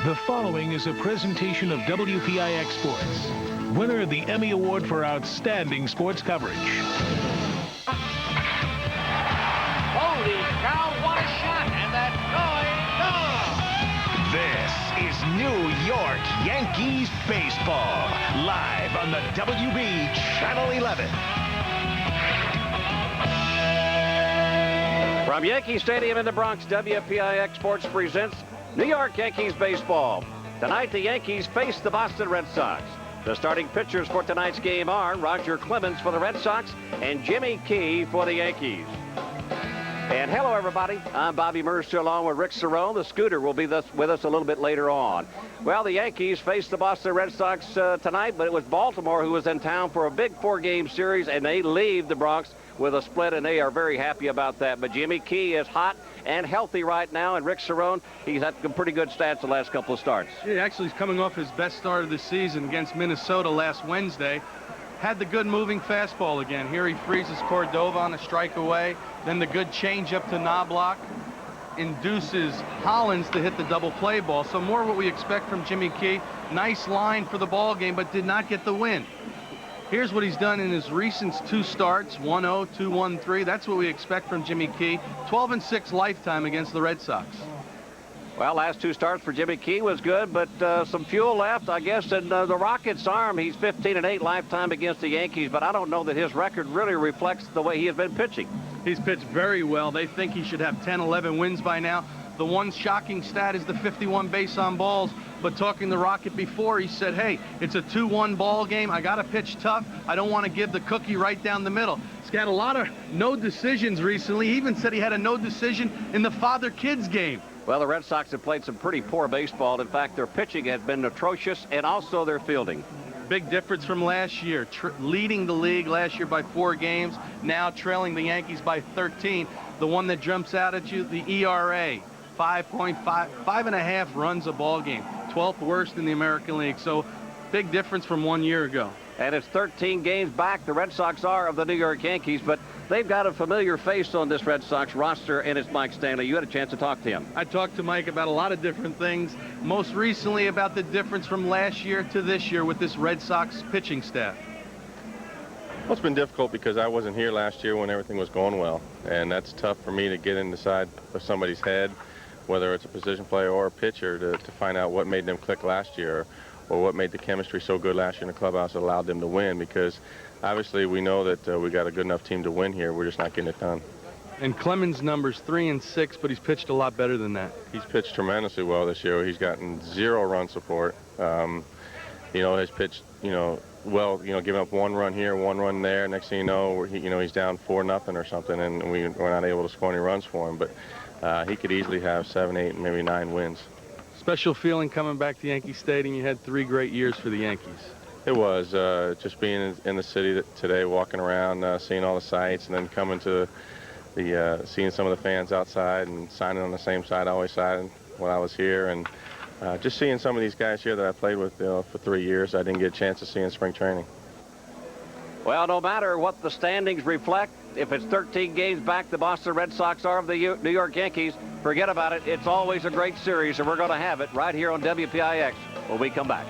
The following is a presentation of WPIX Sports, winner of the Emmy Award for Outstanding Sports Coverage. Holy cow, what a shot, and that's going This is New York Yankees baseball, live on the WB Channel 11. From Yankee Stadium in the Bronx, WPIX Sports presents New York Yankees baseball. Tonight, the Yankees face the Boston Red Sox. The starting pitchers for tonight's game are Roger Clemens for the Red Sox and Jimmy Key for the Yankees. And hello, everybody. I'm Bobby Mercer along with Rick Cerrone. The Scooter will be with us a little bit later on. Well, the Yankees faced the Boston Red Sox tonight, but it was Baltimore who was in town for a big four-game series, and they leave the Bronx with a split, and they are very happy about that. But Jimmy Key is hot and healthy right now, and Rick Cerrone, he's had some pretty good stats the last couple of starts. Yeah, actually, he's coming off his best start of the season against Minnesota last Wednesday. Had the good moving fastball again. Here he freezes Cordova on a strike away. Then the good changeup to Knobloch induces Hollins to hit the double play ball. So more what we expect from Jimmy Key. Nice line for the ball game, but did not get the win. Here's what he's done in his recent two starts, 1-0, 2-1-3. That's what we expect from Jimmy Key. 12-6 lifetime against the Red Sox. Well, last two starts for Jimmy Key was good, but some fuel left, I guess, in the Rockets' arm. He's 15-8 lifetime against the Yankees, but I don't know that his record really reflects the way he has been pitching. He's pitched very well. They think he should have 10, 11 wins by now. The one shocking stat is the 51 base on balls. But talking to Rocket before, he said, hey, it's a 2-1 ball game. I got to pitch tough. I don't want to give the cookie right down the middle. He's got a lot of no decisions recently. He even said he had a no decision in the father-kids game. Well, the Red Sox have played some pretty poor baseball. In fact, their pitching has been atrocious, and also their fielding. Big difference from last year. Leading the league last year by 4 games, now trailing the Yankees by 13. The one that jumps out at you, the ERA. 5.5 runs a ball game, 12th worst in the American League. So big difference from 1 year ago. And it's 13 games back, the Red Sox are, of the New York Yankees, but they've got a familiar face on this Red Sox roster, and it's Mike Stanley. You had a chance to talk to him. I talked to Mike about a lot of different things, most recently about the difference from last year to this year with this Red Sox pitching staff. Well, it's been difficult because I wasn't here last year when everything was going well, and that's tough for me to get inside of somebody's head, whether it's a position player or a pitcher, to find out what made them click last year or what made the chemistry so good last year in the clubhouse that allowed them to win, because obviously we know that we got a good enough team to win here. We're just not getting it done. And Clemens' numbers 3 and 6, but he's pitched a lot better than that. He's pitched tremendously well this year. He's gotten 0 run support. You know, has pitched, well, giving up 1 run here, 1 run there. Next thing you know, he's down 4-0 or something, and we're not able to score any runs for him. But he could easily have 7, 8, maybe 9 wins. Special feeling coming back to Yankee Stadium. You had 3 great years for the Yankees. It was just being in the city today, walking around, seeing all the sights, and then coming to the seeing some of the fans outside and signing on the same side I always signed when I was here, and just seeing some of these guys here that I played with for 3 years. I didn't get a chance to see in spring training. Well, no matter what the standings reflect, if it's 13 games back the Boston Red Sox are of the New York Yankees, forget about it. It's always a great series, and we're going to have it right here on WPIX when we come back.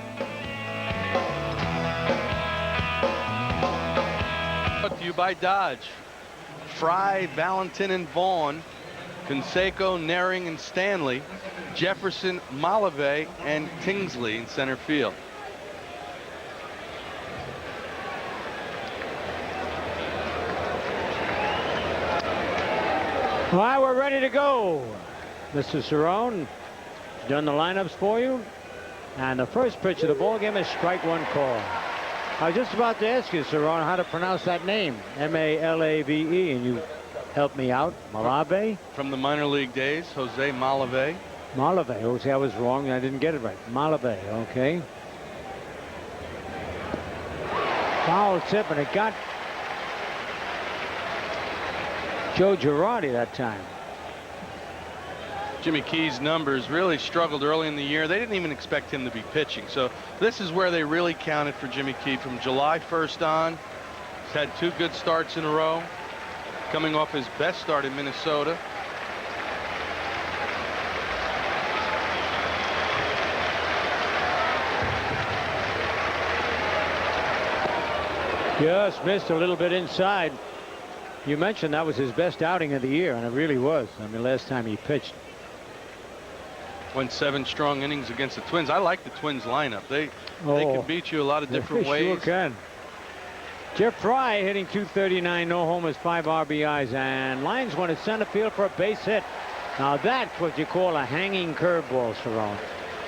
Brought to you by Dodge. Fry, Valentin, and Vaughn, Canseco, Nering, and Stanley, Jefferson, Malave, and Kingsley in center field. All right, we're ready to go. Mr. Cerrone done the lineups for you. And the first pitch of the ball game is strike 1 call. I was just about to ask you, Cerrone, how to pronounce that name, M-A-L-A-V-E, and you helped me out. Malave? From the minor league days, Jose Malave. Malave. Oh, see, I was wrong. I didn't get it right. Malave, okay. Foul tip, and it got Joe Girardi that time. Jimmy Key's numbers really struggled early in the year. They didn't even expect him to be pitching. So this is where they really counted for Jimmy Key from July 1st on. He's had 2 good starts in a row, coming off his best start in Minnesota. Just missed a little bit inside. You mentioned that was his best outing of the year, and it really was. I mean, last time he pitched. Went 7 strong innings against the Twins. I like the Twins lineup. They can beat you a lot of different they ways. Sure can. Jeff Fry hitting .239, no homers, 5 RBIs, and lines one at center field for a base hit. Now that's what you call a hanging curveball, Cerrone.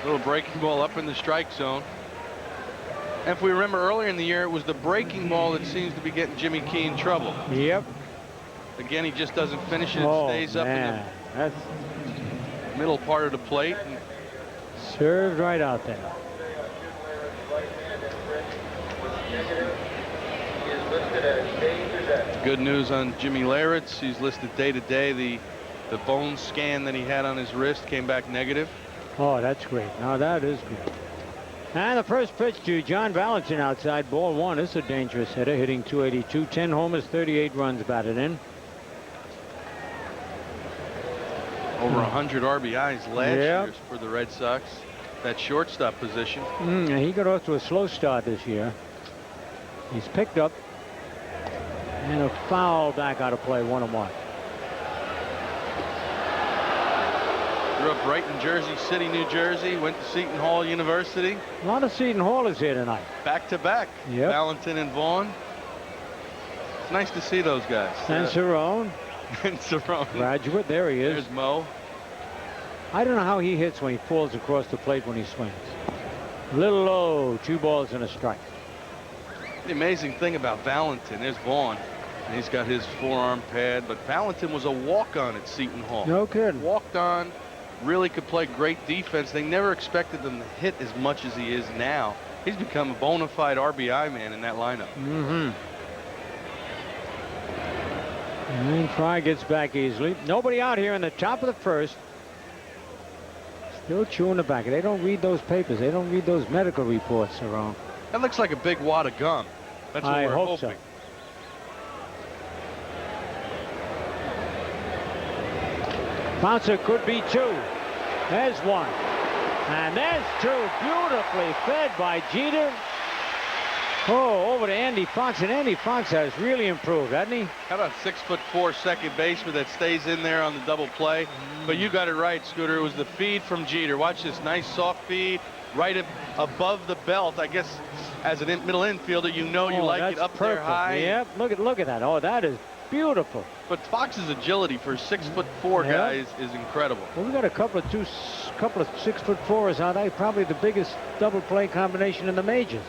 Little breaking ball up in the strike zone. And if we remember earlier in the year, it was the breaking ball that seems to be getting Jimmy Key in trouble. Yep. Again, he just doesn't finish it. Oh, Stays up man. That's in the middle part of the plate. served right out there. Good news on Jimmy Leyritz. He's listed day to day. The bone scan that he had on his wrist came back negative. Oh, that's great. Now that is great. And the first pitch to John Valentin outside, ball 1. This is a dangerous hitter, hitting .282, 10 homers, 38 runs batted in. Over 100 RBIs last Yep. year for the Red Sox. That shortstop position. He got off to a slow start this year. He's picked up. And a foul back out of play, 1-1. Grew up right in Jersey City, New Jersey. Went to Seton Hall University. A lot of Seton Hallers here tonight. Back to back. Yep. Valentin and Vaughn. It's nice to see those guys. And Cerrone, And Cerrone. graduate, there he is. There's Mo. I don't know how he hits when he falls across the plate when he swings. A little low, 2 balls and a strike. The amazing thing about Valentin, there's Vaughn. And he's got his forearm pad, but Valentin was a walk-on at Seton Hall. No kidding. Walked on, really could play great defense. They never expected him to hit as much as he is now. He's become a bona fide RBI man in that lineup. And Fry gets back easily. Nobody out here in the top of the first. Still chewing the back. They don't read those papers. They don't read those medical reports, Cerrone. That looks like a big wad of gum. That's what I we're hope hoping. so. Bouncer could be 2. There's 1. And there's 2. Beautifully fed by Jeter. Oh, over to Andy Fox. And Andy Fox has really improved, hasn't he? How about 6'4" second baseman that stays in there on the double play? But you got it right, Scooter. It was the feed from Jeter. Watch this nice soft feed right above the belt. I guess as a middle infielder, you know you like it up there high. Yep. Look at that. Oh, that is beautiful. But Fox's agility for a 6'4" guy is incredible. Well, we got a couple of 6'4" out there. Probably the biggest double play combination in the majors.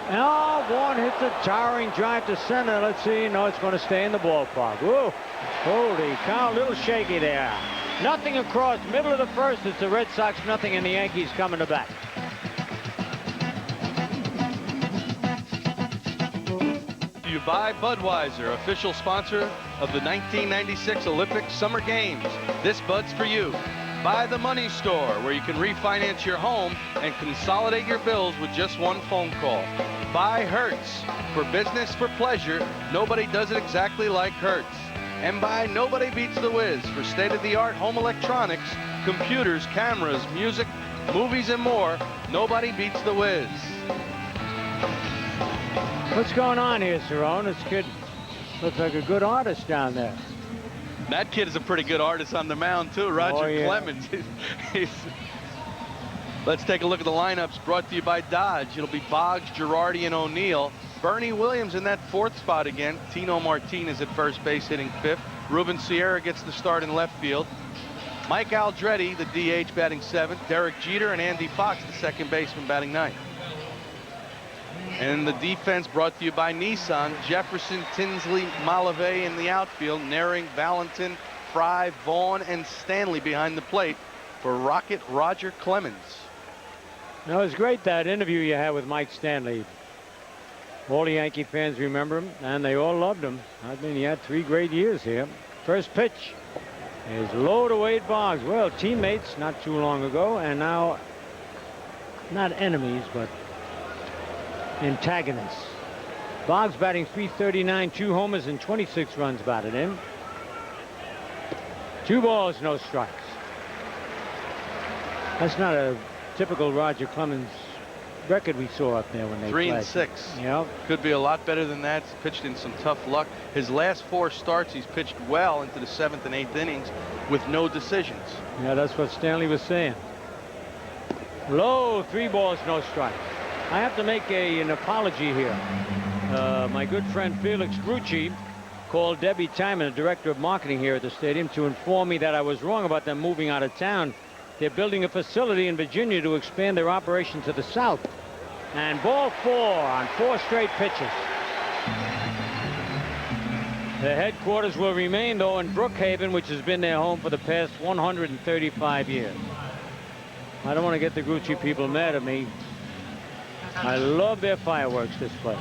Oh, Vaughn hits a towering drive to center. Let's see. No, it's going to stay in the ballpark. Whoa. Holy cow. A little shaky there. Nothing across. Middle of the first. It's the Red Sox. Nothing, and the Yankees coming to bat. You buy Budweiser, official sponsor of the 1996 Olympic Summer Games. This Bud's for you. Buy the Money Store, where you can refinance your home and consolidate your bills with just one phone call. Buy Hertz, for business, for pleasure. Nobody does it exactly like Hertz. And buy Nobody Beats the Wiz, for state-of-the-art home electronics, computers, cameras, music, movies, and more. Nobody beats the Wiz. What's going on here, Cerrone? This kid looks like a good artist down there. That kid is a pretty good artist on the mound, too. Roger Clemens. Let's take a look at the lineups brought to you by Dodge. It'll be Boggs, Girardi, and O'Neill. Bernie Williams in that 4th spot again. Tino Martinez at first base hitting 5th. Ruben Sierra gets the start in left field. Mike Aldrete, the DH, batting 7th. Derek Jeter and Andy Fox, the second baseman, batting 9th. And the defense brought to you by Nissan. Jefferson, Tinsley, Malave in the outfield. Naring, Valentin, Fry, Vaughn, and Stanley behind the plate for Rocket Roger Clemens. No, it was great, that interview you had with Mike Stanley. All the Yankee fans remember him, and they all loved him. I mean, he had 3 great years here. First pitch is low to Wade Boggs. Well, teammates not too long ago, and now not enemies, but antagonists. Boggs batting .339, 2 homers and 26 runs batted in. 2 balls, no strikes. That's not a typical Roger Clemens record we saw up there when they 3 and played. 6. Yeah. Could be a lot better than that. He's pitched in some tough luck. His last 4 starts, he's pitched well into the 7th and 8th innings with no decisions. Yeah, that's what Stanley was saying. Low, 3 balls, no strike. I have to make an apology here. My good friend Felix Grucci called Debbie Timon, the director of marketing here at the stadium, to inform me that I was wrong about them moving out of town. They're building a facility in Virginia to expand their operation to the south. And ball 4 on 4 straight pitches. Their headquarters will remain, though, in Brookhaven, which has been their home for the past 135 years. I don't want to get the Grucci people mad at me. I love their fireworks this place.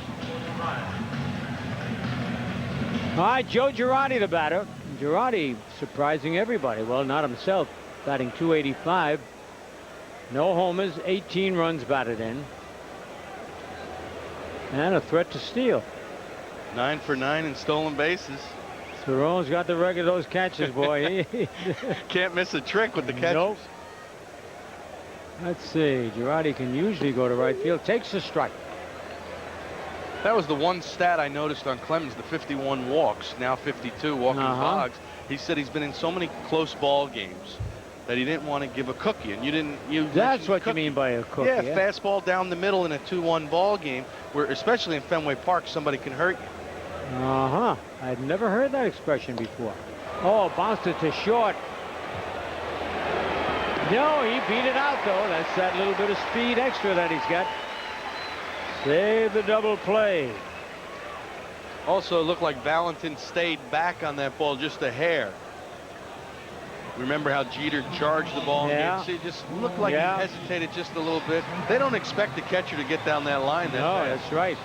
All right, Joe Girardi, the batter. Girardi surprising everybody. Well, not himself. Batting .285. No homers, 18 runs batted in. And a threat to steal. 9 for 9 in stolen bases. Cerrone's got the record of those catches, boy. Can't miss a trick with the catches. Nope. Let's see. Girardi can usually go to right field. Takes a strike. That was the one stat I noticed on Clemens, the 51 walks, now 52 walking hogs. He said he's been in so many close ball games that he didn't want to give a cookie. And you didn't. That's what you mean by a cookie. Yeah, fastball down the middle in a 2-1 ball game, where especially in Fenway Park, somebody can hurt you. I'd never heard that expression before. Oh, bounced it to short. No, he beat it out, though. That's that little bit of speed extra that he's got. Save the double play. Also, it looked like Valentin stayed back on that ball just a hair. Remember how Jeter charged the ball? Yeah. See, it just looked like he hesitated just a little bit. They don't expect the catcher to get down that line that fast. That's right.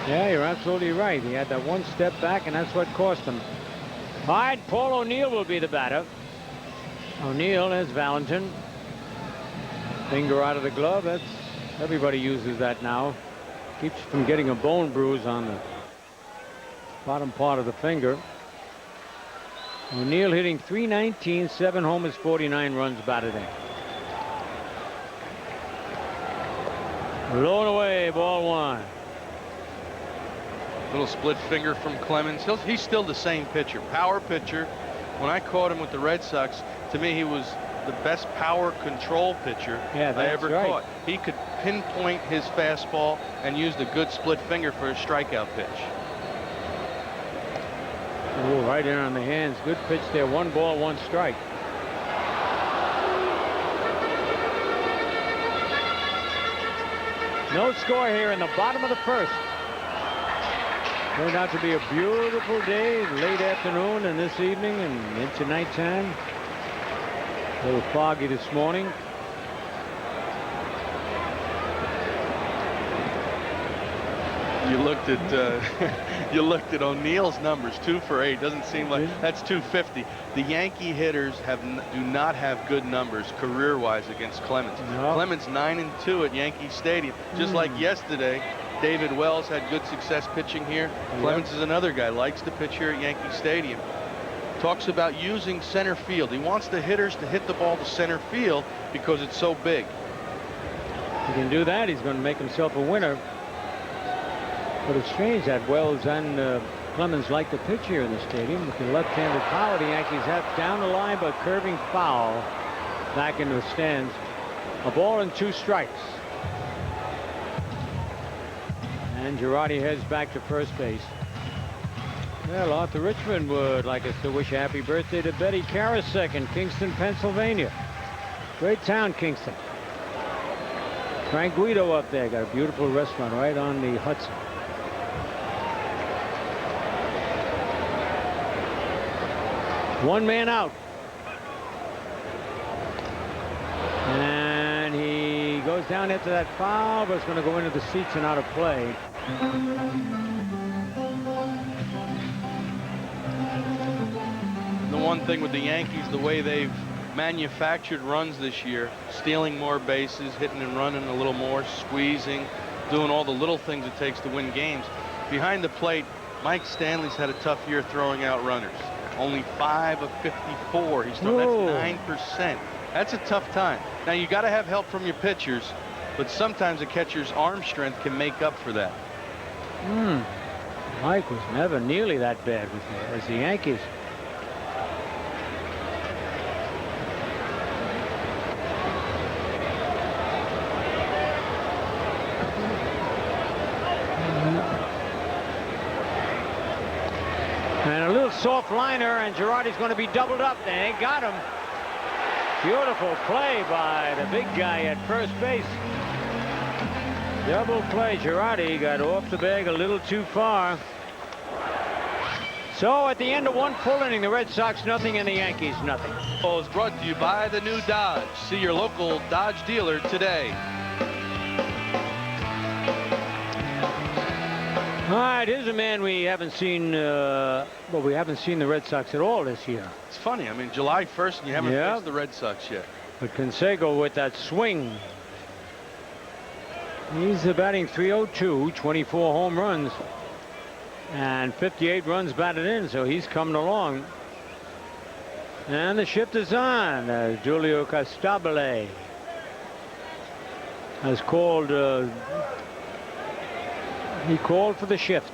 Yeah, you're absolutely right. He had that one step back, and that's what cost him. All right, Paul O'Neill will be the batter. O'Neill has Valentin. Finger out of the glove. That's everybody uses that now. Keeps you from getting a bone bruise on the bottom part of the finger. O'Neill hitting .319, 7 homers, 49 runs batted in. Low and away, ball 1. Little split finger from Clemens. He's still the same pitcher, power pitcher. When I caught him with the Red Sox, to me he was the best power control pitcher I ever caught. He could pinpoint his fastball and used a good split finger for a strikeout pitch. Oh, right in on the hands. Good pitch there. 1 ball, 1 strike. No score here in the bottom of the first. Turned out to be a beautiful day, late afternoon and this evening and into nighttime. A little foggy this morning. You looked at O'Neill's numbers, 2 for 8. Doesn't seem like that's 250. The Yankee hitters do not have good numbers career-wise against Clemens. No. Clemens 9-2 at Yankee Stadium. Just like yesterday, David Wells had good success pitching here. Clemens is another guy, likes to pitch here at Yankee Stadium. Talks about using center field. He wants the hitters to hit the ball to center field because it's so big. If he can do that, he's going to make himself a winner. But it's strange that Wells and Clemens like to pitch here in the stadium. With the left-handed power, the Yankees have down the line, but curving foul back into the stands. A ball and 2 strikes. And Girardi heads back to first base. Well, Arthur Richmond would like us to wish a happy birthday to Betty Karasek in Kingston, Pennsylvania. Great town, Kingston. Frank Guido up there. Got a beautiful restaurant right on the Hudson. One man out. And he goes down into that foul, but it's going to go into the seats and out of play. The one thing with the Yankees, the way they've manufactured runs this year, stealing more bases, hitting and running a little more, squeezing, doing all the little things it takes to win games. Behind the plate, Mike Stanley's had a tough year throwing out runners. Only 5 of 54. He's thrown, that's 9%. That's a tough time. Now, you got to have help from your pitchers, but sometimes a catcher's arm strength can make up for that. Mike was never nearly that bad as the Yankees. And a little soft liner, and Girardi's going to be doubled up. They got him. Beautiful play by the big guy at first base. Double play. Girardi got off the bag a little too far. So at the end of one full inning, the Red Sox nothing and the Yankees nothing. Is brought to you by the new Dodge. See your local Dodge dealer today. All right, here's a man we haven't seen. Well, we haven't seen the Red Sox at all this year. It's funny. I mean, July 1st, and you haven't faced the Red Sox yet. But Canseco with that swing. He's batting .302, 24 home runs, and 58 runs batted in, so he's coming along. And the shift is on. Julio Castabile has called. He called for the shift.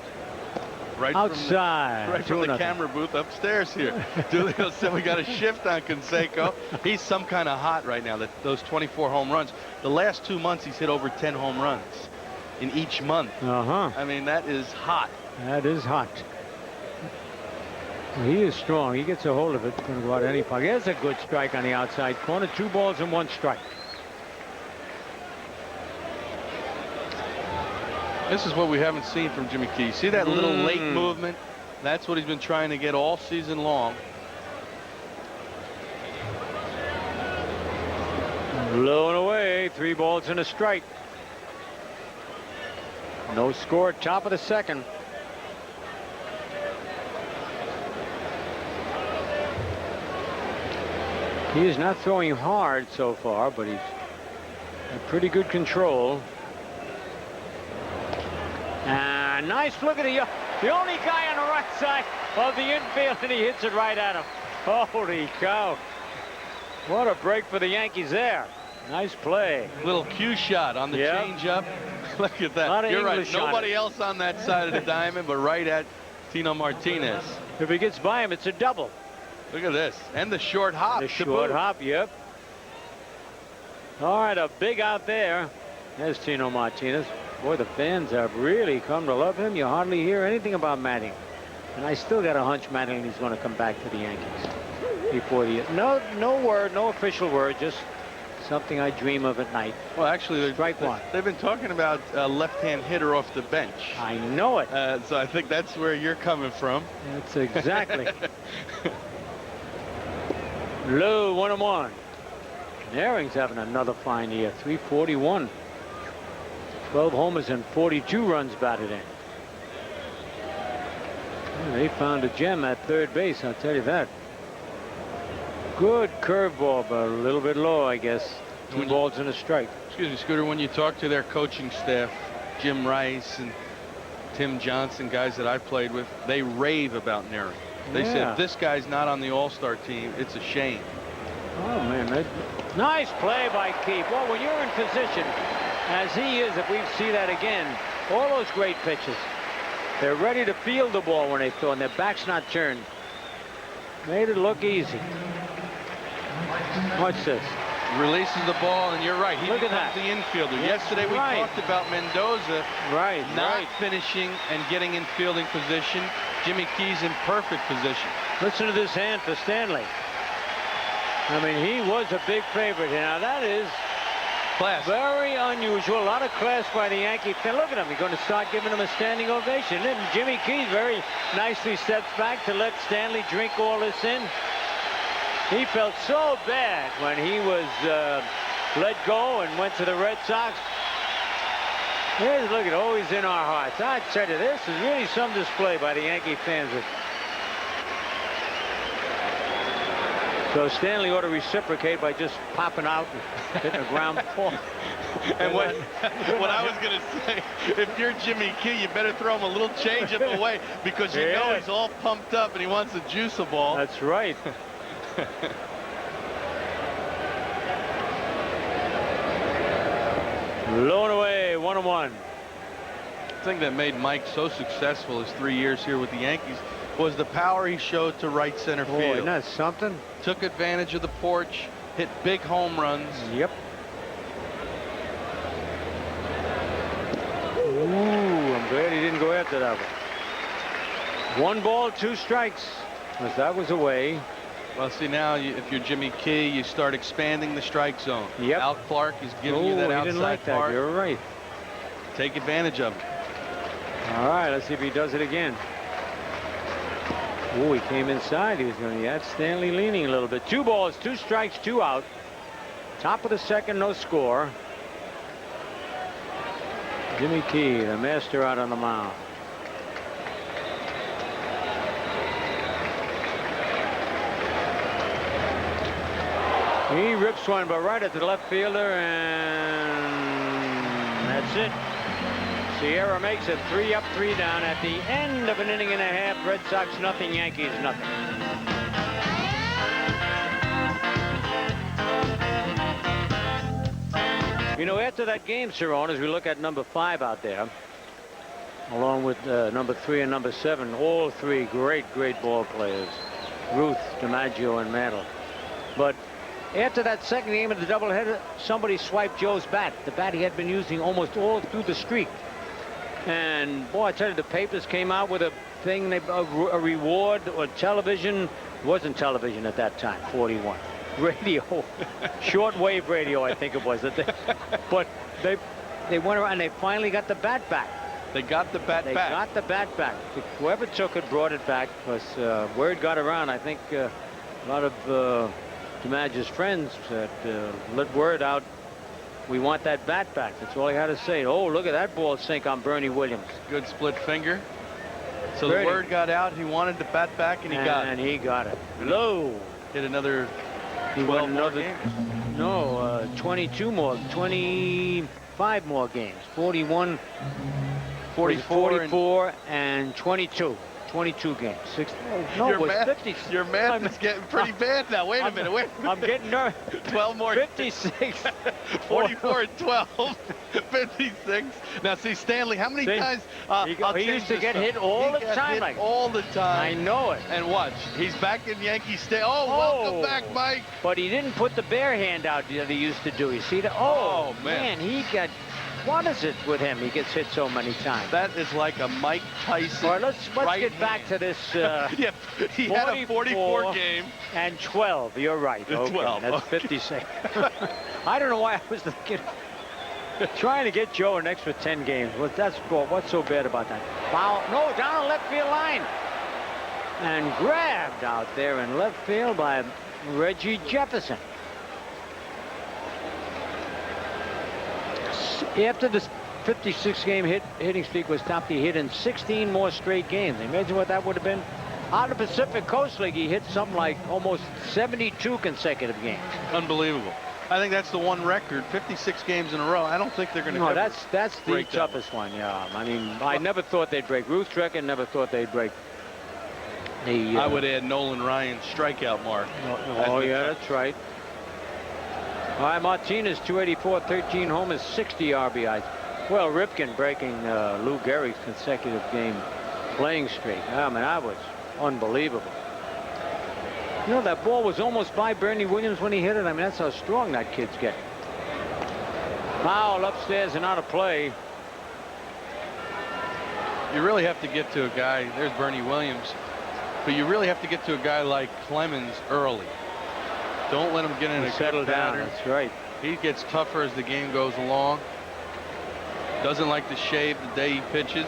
Right outside. From the camera booth upstairs here. Julio said we got a shift on Canseco. He's some kind of hot right now. Those 24 home runs. The last 2 months he's hit over 10 home runs in each month. I mean, that is hot. That is hot. He is strong. He gets a hold of it. Going to go out any puck. There's a good strike on the outside corner. 2 balls and 1 strike. This is what we haven't seen from Jimmy Key. See that little late movement? That's what he's been trying to get all season long. Blown away. 3 balls and a strike. No score. Top of the second. He is not throwing hard so far, but he's got pretty good control. And nice look at the only guy on the right side of the infield, and he hits it right at him. Holy cow. What a break for the Yankees there. Nice play. Little cue shot on the changeup. Look at that. You're right. Nobody else on that side of the diamond, but right at Tino Martinez. If he gets by him, it's a double. Look at this. And the short hop. The short hop, yep. All right, a big out there. There's Tino Martinez. Boy, the fans have really come to love him. You hardly hear anything about Mattingly. And I still got a hunch Mattingly's going to come back to the Yankees before the no word, no official word, just something I dream of at night. Well, actually, strike one. They've been talking about a left-hand hitter off the bench. I know it. So I think that's where you're coming from. That's exactly. Low 1-1. Naring's having another fine year. 341. 12 homers and 42 runs batted in. Well, they found a gem at third base, I'll tell you that. Good curveball, but a little bit low, I guess. 2 balls and a strike. Excuse me, Scooter, when you talk to their coaching staff, Jim Rice and Tim Johnson, guys that I played with, they rave about Naring. They said, this guy's not on the All-Star team. It's a shame. Oh, man. Nice play by Keefe. Well, when you're in position, as he is, if we see that again, all those great pitches, they're ready to field the ball when they throw, and their back's not turned. Made it look easy. Watch this. Releases the ball, and you're right. He Look at that. The infielder. Yesterday we talked about Mendoza not finishing and getting in fielding position. Jimmy Key's in perfect position. Listen to this hand for Stanley. I mean, he was a big favorite. Now that is class. Very unusual. A lot of class by the Yankee fan. Look at him. He's going to start giving him a standing ovation. And Jimmy Key very nicely steps back to let Stanley drink all this in. He felt so bad when he was let go and went to the Red Sox. Here's, look at, always in our hearts. I tell you, this is really some display by the Yankee fans. So Stanley ought to reciprocate by just popping out and hitting a ground ball. And what I was going to say, if you're Jimmy Key, you better throw him a little changeup away, because you know he's all pumped up and he wants to juice a ball. That's right. Low and away, 1-1. The thing that made Mike so successful his 3 years here with the Yankees was the power he showed to right center Boy, field. isn't that something? Took advantage of the porch, hit big home runs. Yep. Ooh, I'm glad he didn't go after that one. 1 ball, 2 strikes. As that was away. Well, see, now if you're Jimmy Key, you start expanding the strike zone. Yep. Al Clark is giving you that he outside didn't like that. part. You're right. Take advantage of it. All right, let's see if he does it again. Oh, he came inside. He was going to get Stanley leaning a little bit. 2 balls, 2 strikes, 2 out. Top of the second, no score. Jimmy Key, the master, out on the mound. He rips one, but right at the left fielder, and that's it. Sierra makes it 3 up, 3 down at the end of an inning and a half. Red Sox nothing, Yankees nothing. You know, after that game, Cerrone, as we look at number 5 out there, along with number 3 and number 7, all 3 great ball players, Ruth, DiMaggio, and Mantle. But after that second game of the doubleheader, somebody swiped Joe's bat, the bat he had been using almost all through the streak. And boy, I tell you, the papers came out with a thing, a reward or television. It wasn't television at that time, 41. Radio, shortwave radio, I think it was. But they went around and they finally got the bat back. They got the bat back. They got the bat back. Whoever took it brought it back, because word got around. I think a lot of DiMaggio's friends that let word out, we want that bat back. That's all he had to say. Oh, look at that ball sink on Bernie Williams. Good split finger. So Bernie. the word got out. He wanted the bat back, and he got it. And he got it. Low. Hit another He 12 won more another. games. No, 22 more, 25 more games. 41, 44, and 22. 22 games. No, it was 50. Your math is getting pretty bad now. Wait a minute. I'm getting nervous. 12 more. 56. 44 and 12. 56. Now, see, Stanley, how many times? He used to get hit all the time. Hit all the time. I know it. And watch, he's back in Yankee Stadium. Oh, welcome back, Mike. But he didn't put the bare hand out that he used to do. You see that? Oh, man, he got. What is it with him? He gets hit so many times. That is like a Mike Tyson. All right, let's get back to this. Yeah, he had a 44 game. And 12. You're right. Okay, 12. That's 56. I don't know why I was thinking. Trying to get Joe an extra 10 games. What's so bad about that? Foul. No, down the left field line. And grabbed out there in left field by Reggie Jefferson. After this 56-game hitting streak was topped, he hit in 16 more straight games. Imagine what that would have been. Out of the Pacific Coast League, he hit something like almost 72 consecutive games. Unbelievable. I think that's the one record, 56 games in a row. I don't think they're going to. No, that's the toughest one. Yeah, I mean, I never thought they'd break Ruth's record. Never thought they'd break the. I would add Nolan Ryan's strikeout mark. Oh yeah, that's right. All right, Martinez, 284, 13 homers, 60 RBIs. Well, Ripken breaking Lou Gehrig's consecutive game playing streak. I mean, that was unbelievable. You know, that ball was almost by Bernie Williams when he hit it. I mean, that's how strong that kid's getting. Foul upstairs and out of play. You really have to get to a guy. There's Bernie Williams. But you really have to get to a guy like Clemens early. Don't let him get in a settle down. pattern. That's right. He gets tougher as the game goes along. Doesn't like to shave the day he pitches.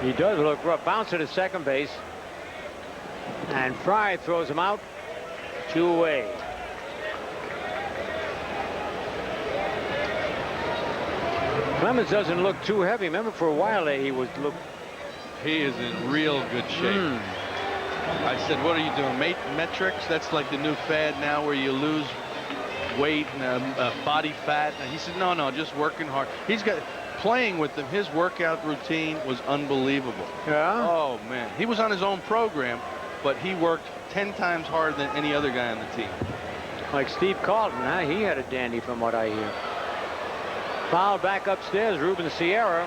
He does look rough. Bounce to second base. And Fry throws him out. 2 away. Clemens doesn't look too heavy. Remember, for a while there, he is in real good shape. I said, what are you doing? Metrics? That's like the new fad now, where you lose weight and body fat. And he said, no, just working hard. He's got playing with them. His workout routine was unbelievable. Yeah. Oh man, he was on his own program, but he worked 10 times harder than any other guy on the team. Like Steve Carlton, huh? He had a dandy, from what I hear. Foul back upstairs, Ruben Sierra.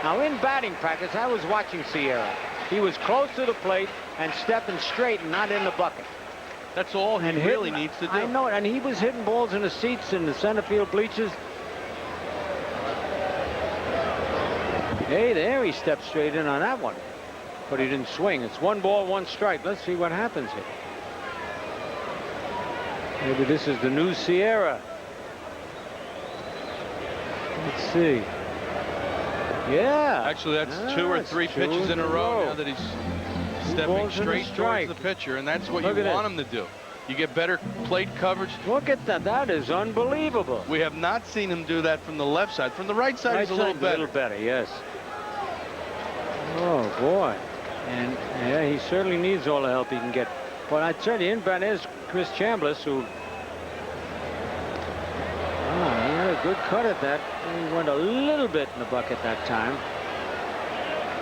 Now in batting practice, I was watching Sierra. He was close to the plate and stepping straight and not in the bucket. That's all he really needs to do. I know, and he was hitting balls in the seats in the center field bleachers. Hey, there he stepped straight in on that one. But he didn't swing. It's 1 ball, 1 strike. Let's see what happens here. Maybe this is the new Sierra. Let's see. Yeah. Actually, that's 2 or 3 pitches in a row now that he's stepping straight towards the pitcher, and that's what you want him to do. You get better plate coverage. Look at that. That is unbelievable. We have not seen him do that from the left side. From the right side, he's a little better. A little better, yes. Oh, boy. And yeah, he certainly needs all the help he can get. But I tell you, in bat is Chris Chambliss, who he had a good cut at that. He went a little bit in the bucket that time.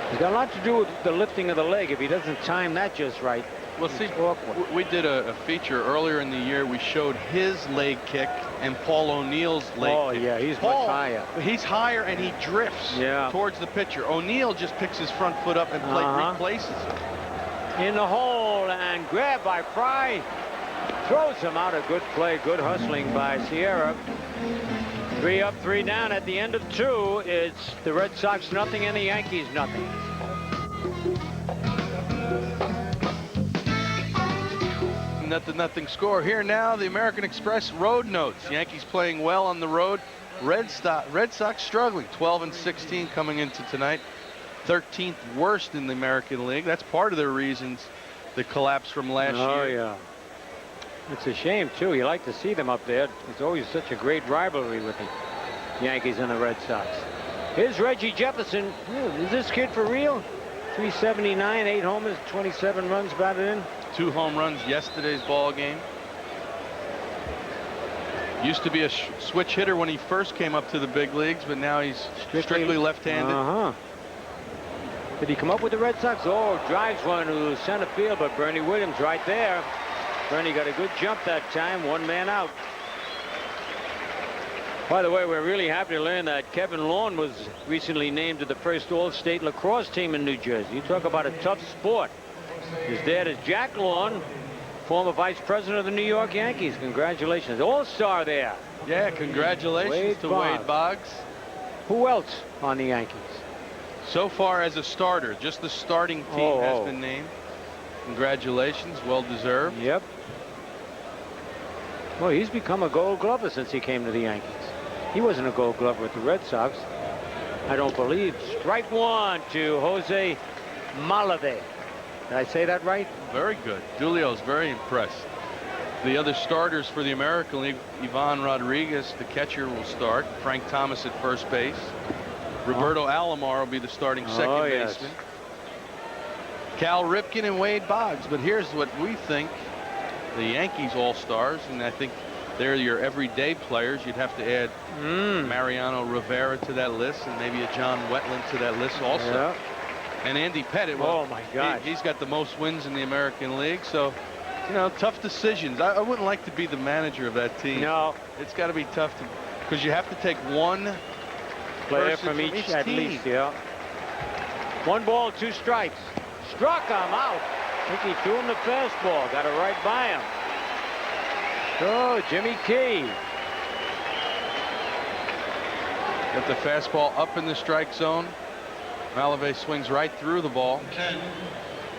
He's got a lot to do with the lifting of the leg. If he doesn't time that just right, well, see, we did a feature earlier in the year. We showed his leg kick and Paul O'Neill's leg kick. Oh, yeah, he's much higher. He's higher and he drifts towards the pitcher. O'Neill just picks his front foot up and replaces it. In the hole and grabbed by Fry. Throws him out. A good play, good hustling by Sierra. 3 up, 3 down at the end of 2. It's the Red Sox nothing and the Yankees nothing. Nothing score. Here now, the American Express road notes. Yankees playing well on the road. Red Sox struggling. 12-16 coming into tonight. 13th worst in the American League. That's part of the reasons the collapse from last year. Oh, yeah. It's a shame, too. You like to see them up there. It's always such a great rivalry with the Yankees and the Red Sox. Here's Reggie Jefferson. Is this kid for real? 379, 8 homers, 27 runs batted in. 2 home runs yesterday's ball game. Used to be a switch hitter when he first came up to the big leagues, but now he's strictly left-handed. Did he come up with the Red Sox? Oh, drives one to center field, but Bernie Williams right there. Bernie got a good jump that time. 1 man out. By the way, we're really happy to learn that Kevin Lawn was recently named to the first All-State lacrosse team in New Jersey. You talk about a tough sport. His dad is Jack Lawn, former vice president of the New York Yankees. Congratulations. All-star there. Yeah, congratulations to Wade Boggs. Who else on the Yankees? So far as a starter, just the starting team has been named. Congratulations, well deserved. Yep. Well, he's become a Gold Glover since he came to the Yankees. He wasn't a Gold Glover with the Red Sox, I don't believe. Strike 1 to Jose Malave. Did I say that right? Very good. Julio's very impressed. The other starters for the American League, Ivan Rodriguez, the catcher, will start. Frank Thomas at first base. Roberto Alomar will be the starting second baseman. Cal Ripken and Wade Boggs. But here's what we think. The Yankees all-stars, and I think they're your everyday players. You'd have to add Mariano Rivera to that list, and maybe a John Wetland to that list also. Yeah. And Andy Pettitte. Well, oh my God. He's got the most wins in the American League, so you know, tough decisions. I wouldn't like to be the manager of that team. No, it's got to be tough because you have to take one player from each at team. least. Yeah. 1 ball, 2 strikes. Struck him out. I think he threw him the fastball. Got it right by him. Oh, Jimmy Key. Got the fastball up in the strike zone. Malave swings right through the ball.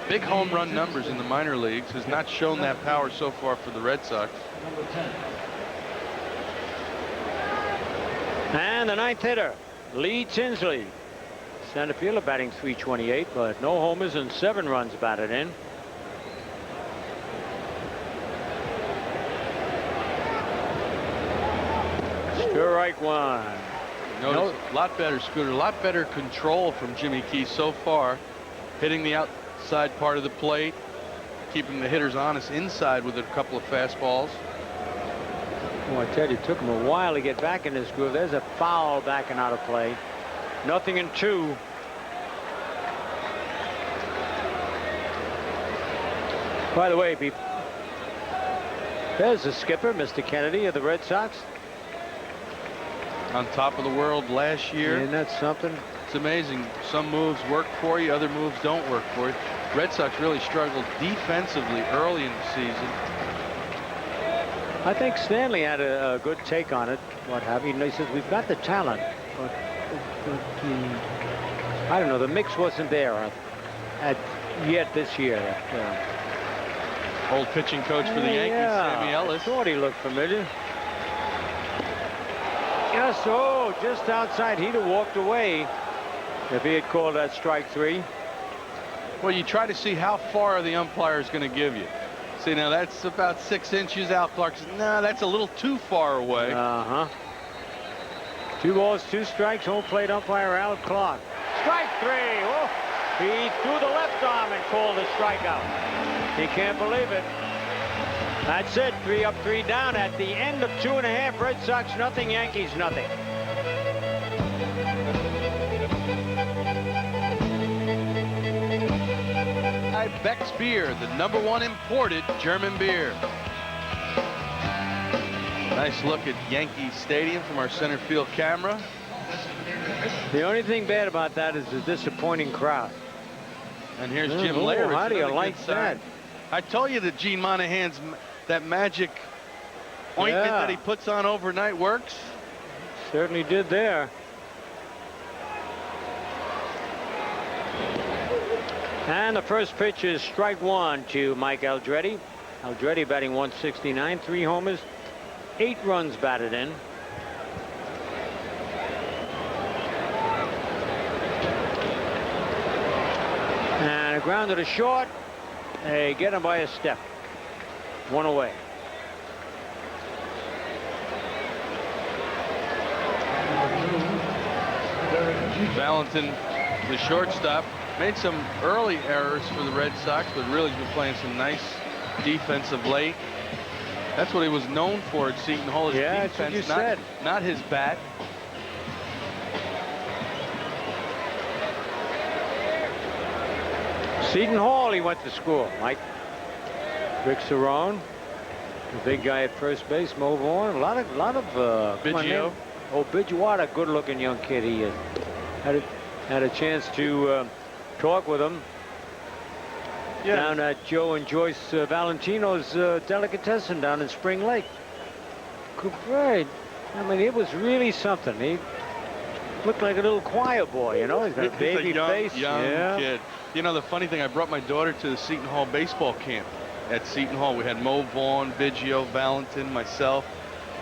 Big home run numbers in the minor leagues. Has not shown that power so far for the Red Sox. And the 9th hitter, Lee Tinsley. Center fielder batting .328, but no homers and 7 runs batted in. Strike 1. Notice a lot better, Scooter, a lot better control from Jimmy Key so far. Hitting the outside part of the plate, keeping the hitters honest inside with a couple of fastballs. Oh, I tell you, it took him a while to get back in this groove. There's a foul backing out of play. 0-2. By the way, there's the skipper, Mr. Kennedy of the Red Sox. On top of the world last year. Isn't that something? It's amazing. Some moves work for you, other moves don't work for you. Red Sox really struggled defensively early in the season. I think Stanley had a good take on it. What have you? He says we've got the talent, but I don't know. The mix wasn't there yet this year. Old pitching coach for the Yankees, Sammy Ellis. I thought he looked familiar. Yes, oh, just outside. He'd have walked away if he had called that strike 3. Well, you try to see how far the umpire is going to give you. See, now that's about 6 inches out. Clark says, nah, that's a little too far away. 2 balls, 2 strikes. Home plate umpire Al Clark. Strike 3. Oh, he threw the left arm and called a strikeout. He can't believe it. That's it. 3 up, 3 down at the end of 2.5. Red Sox nothing, Yankees nothing. Beck's beer, the #1 imported German beer. Nice look at Yankee Stadium from our center field camera. The only thing bad about that is the disappointing crowd. And here's Jim Lehrer. How do you like that? I told you that Gene Monahan's that magic ointment that he puts on overnight works. Certainly did there. And the first pitch is strike 1 to Mike Aldretti. Aldretti batting 169, 3 homers, 8 runs batted in. And a ground to short. They get him by a step. 1 away. Valentin, the shortstop, made some early errors for the Red Sox, but really has been playing some nice defense of late. That's what he was known for at Seton Hall, his defense, not his bat. Seton Hall he went to school, Mike. Rick Cerrone, the big guy at first base, Mo Vaughn, a lot of Biggio. Oh, Biggio, what a good-looking young kid he is. Had a chance to talk with him down at Joe and Joyce Valentino's delicatessen down in Spring Lake. Great. I mean, it was really something. He looked like a little choir boy, you know. He's got a baby face. Young kid. You know, the funny thing, I brought my daughter to the Seton Hall baseball camp. At Seton Hall, we had Mo Vaughn, Biggio, Valentin, myself,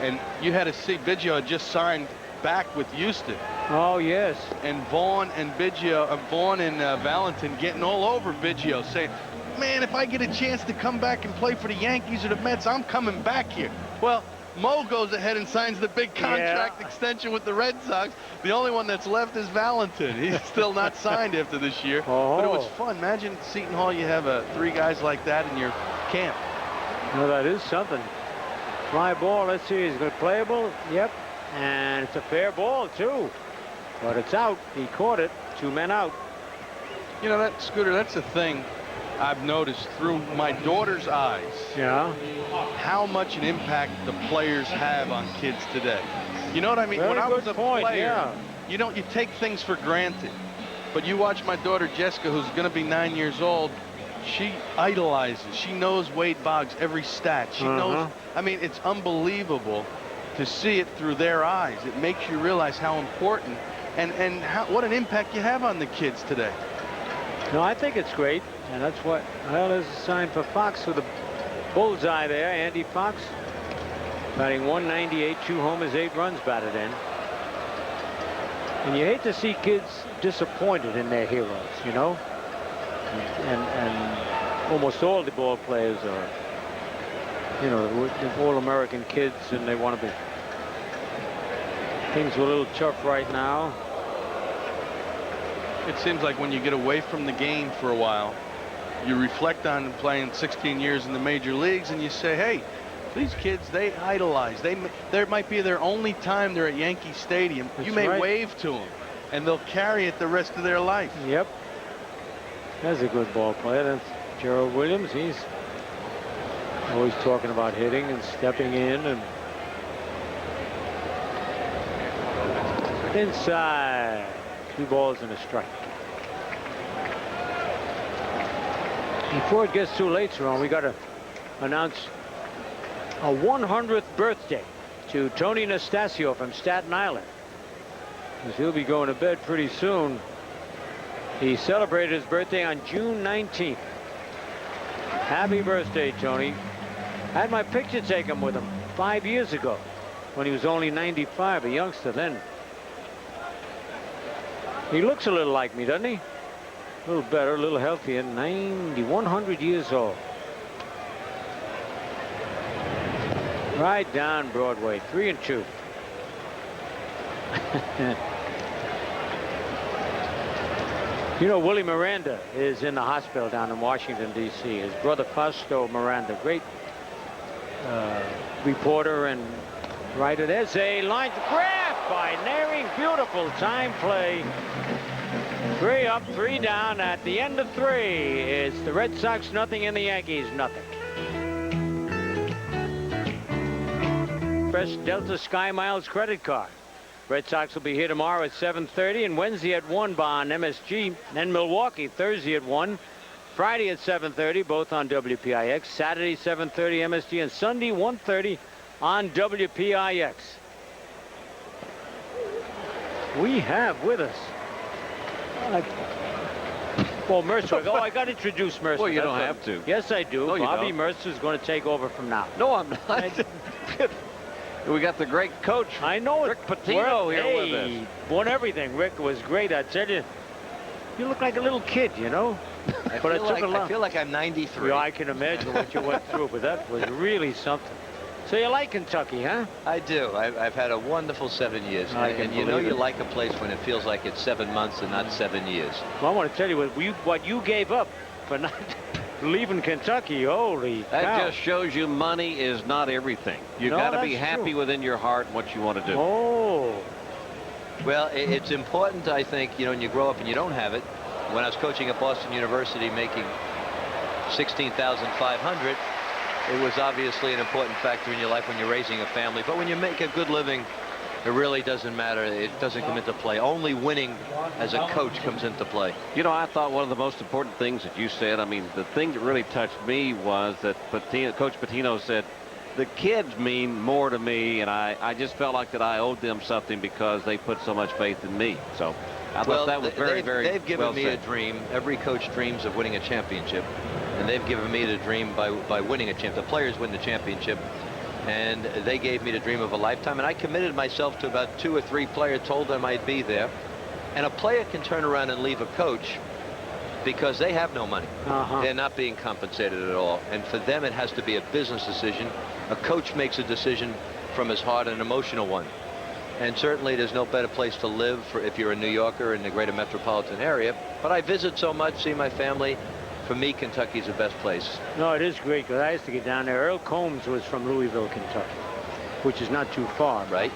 and you had to see Biggio had just signed back with Houston. Oh, yes. And Vaughn and Biggio, Vaughn and Valentin getting all over Biggio, saying, man, if I get a chance to come back and play for the Yankees or the Mets, I'm coming back here. Well, Mo goes ahead and signs the big contract extension with the Red Sox. The only one that's left is Valentin. He's still not signed after this year. But it was fun. Imagine at Seton Hall you have 3 guys like that in your camp. Well, that is something. Fly ball. Let's see. Is it playable? Yep. And it's a fair ball, too. But it's out. He caught it. 2 men out. You know, that, Scooter, that's the thing I've noticed through my daughter's eyes. Yeah. How much an impact the players have on kids today. You know what I mean? Very when I was a player, yeah. you take things for granted. But you watch my daughter Jessica, who's going to be 9 years old. She idolizes. She knows Wade Boggs every stat. She knows. I mean, it's unbelievable to see it through their eyes. It makes you realize how important and what an impact you have on the kids today. No, I think it's great. And that's what, well, there's a sign for Fox with a bullseye there. Andy Fox batting 198, 2 homers, 8 runs batted in. And you hate to see kids disappointed in their heroes, you know. And almost all the ball players are, you know, the all-American kids, and they want to be. Things are a little tough right now. It seems like when you get away from the game for a while, you reflect on playing 16 years in the major leagues, and you say, hey, these kids, they idolize. There might be their only time they're at Yankee Stadium. That's you may right. wave to them, and they'll carry it the rest of their life. Yep. That's a good ball player. That's Gerald Williams. He's always talking about hitting and stepping in. And Inside. 2 balls and a strike. Before it gets too late, Ron, we got to announce a 100th birthday to Tony Nastasio from Staten Island. Because he'll be going to bed pretty soon. He celebrated his birthday on June 19th. Happy birthday, Tony. I had my picture taken with him 5 years ago when he was only 95, a youngster then. He looks a little like me, doesn't he? A little better, a little healthier. 100 years old. Right down Broadway, 3-2. You know, Willie Miranda is in the hospital down in Washington, D.C. His brother Fausto Miranda, great reporter and writer. There's a line grab by Nehring. Beautiful time play. 3 up, 3 down. At the end of 3, it's the Red Sox nothing and the Yankees nothing. Fresh Delta Sky Miles credit card. Red Sox will be here tomorrow at 7:30 and Wednesday at 1 on MSG. Then Milwaukee Thursday at 1. Friday at 7:30, both on WPIX. Saturday 7:30 MSG and Sunday 1:30 on WPIX. We have with us. Well, Mercer. Oh, I got to introduce Mercer. Well, you don't have to. Yes, I do. No, Bobby Mercer is going to take over from now. No, I'm not. We got the great coach. I know it. Rick Pitino here with us. Won everything. Rick was great. I tell you, you look like a little kid, you know. I feel like I'm 93. Yeah, I can imagine what you went through, but that was really something. So you like Kentucky, huh? I do. I've had a wonderful 7 years. And you know you like a place when it feels like it's 7 months and not 7 years. Well, I want to tell you what you gave up for not leaving Kentucky. Holy cow. That just shows you money is not everything. You got to be happy within your heart what you want to do. Oh. Well, it's important, I think, you know, when you grow up and you don't have it. When I was coaching at Boston University making $16,500, it was obviously an important factor in your life when you're raising a family. But when you make a good living, it really doesn't matter. It doesn't come into play. Only winning as a coach comes into play. You know, I thought one of the most important things that you said, I mean, the thing that really touched me was that Coach Pitino said, the kids mean more to me, and I just felt like that I owed them something because they put so much faith in me. So I thought that was very they've given well me said. a dream. Every coach dreams of winning a championship, and they've given me the dream by winning a championship. The players win the championship, and they gave me the dream of a lifetime. And I committed myself to about 2 or 3 players, told them I'd be there. And a player can turn around and leave a coach because they have no money. They're not being compensated at all. And for them, it has to be a business decision. A coach makes a decision from his heart, an emotional one. And certainly there's no better place to live if you're a New Yorker in the greater metropolitan area. But I visit so much, see my family. For me, Kentucky's the best place. No, it is great because I used to get down there. Earl Combs was from Louisville, Kentucky, which is not too far. Right.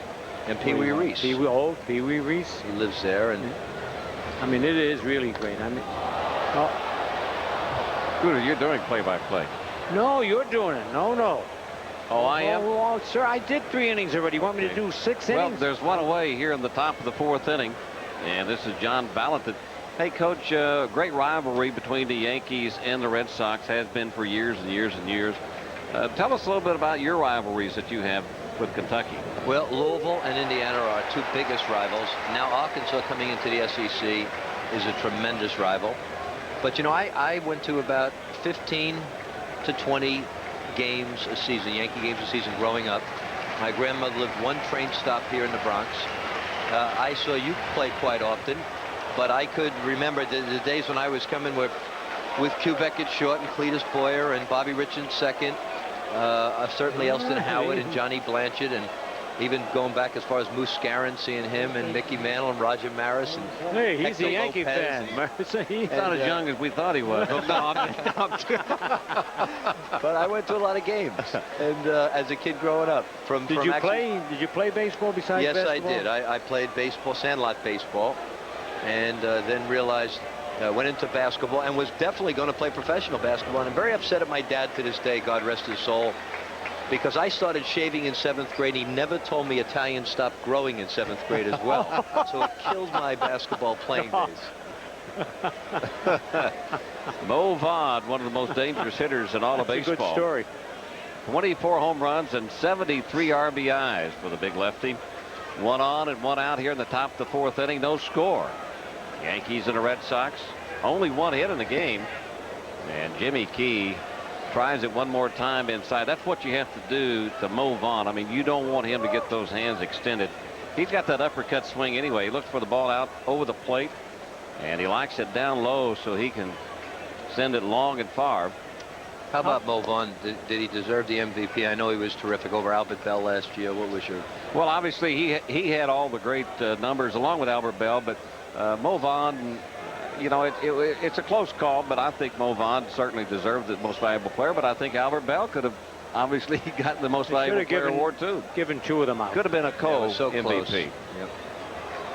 And Pee Wee Reese. Pee Wee Reese. He lives there. And I mean, it is really great. I mean, Good, you're doing play-by-play. No, you're doing it. No. Oh, I am? Oh, sir, I did 3 innings already. You want me to do 6 innings? Well, there's one away here in the top of the 4th inning. And this is John Valentin. Hey, Coach, great rivalry between the Yankees and the Red Sox has been for years and years and years. Tell us a little bit about your rivalries that you have with Kentucky. Well, Louisville and Indiana are our 2 biggest rivals. Now Arkansas coming into the SEC is a tremendous rival. But, you know, I went to about 15 to 20 games a season, Yankee games a season growing up. My grandmother lived 1 train stop here in the Bronx. I saw you play quite often. But I could remember the days when I was coming with Q Beckett short and Cletus Boyer and Bobby Richards second. Certainly Elston Howard and Johnny Blanchard, and even going back as far as Moose Scarron, seeing him and Mickey Mantle and Roger Maris. And hey, he's Hector a Yankee Lopez fan. He's not as young as we thought he was. But I went to a lot of games, and as a kid growing up. Did you play baseball besides basketball? Yes, I did. I played baseball, sandlot baseball. And then realized, went into basketball and was definitely going to play professional basketball. And I'm very upset at my dad to this day, God rest his soul. because I started shaving in 7th grade. He never told me Italians stopped growing in 7th grade as well. So it killed my basketball playing days. Mo Vaughn, one of the most dangerous hitters in all of That's a baseball. good story. 24 home runs and 73 RBIs for the big lefty. 1 on and 1 out here in the top of the 4th inning. No score. Yankees and the Red Sox. Only 1 hit in the game. And Jimmy Key tries it one more time inside. That's what you have to do to Mo Vaughn. I mean, you don't want him to get those hands extended. He's got that uppercut swing anyway. He looks for the ball out over the plate, and he likes it down low so he can send it long and far. How about Mo Vaughn? Did he deserve the MVP? I know he was terrific over Albert Bell last year. What was your... Well, obviously he had all the great numbers along with Albert Bell, but Mo Vaughn, you know, it's a close call, but I think Mo Vaughn certainly deserved the most valuable player. But I think Albert Bell could have obviously gotten the most valuable player award too. Given 2 of them out. Could have been a so close. MVP. Yep.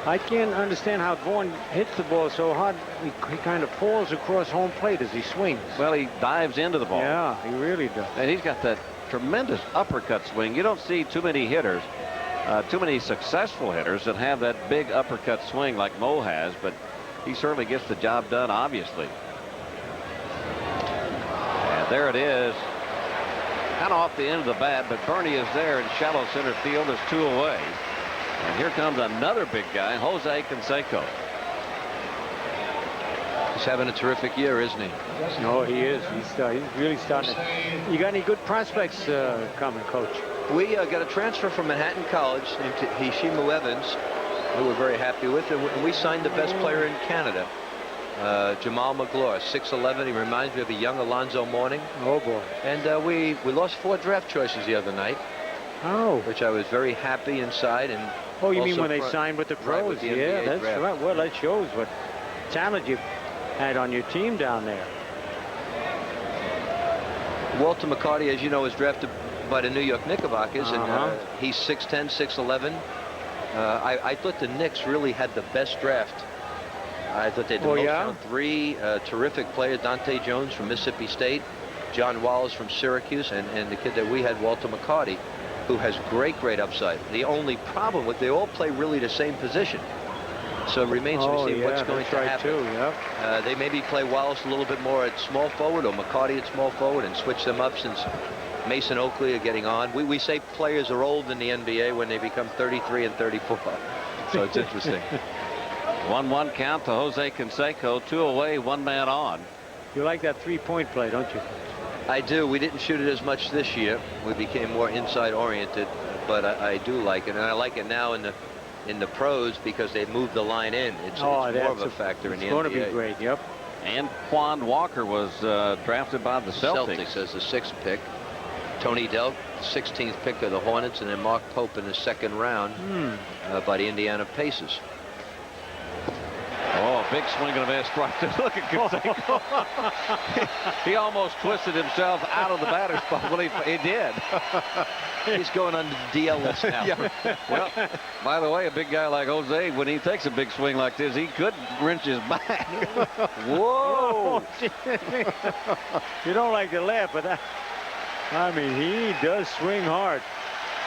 I can't understand how Vaughn hits the ball so hard. He kind of falls across home plate as he swings. Well, he dives into the ball. Yeah, he really does. And he's got that tremendous uppercut swing. You don't see too many hitters, too many successful hitters that have that big uppercut swing like Mo has, but he certainly gets the job done, obviously. And there it is. Kind of off the end of the bat, but Bernie is there in shallow center field. Is 2 away. And here comes another big guy, Jose Canseco. He's having a terrific year, isn't he? No, he is. He's really starting to... You got any good prospects coming, Coach? We got a transfer from Manhattan College named Hishimu Evans, who we're very happy with, and we signed the best player in Canada, Jamal McGlure, 6'11". He reminds me of a young Alonzo Mourning. Oh, boy. And we lost 4 draft choices the other night. Oh. Which I was very happy inside. And oh, you mean when they signed with the pros? Right, with the yeah, NBA that's draft. right. Well, that shows what talent you had on your team down there. Walter McCarty, as you know, was drafted by the New York Knickerbockers, and he's 6'10", 6'11". I thought the Knicks really had the best draft. I thought they had the most on 3 terrific players: Dante Jones from Mississippi State, John Wallace from Syracuse, and the kid that we had, Walter McCarty, who has great upside. The only problem with they all play really the same position. So it remains to be seen what's going to happen. Too, yep. They maybe play Wallace a little bit more at small forward, or McCarty at small forward, and switch them up since Mason Oakley are getting on. We say players are old in the NBA when they become 33 and 34. So it's interesting. 1-1 count to Jose Canseco. 2 away, 1 man on. You like that 3-point play, don't you? I do. We didn't shoot it as much this year. We became more inside oriented, but I do like it, and I like it now in the pros because they moved the line in. It's more of a factor in the NBA. It's going to be great. Yep. And Quan Walker was drafted by the Celtics as the 6th pick. Tony Delk, 16th pick of the Hornets, and then Mark Pope in the 2nd round by the Indiana Pacers. Oh, big swing and a miss strike. Look at Canseco. He almost twisted himself out of the batter's spot. Well, he did. He's going on the DL list now. Well, by the way, a big guy like Jose, when he takes a big swing like this, he could wrench his back. Whoa! You don't like to laugh, but I mean, he does swing hard.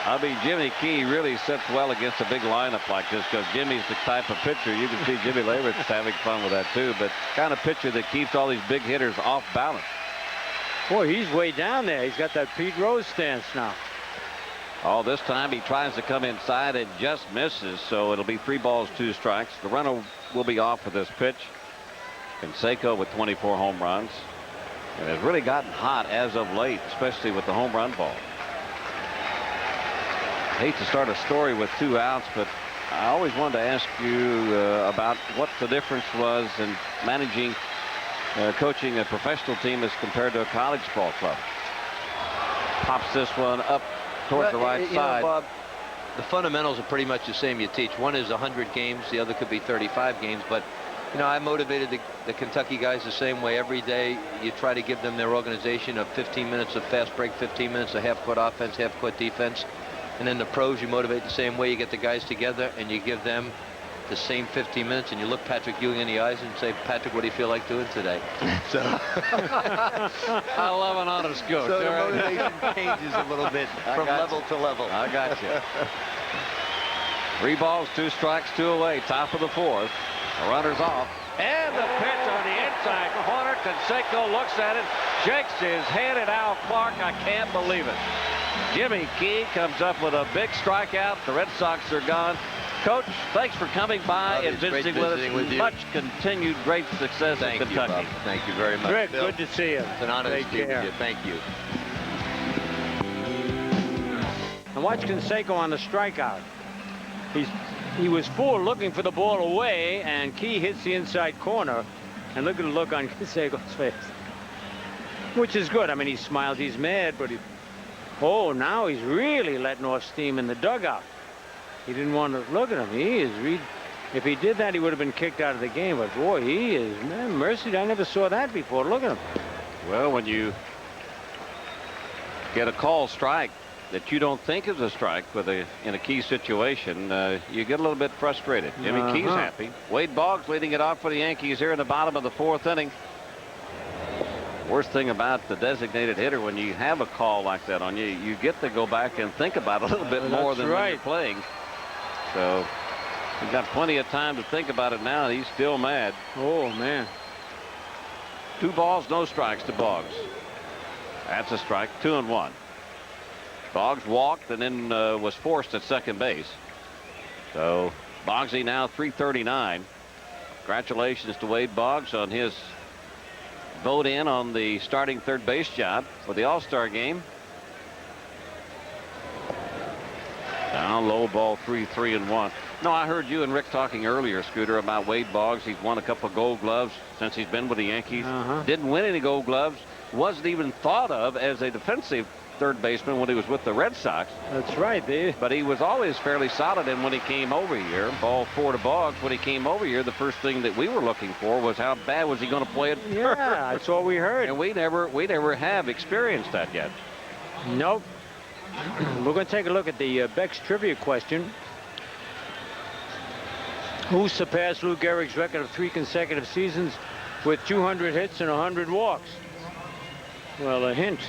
I mean, Jimmy Key really sits well against a big lineup like this because Jimmy's the type of pitcher. You can see Jimmy Leyritz having fun with that too, but kind of pitcher that keeps all these big hitters off balance. Boy, he's way down there. He's got that Pete Rose stance now. Oh, this time he tries to come inside and just misses, so it'll be 3 balls, 2 strikes. The runner will be off for this pitch. Canseco with 24 home runs, and has really gotten hot as of late, especially with the home run ball. I hate to start a story with 2 outs, but I always wanted to ask you about what the difference was in managing, coaching a professional team as compared to a college ball club. Pops this one up towards the right side. Know, Bob, the fundamentals are pretty much the same you teach. One is 100 games, the other could be 35 games, but you know, I motivated the Kentucky guys the same way every day. You try to give them their organization of 15 minutes of fast break, 15 minutes of half-court offense, half-court defense. And then the pros, you motivate the same way. You get the guys together and you give them the same 15 minutes, and you look Patrick Ewing in the eyes and say, Patrick, what do you feel like doing today? So, I love an honest coach. so the all right? motivation changes a little bit from level to level. I got you. 3 balls, 2 strikes, 2 away. Top of the 4th. The runner's off. And the pitch on the inside corner. Canseco looks at it, shakes his head at Al Clark. I can't believe it. Jimmy Key comes up with a big strikeout. The Red Sox are gone. Coach, thanks for coming by and visiting with us. Much continued great success in Kentucky. Bob. Thank you very much. Rick, Bill. good to see you. It's an honor to speak with you. Thank you. And watch Canseco on the strikeout. He was full looking for the ball away, and Key hits the inside corner. And look at the look on Canseco's face, which is good. I mean, he smiles, he's mad, but oh, now he's really letting off steam in the dugout. He didn't want to look at him. If he did that, he would have been kicked out of the game. But boy, he is, man, mercy, I never saw that before. Look at him. Well, when you get a call strike that you don't think is a strike in a key situation, you get a little bit frustrated. Jimmy Key's happy. Wade Boggs leading it off for the Yankees here in the bottom of the 4th inning. Worst thing about the designated hitter, when you have a call like that on you, you get to go back and think about it a little bit more than when you're playing. So he's got plenty of time to think about it now. He's still mad. Oh, man. 2 balls, no strikes to Boggs. That's a strike. 2-1. Boggs walked and then was forced at second base. So Boggsy now 339. Congratulations to Wade Boggs on his vote in on the starting third base job for the All-Star game. Down low, ball 3-1. No, I heard you and Rick talking earlier, Scooter, about Wade Boggs. He's won a couple of Gold Gloves since he's been with the Yankees. Didn't win any Gold Gloves. Wasn't even thought of as a defensive third baseman when he was with the Red Sox. That's right. But he was always fairly solid. And when he came over here, ball 4 to Boggs, when he came over here, the first thing that we were looking for was how bad was he going to play it. Yeah, that's all we heard. And we never have experienced that yet. Nope. We're going to take a look at the Beck's trivia question. Who surpassed Lou Gehrig's record of 3 consecutive seasons with 200 hits and 100 walks? Well, a hint.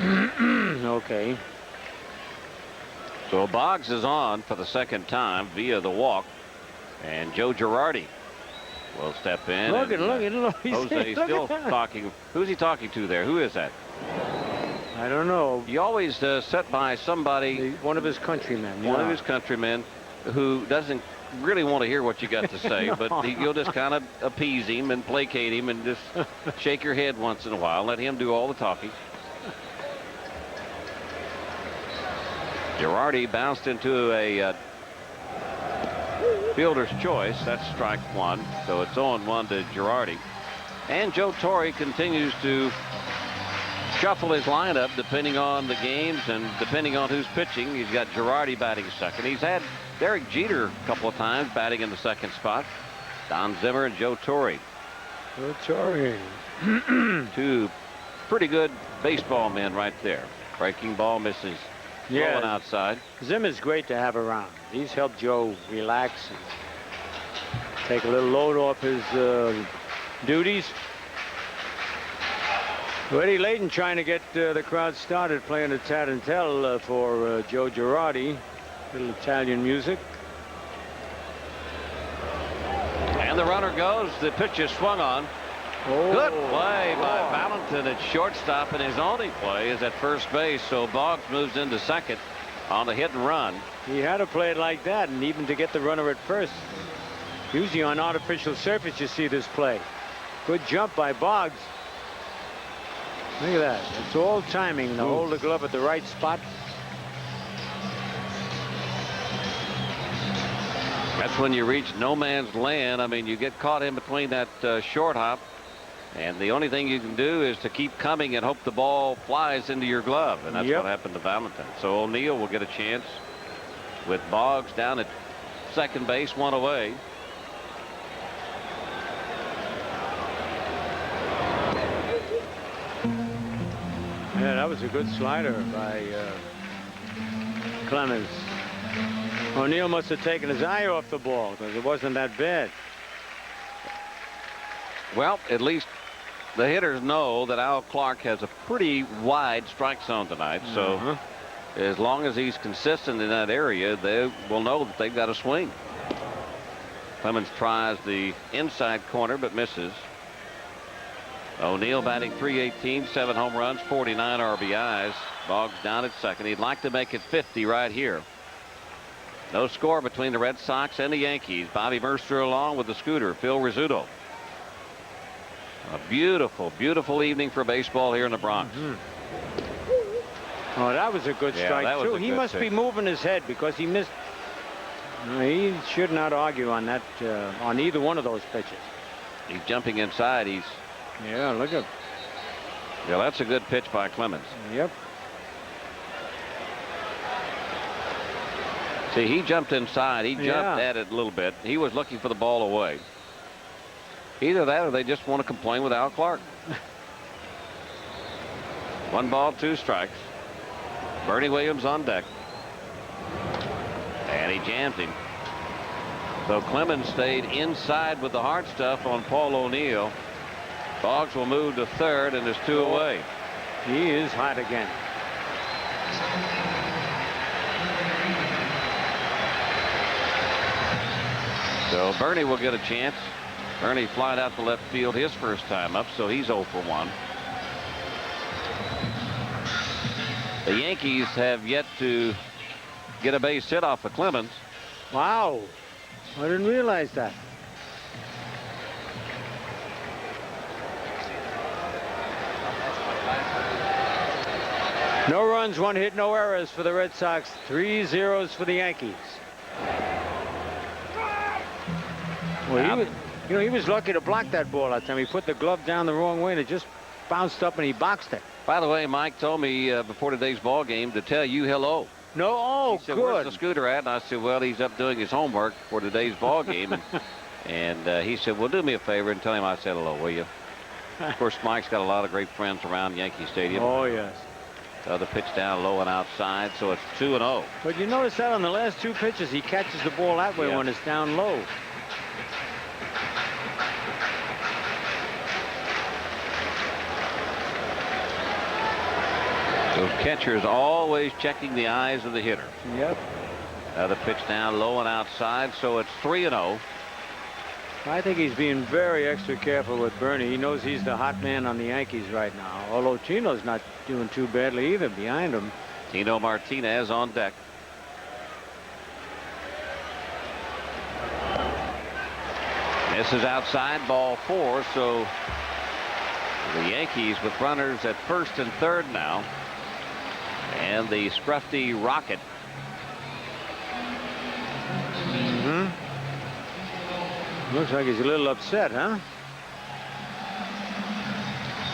Okay. So Boggs is on for the second time via the walk, and Joe Girardi will step in. Look at Jose's still talking. Who's he talking to there? Who is that? I don't know. He always sit by somebody. One of his countrymen. One of his countrymen who doesn't really want to hear what you got to say, No. but you'll just kind of appease him and placate him and just shake your head once in a while. Let him do all the talking. Girardi bounced into a fielder's choice. That's strike 1. So it's 0-1 to Girardi. And Joe Torre continues to shuffle his lineup depending on the games and depending on who's pitching. He's got Girardi batting second. He's had Derek Jeter a couple of times batting in the second spot. Don Zimmer and Joe Torre. Joe Torre. 2 pretty good baseball men right there. Breaking ball misses. Yeah, Going outside. Zimmer's great to have around. He's helped Joe relax and take a little load off his duties. Eddie Layton trying to get the crowd started playing a tarantelle for Joe Girardi. Little Italian music. And the runner goes. The pitch is swung on. Oh, Good play by Valentin at shortstop, and his only play is at first base. So Boggs moves into second on the hit and run. He had to play it like that, and even to get the runner at first. Usually on artificial surface you see this play. Good jump by Boggs. Look at that. It's all timing to hold the glove at the right spot. That's when you reach no man's land. I mean, you get caught in between that short hop, and the only thing you can do is to keep coming and hope the ball flies into your glove, and that's what happened to Valentin. So O'Neill will get a chance with Boggs down at second base, 1 away. Yeah, that was a good slider by Clemens. O'Neill must have taken his eye off the ball because it wasn't that bad. Well, at least the hitters know that Al Clark has a pretty wide strike zone tonight. So as long as he's consistent in that area, they will know that they've got a swing. Clemens tries the inside corner but misses. O'Neill batting .318, 7 home runs, 49 RBIs. Boggs down at second. He'd like to make it 50 right here. No score between the Red Sox and the Yankees. Bobby Mercer along with the scooter, Phil Rizzuto. A beautiful, beautiful evening for baseball here in the Bronx. Oh, that was a good strike, too. He must be moving his head because he missed. He should not argue on that, on either one of those pitches. He's jumping inside. Yeah, look at. Yeah, that's a good pitch by Clemens. Yep. See, he jumped inside. He jumped at it a little bit. He was looking for the ball away. Either that or they just want to complain with Al Clark. 1 ball, 2 strikes. Bernie Williams on deck. And he jams him. So Clemens stayed inside with the hard stuff on Paul O'Neill. Boggs will move to third and is 2 away. He is hot again. So Bernie will get a chance. Bernie flied out to left field his first time up, so he's 0 for 1. The Yankees have yet to get a base hit off of Clemens. Wow. I didn't realize that. No runs, 1 hit, no errors for the Red Sox. 3 zeros for the Yankees. Well, he was lucky to block that ball that time. He put the glove down the wrong way and it just bounced up and he boxed it. By the way, Mike told me before today's ball game to tell you hello. No, oh, he said, good. Where's the scooter at? And I said, well, he's up doing his homework for today's ball game. And he said, well, do me a favor and tell him I said hello, will you? Of course, Mike's got a lot of great friends around Yankee Stadium. Oh, yes. The other pitch down low and outside, so it's 2-0. But you notice that on the last 2 pitches, he catches the ball that way when it's down low. Those catchers always checking the eyes of the hitter. Yep. Another pitch down low and outside, so it's 3-0. I think he's being very extra careful with Bernie. He knows he's the hot man on the Yankees right now. Although Tino's not doing too badly either behind him. Tino Martinez on deck. This is outside, ball 4, so the Yankees with runners at first and third now. And the scruffy Rocket. Looks like he's a little upset, huh?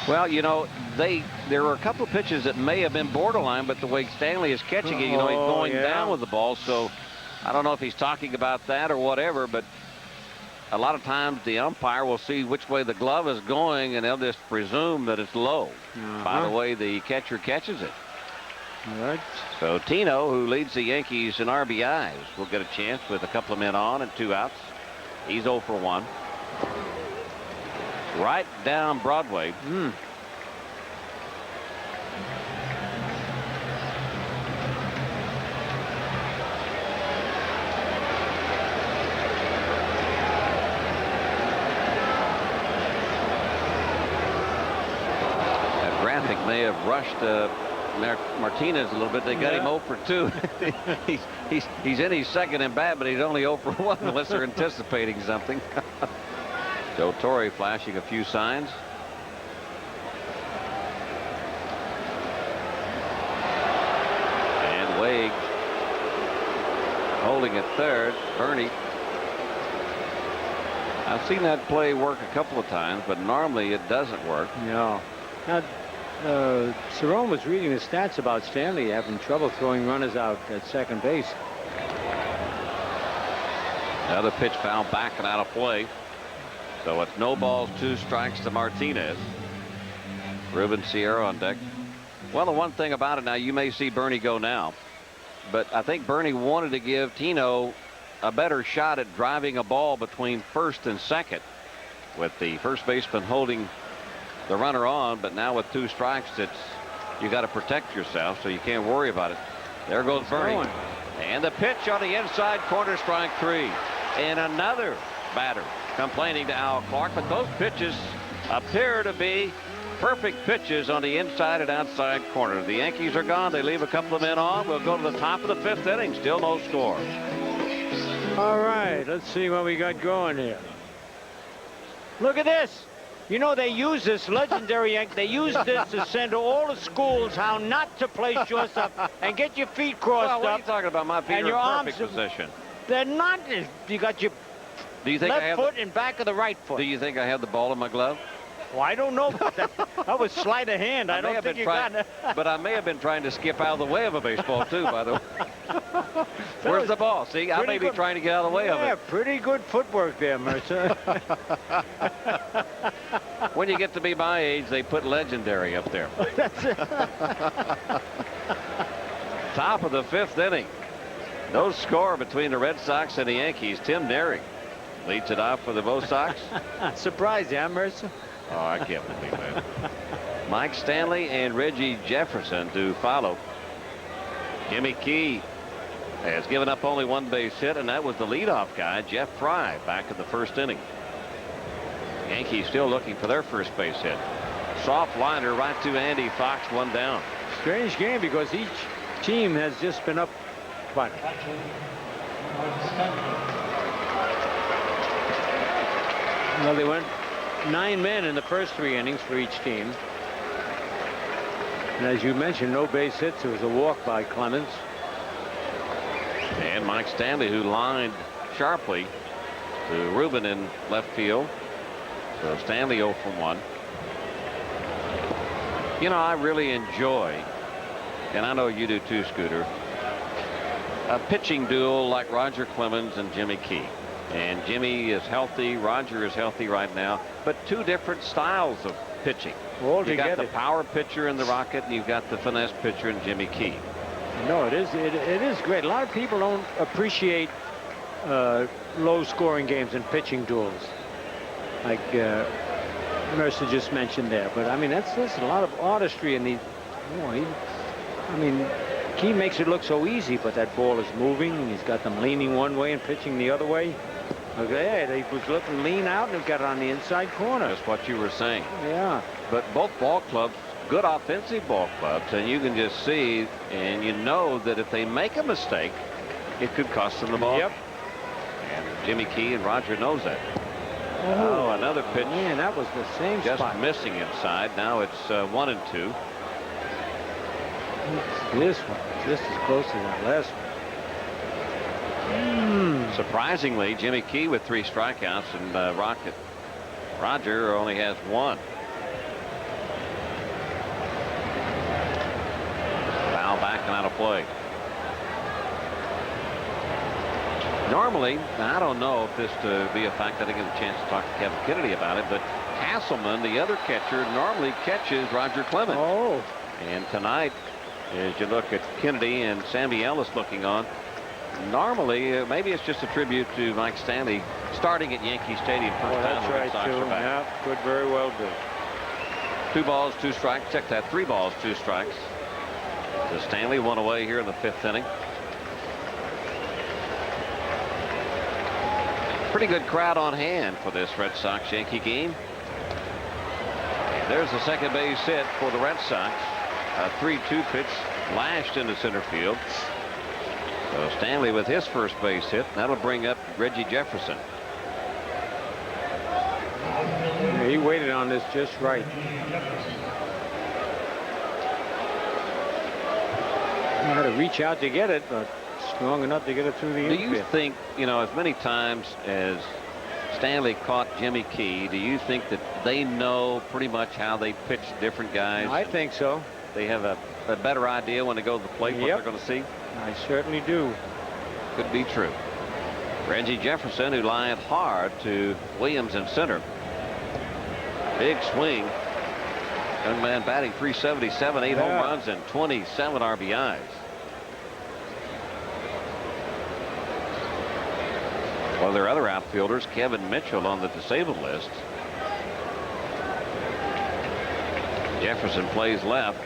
Well, you know, there were a couple of pitches that may have been borderline, but the way Stanley is catching it, you know, he's going down with the ball. So I don't know if he's talking about that or whatever, but a lot of times the umpire will see which way the glove is going and they'll just presume that it's low by the way the catcher catches it. All right. So Tino, who leads the Yankees in RBIs, will get a chance with a couple of men on and 2 outs. He's 0 for 1. Right down Broadway. That graphic may have rushed Martinez a little bit. They got him 0 for 2. he's in his second and bat, but he's only 0 for 1 unless they're anticipating something. Joe Torre flashing a few signs. And Wade holding at third. Bernie. I've seen that play work a couple of times, but normally it doesn't work. No. Now, Cerrone was reading the stats about Stanley having trouble throwing runners out at second base. Another pitch fouled back and out of play. So it's no balls, 2 strikes to Martinez. Ruben Sierra on deck. Well, the one thing about it now, you may see Bernie go now. but I think Bernie wanted to give Tino a better shot at driving a ball between first and second, with the first baseman holding the runner on. But now with 2 strikes, you got to protect yourself, so you can't worry about it. There goes Bernie. And the pitch on the inside corner, strike 3. And another batter complaining to Al Clark, but those pitches appear to be perfect pitches on the inside and outside corner. The Yankees are gone. They leave a couple of men on. We'll go to the top of the 5th inning. Still no score. All right, let's see what we got going here. Look at this. You know, they use this legendary ink. They use this to send to all the schools how not to place shortstop and get your feet crossed Well, what are up. you talking about? My feet and are your in arms perfect position. They're not. You got your Do you think I left have foot and back of the right foot. Do you think I have the ball in my glove? Well, I don't know. That was sleight of hand. I don't think you got it. But I may have been trying to skip out of the way of a baseball, too, by the way. Where's the ball? See, I may be trying to get out of the way of it. Yeah, pretty good footwork there, Mercer. When you get to be my age, they put legendary up there. That's it. Top of the 5th inning. No score between the Red Sox and the Yankees. Tim Neri leads it off for the Bo Sox. Surprised you, huh, Mercer? Oh, I can't believe that. Mike Stanley and Reggie Jefferson to follow. Jimmy Key has given up only 1 base hit, and that was the leadoff guy, Jeff Fry, back in the 1st inning. Yankees still looking for their first base hit. Soft liner right to Andy Fox, 1 down. Strange game because each team has just been up. But well, they went 9 men in the first 3 innings for each team. And as you mentioned, no base hits. There was a walk by Clemens. And Mike Stanley, who lined sharply to Rubin in left field. So Stanley 0 for 1. You know, I really enjoy, and I know you do too, Scooter, a pitching duel like Roger Clemens and Jimmy Key. And Jimmy is healthy. Roger is healthy right now. But 2 different styles of pitching. You got the power pitcher in the Rocket, and you've got the finesse pitcher in Jimmy Key. No, it is great. A lot of people don't appreciate low-scoring games and pitching duels, like Mercer just mentioned there. But I mean, there's a lot of artistry in these. I mean, Key makes it look so easy, but that ball is moving, and he's got them leaning one way and pitching the other way. Okay, he was looking lean out and got it on the inside corner. That's what you were saying. Yeah. But both ball clubs, good offensive ball clubs, and you can just see, and you know that if they make a mistake, it could cost them the ball. Yep. And Jimmy Key and Roger knows that. Oh, another pitch. Man, that was the same just spot. Missing inside. Now it's 1-2. This one just as close to that last one. Surprisingly, Jimmy Key with 3 strikeouts, and Roger only has 1. Foul back and out of play. Normally, I don't know if this to be a fact. I didn't get a chance to talk to Kevin Kennedy about it, but Hasselman, the other catcher, normally catches Roger Clemens. Oh. And tonight, as you look at Kennedy and Sammy Ellis looking on, normally maybe it's just a tribute to Mike Stanley starting at Yankee Stadium. That's right, too. Yeah, could very well be. 2 balls, 2 strikes. Check that. 3 balls, 2 strikes. So Stanley 1 away here in the 5th inning. Pretty good crowd on hand for this Red Sox Yankee game. And there's the second base hit for the Red Sox. A 3-2 pitch lashed into center field. So Stanley with his first base hit. That'll bring up Reggie Jefferson. Yeah, he waited on this just right. He had to reach out to get it, but strong enough to get it through the infield. infield. Do you think, you know, as many times as Stanley caught Jimmy Key, do you think that they know pretty much how they pitch different guys? I think so. They have a better idea when they go to the plate what they're going to see? I certainly do. Could be true. Reggie Jefferson, who lined hard to Williams in center. Big swing. Young man batting .377, 8 home runs and 27 RBIs. Well, there are other outfielders. Kevin Mitchell on the disabled list. Jefferson plays left.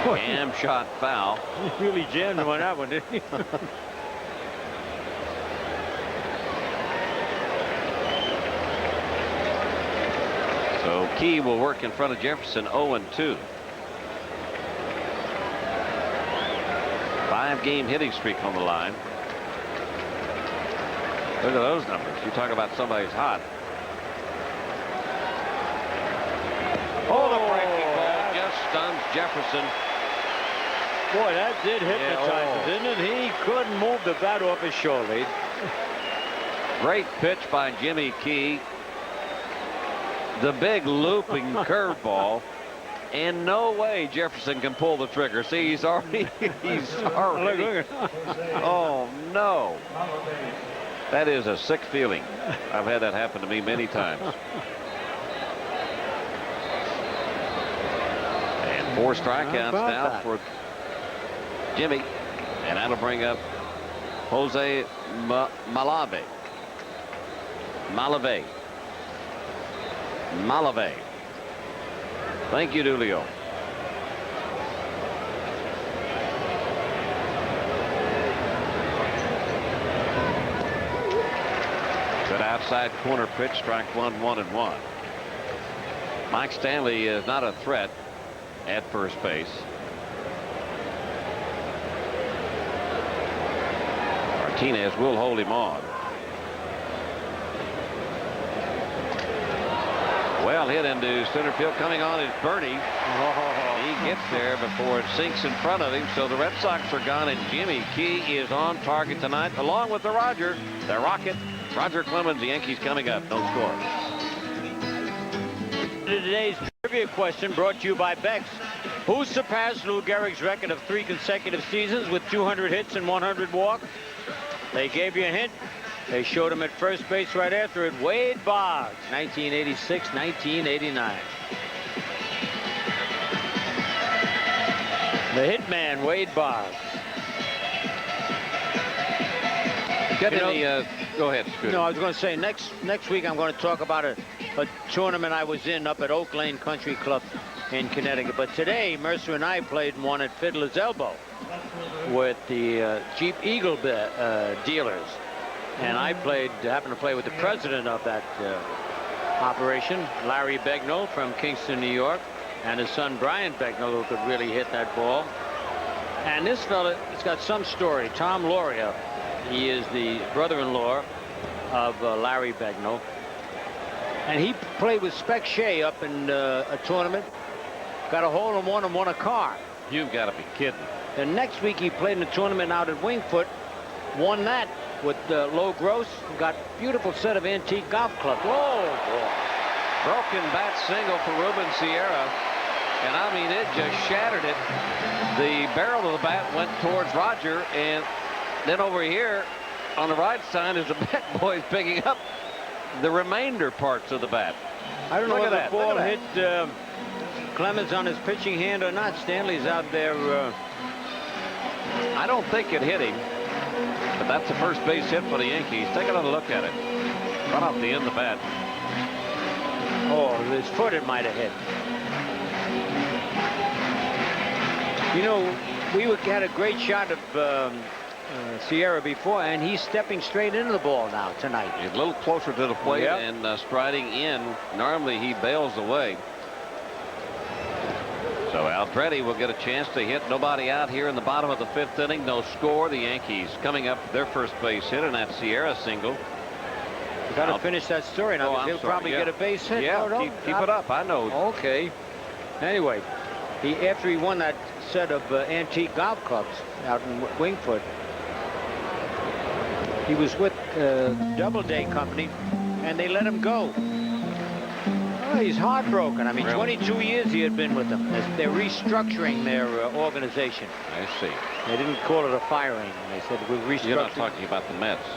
Jam shot foul. He really jammed him on that one, didn't he? So Key will work in front of Jefferson 0-2. 5-game hitting streak on the line. Look at those numbers. You talk about somebody's hot. Oh, the breaking ball just stuns Jefferson. Boy, that did hypnotize him, didn't it? He couldn't move the bat off his shoulder. Great pitch by Jimmy Key. The big looping curveball. And no way Jefferson can pull the trigger. See, he's already. Oh, no. That is a sick feeling. I've had that happen to me many times. And 4 strikeouts now for Jimmy. And that'll bring up Jose Malave. Thank you, Dulio. Good outside corner pitch, strike 1, 1-1. Mike Stanley is not a threat at first base. Martinez will hold him on. Well hit into center field. Coming on is Bernie. He gets there before it sinks in front of him. So the Red Sox are gone, and Jimmy Key is on target tonight, along with the Rocket. Roger Clemens, the Yankees coming up. No score. Today's trivia question brought to you by Bex. Who surpassed Lou Gehrig's record of 3 consecutive seasons with 200 hits and 100 walks? They gave you a hint. They showed him at first base right after it. Wade Boggs, 1986, 1989. The hitman, Wade Boggs. Go ahead, Scooter. No, I was going to say next week I'm going to talk about a tournament I was in up at Oak Lane Country Club in Connecticut. But today, Mercer and I played one at Fiddler's Elbow with the Jeep Eagle dealers. And I happened to play with the president of that operation, Larry Begnall from Kingston, New York, and his son Brian Begnall, who could really hit that ball. And this fella, it's got some story. Tom Loria, he is the brother-in-law of Larry Begnall. And he played with Spec Shea up in a tournament, got a hole-in-one and won a car. You've got to be kidding. The next week he played in a tournament out at Wingfoot, won that with low gross, got beautiful set of antique golf clubs. Whoa, boy. Broken bat single for Ruben Sierra. And I mean, it just shattered it. The barrel of the bat went towards Roger, and then over here on the right side is the bat boys picking up the remainder parts of the bat. I don't know whether the ball hit Clemens on his pitching hand or not. Stanley's out there. I don't think it hit him, but that's the first base hit for the Yankees. Take another look at it. Right off the end of the bat. Oh, his foot it might have hit. You know, we had a great shot of Sierra before, and he's stepping straight into the ball now tonight. He's a little closer to the plate and striding in. Normally he bails away. So Aldretti will get a chance to hit. Nobody out here in the bottom of the 5th inning. No score. The Yankees coming up their first base hit in that Sierra single. You got to finish that story now. He'll probably get a base hit. Yeah, keep it up. I know. Okay. Anyway, after he won that set of antique golf clubs out in Wingfoot, he was with Doubleday Company, and they let him go. Oh, he's heartbroken. I mean, 22 years he had been with them. They're restructuring their organization. I see. They didn't call it a firing. They said we're restructuring. You're not talking about the Mets.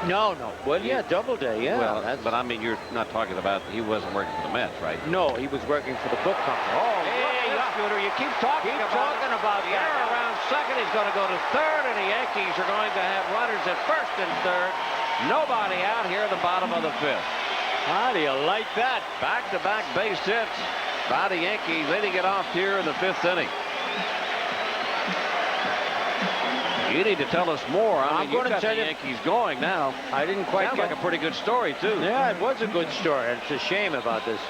No. Well, yeah, Doubleday, yeah. Well, but I mean, you're not talking about, he wasn't working for the Mets, right? No, he was working for the book company. Oh, hey, Scooter, you keep talking about that. Around second. He's going to go to third, and the Yankees are going to have runners at first and third. Nobody out here at the bottom of the fifth. How do you like that? Back-to-back base hits by the Yankees. They didn't get off here in the fifth inning. You need to tell us more. I'm going to tell the you. Yankees going now. I didn't quite Sounds get like a pretty good story, too. Yeah, it was a good story. It's a shame about this.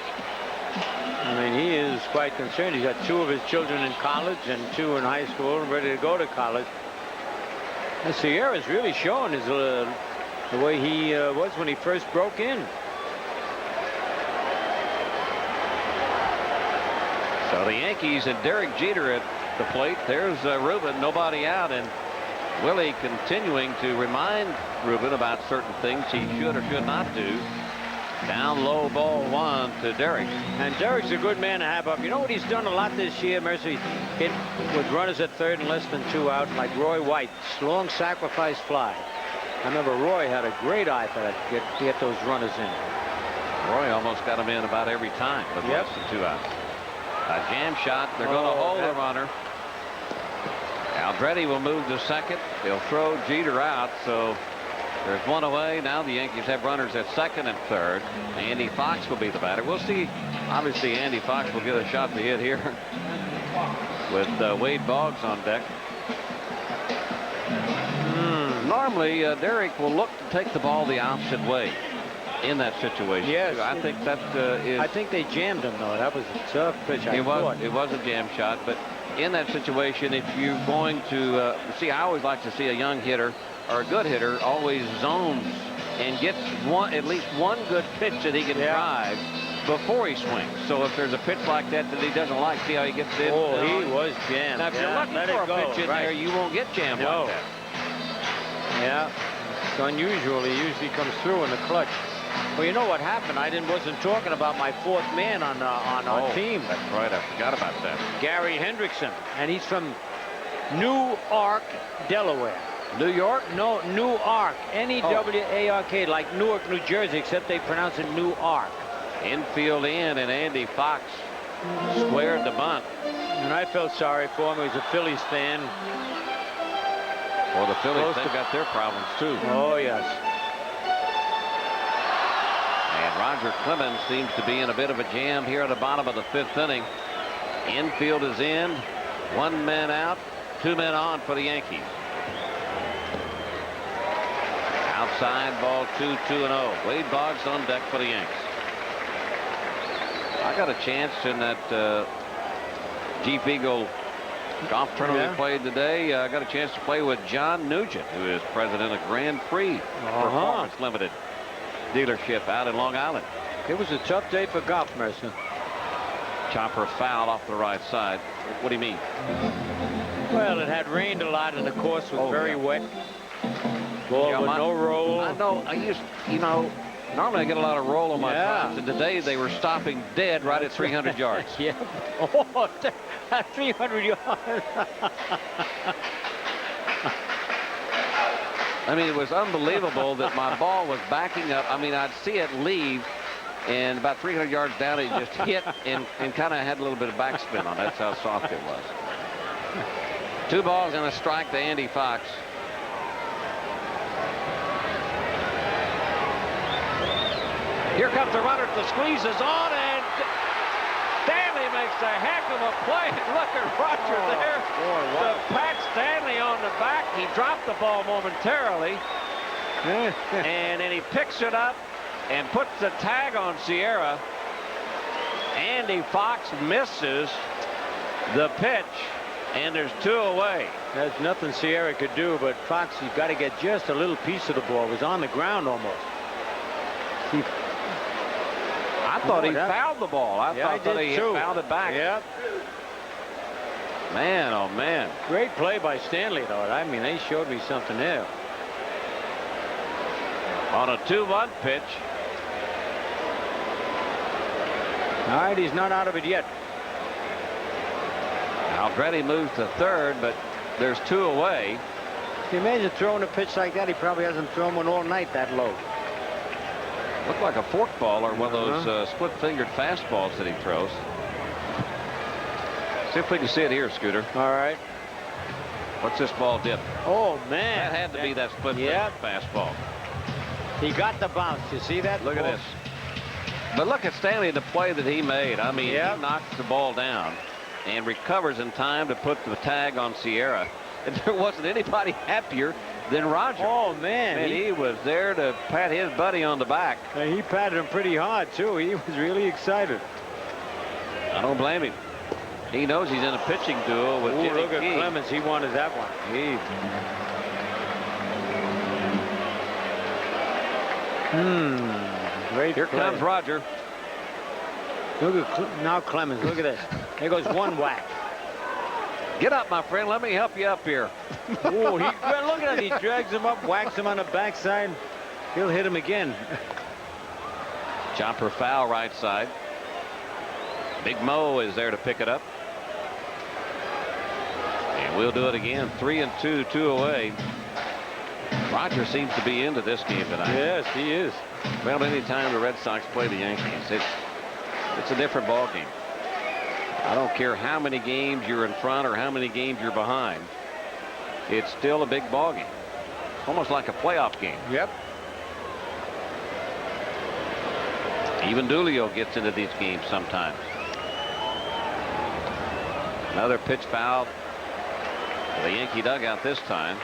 I mean, he is quite concerned. He's got 2 of his children in college and 2 in high school and ready to go to college. And Sierra's really showing his the way he was when he first broke in. So the Yankees and Derek Jeter at the plate. There's Ruben, nobody out, and Willie continuing to remind Ruben about certain things he should or should not do. Down low, ball 1 to Derek. And Derek's a good man to have up. You know what he's done a lot this year, Mercy? Hit with runners at third and less than 2 out, like Roy White. Long sacrifice fly. I remember Roy had a great eye for that, to get those runners in. Roy almost got him in about every time with less than 2 out. A jam shot. They're going to hold the runner. Aldretti will move to second. They'll throw Jeter out, so there's 1 away. Now the Yankees have runners at second and third. Andy Fox will be the batter. We'll see. Obviously, Andy Fox will get a shot to hit here with Wade Boggs on deck. Normally, Derek will look to take the ball the opposite way in that situation. Yes. I think that is. I think they jammed him, though. That was a tough pitch. It was a jam shot, but in that situation, if you're going to see, I always like to see a young hitter or a good hitter always zones and gets at least one good pitch that he can drive before he swings. So if there's a pitch like that he doesn't like, see how he gets in. Oh, he was jammed. Now, if you're looking for a pitch in there, you won't get jammed like that. Yeah, it's unusual. He usually comes through in the clutch. Well, you know what happened? I wasn't talking about my 4th man on our team. That's right. I forgot about that. Gary Hendrickson, and he's from Newark, Delaware. New York? No, Newark. N-E-W-A-R-K, like Newark, New Jersey, except they pronounce it Newark. Infield in, and Andy Fox squared the bunt. And I felt sorry for him. He was a Phillies fan. Well, the Phillies, they've got their problems, too. Oh, yes. And Roger Clemens seems to be in a bit of a jam here at the bottom of the 5th inning. Infield is in. 1 man out. 2 men on for the Yankees. Outside ball 2-2-0. Wade Boggs on deck for the Yanks. I got a chance in that Jeep Eagle golf tournament we played today. I got a chance to play with John Nugent, who is president of Grand Prix Performance Limited dealership out in Long Island. It was a tough day for golf, Mercer. Chopper foul off the right side. What do you mean? Well, it had rained a lot and the course was very wet. Ball with no roll. I know. Normally I get a lot of roll on my drives, and today they were stopping dead right at 300 yards. Yeah. Oh, at 300 yards. I mean, it was unbelievable that my ball was backing up. I mean, I'd see it leave, and about 300 yards down, it just hit and kind of had a little bit of backspin on it. That's how soft it was. 2 balls and a strike to Andy Fox. Here comes the runner. The squeeze is on, and Stanley makes a heck of a play. Look at Roger there. To pat Stanley on the back. He dropped the ball momentarily. And then he picks it up and puts the tag on Sierra. Andy Fox misses the pitch, and there's 2 away. There's nothing Sierra could do, but Fox, you've got to get just a little piece of the ball. It was on the ground almost. I thought he fouled the ball. I thought he fouled it back. Yep. Man, oh man. Great play by Stanley, though. I mean, they showed me something there. On a 2-1 pitch. All right, he's not out of it yet. Aldretti moves to third, but there's 2 away. Can you imagine throwing a pitch like that? He probably hasn't thrown one all night that low. Looked like a forkball or one of those split-fingered fastballs that he throws. See if we can see it here, Scooter. All right. What's this ball dip? Oh, man. That had to be that split fastball. He got the bounce. You see that? Look at this. But look at Stanley, the play that he made. I mean, he knocks the ball down and recovers in time to put the tag on Sierra. And there wasn't anybody happier than Roger. Oh, man. And he was there to pat his buddy on the back. He patted him pretty hard, too. He was really excited. I don't blame him. He knows he's in a pitching duel with Jimmy Look at Key. Clemens. He wanted that one. Great Here play. comes Roger. Look at now Clemens. Look at this. There goes one whack. Get up, my friend. Let me help you up here. Oh, look at that. He drags him up, whacks him on the backside. He'll hit him again. Chopper foul right side. Big Mo is there to pick it up. And we'll do it again. 3-2, 2 away. Roger seems to be into this game tonight. Yes, he is. Well, anytime the Red Sox play the Yankees, it's a different ball game. I don't care how many games you're in front or how many games you're behind. It's still a big ball game. Almost like a playoff game. Yep. Even Dulio gets into these games sometimes. Another pitch foul for the Yankee dugout this time.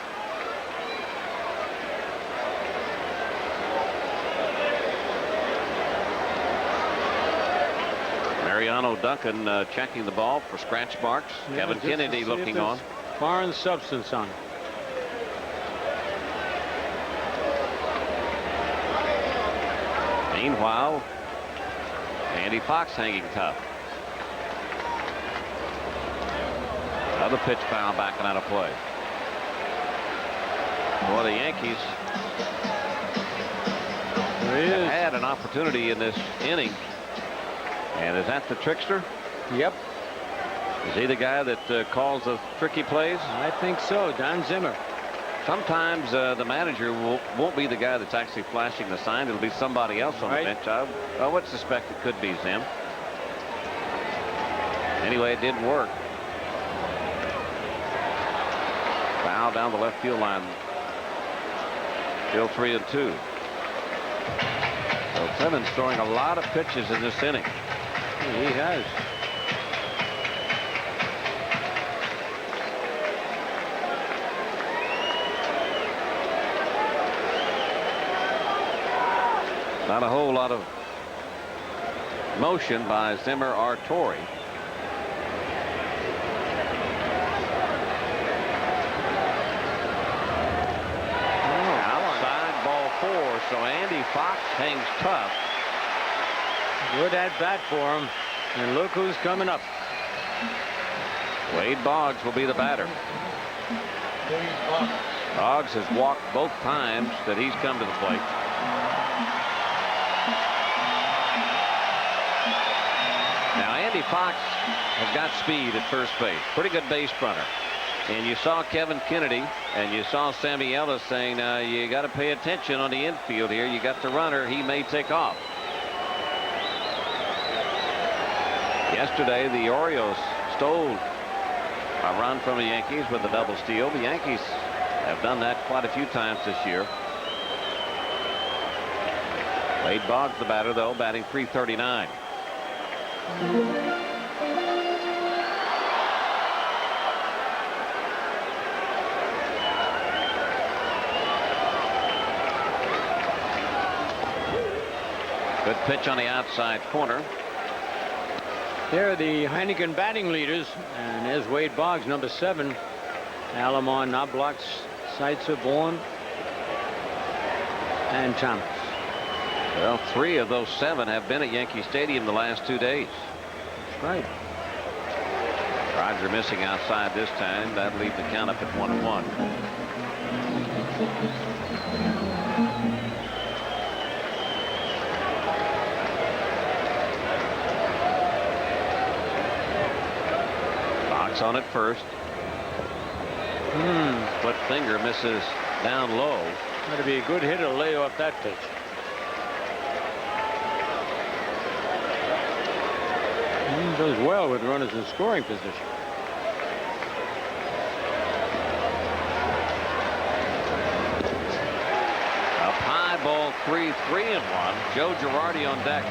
Mariano Duncan checking the ball for scratch marks. Kevin Kennedy looking on. Foreign substance on it. Meanwhile, Andy Fox hanging tough. Another pitch foul backing out of play. Boy, the Yankees had an opportunity in this inning. And is that the trickster? Yep. Is he the guy that calls the tricky plays? I think so. Don Zimmer. Sometimes the manager won't be the guy that's actually flashing the sign. It'll be somebody else on the bench. I would suspect it could be Zim. Anyway, it didn't work. Foul down the left field line. Still 3-2. So Clemens throwing a lot of pitches in this inning. He has. Not a whole lot of motion by Zimmer or Torrey. Outside ball 4, so Andy Fox hangs tough. Good at bat for him. And look who's coming up. Wade Boggs will be the batter. Boggs has walked both times that he's come to the plate. Now Andy Fox has got speed at first base. Pretty good base runner. And you saw Kevin Kennedy and you saw Sammy Ellis saying, you got to pay attention on the infield here. You got the runner. He may take off. Yesterday, the Orioles stole a run from the Yankees with a double steal. The Yankees have done that quite a few times this year. Wade Boggs, the batter, though, batting .339. Good pitch on the outside corner. They're the Heineken batting leaders, and there's Wade Boggs, number 7. Alomar, Knobloch, Seitzer, Bourne, and Thomas. Well, 3 of those 7 have been at Yankee Stadium the last 2 days. That's right. Roger missing outside this time. That'll leave the count up at 1-1. On it first. Split finger misses down low. That'd be a good hitter to lay off that pitch. He does well with runners in scoring position. 3-3-1. Joe Girardi on deck.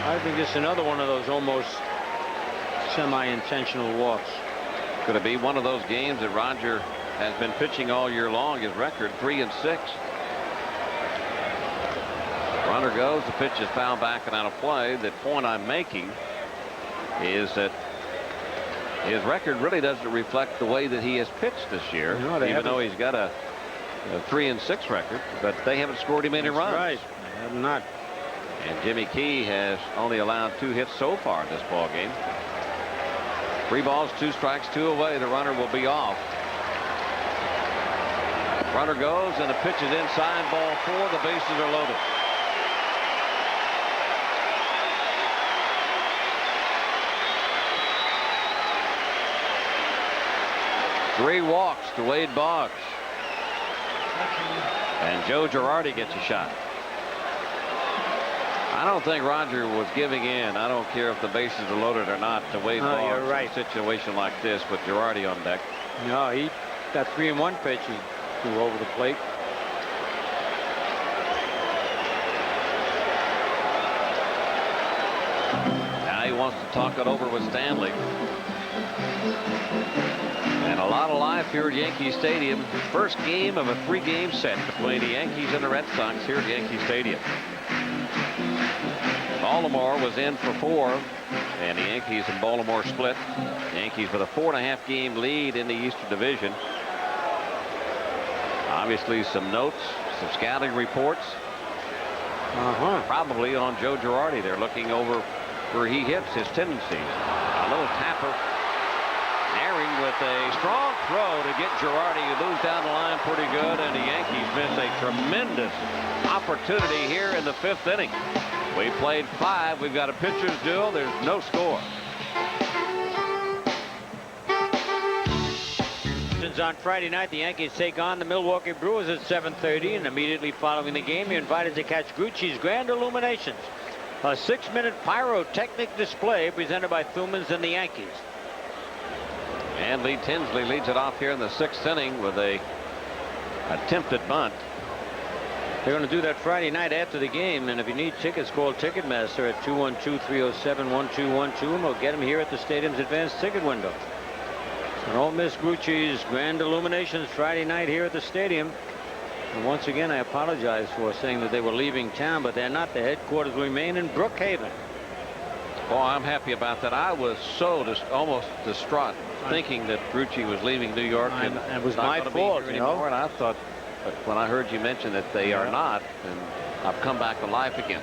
I think it's another one of those almost semi-intentional walks. Could it be one of those games that Roger has been pitching all year long? His record 3-6. Runner goes. The pitch is fouled back and out of play. The point I'm making is that his record really doesn't reflect the way that he has pitched this year, even though he's got a 3-6 record, but they haven't scored him any runs. Right. They have not. And Jimmy Key has only allowed 2 hits so far in this ball game. 3 balls, 2 strikes, 2 away. The runner will be off. Runner goes, and the pitch is inside, ball 4. The bases are loaded. Three walks to Wade Boggs. And Joe Girardi gets a shot. I don't think Roger was giving in. I don't care if the bases are loaded or not to Wade Boggs you're right. in a situation like this with Girardi on deck. No, he got 3-1 pitch. He threw over the plate. Now he wants to talk it over with Stanley. And a lot of life here at Yankee Stadium. First game of a 3-game set between the Yankees and the Red Sox here at Yankee Stadium. Baltimore was in for 4, and the Yankees and Baltimore split. The Yankees with a 4.5 game lead in the Eastern Division. Obviously some notes, some scouting reports. Probably on Joe Girardi. They're looking over where he hits, his tendencies. A little tapper. Naring with a strong throw to get Girardi, who moves down the line pretty good, and the Yankees miss a tremendous opportunity here in the 5th inning. We played 5. We've got a pitcher's duel. There's no score. On Friday night, the Yankees take on the Milwaukee Brewers at 7:30, and immediately following the game, you're invited to catch Grucci's Grand Illuminations, a 6-minute pyrotechnic display presented by Thumans and the Yankees. And Lee Tinsley leads it off here in the 6th inning with a attempted bunt. They're going to do that Friday night after the game, and if you need tickets, call Ticketmaster at 212-307-1212, and we'll get them here at the stadium's advanced ticket window. So don't miss Grucci's Grand Illuminations Friday night here at the stadium. And once again, I apologize for saying that they were leaving town, but they're not. The headquarters remain in Brookhaven. Oh, I'm happy about that. I was so almost distraught thinking that Grucci was leaving New York. And it was my fault, you know. And I thought, but when I heard you mention that they are not, and I've come back to life again.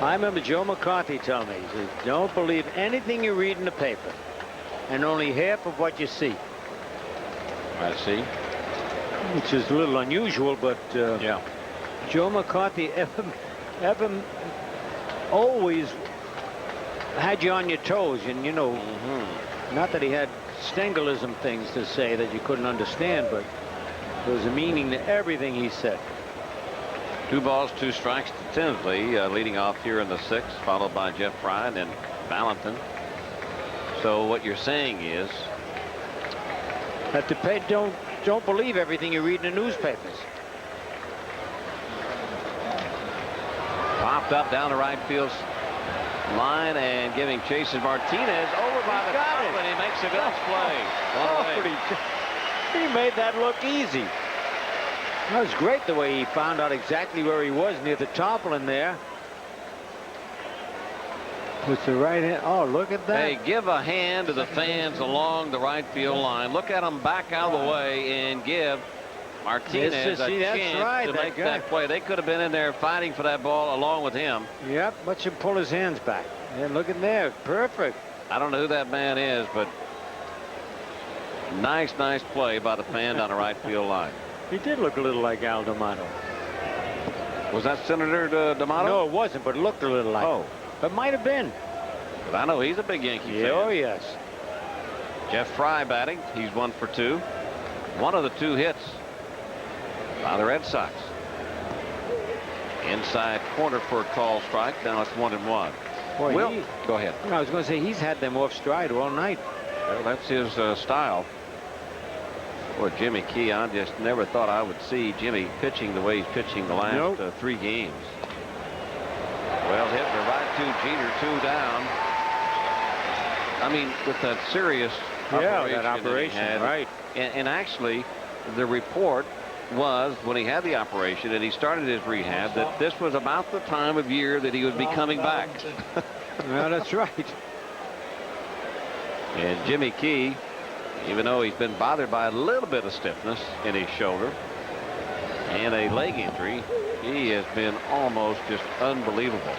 I remember Joe McCarthy telling me, he says, don't believe anything you read in the paper, and only half of what you see. I see. Which is a little unusual, but yeah. Joe McCarthy ever always had you on your toes, and you know, not that he had Stengelism things to say that you couldn't understand, but there was a meaning to everything he said. 2 balls, 2 strikes to Tinsley, leading off here in the 6th, followed by Jeff Fry and then Valentin. So what you're saying is that don't believe everything you read in the newspapers. Popped up down the right field line and giving chase is Martinez over by the top, and he makes a good play. He made that look easy. That was great the way he found out exactly where he was near the tarpaulin there. With the right hand. Oh, look at that. Hey, give a hand to the fans along the right field line. Look at them back out of the way and give Martinez a chance to make that play. They could have been in there fighting for that ball along with him. Yep, watch him pull his hands back. And look at there. Perfect. I don't know who that man is, but nice play by the fan down the right field line. He did look a little like Al D'Amato. Was that Senator D'Amato? No, it wasn't, but it looked a little like. Oh. It might have been. But I know he's a big Yankee fan. Oh, yes. Jeff Fry batting. He's 1 for 2. One of the 2 hits by the Red Sox. Inside corner for a call strike. Now it's 1-1. Boy, Will, go ahead. I was going to say he's had them off stride all night. Well, that's his style. Boy, Jimmy Key, I just never thought I would see Jimmy pitching the way he's pitching the last 3 games. Well hit to right to Jeter, 2 down. I mean, with that serious operation, that right. And actually, the report was when he had the operation and he started his rehab that this was about the time of year that he would be coming back. Well, that's right. And Jimmy Key, even though he's been bothered by a little bit of stiffness in his shoulder and a leg injury, he has been almost just unbelievable.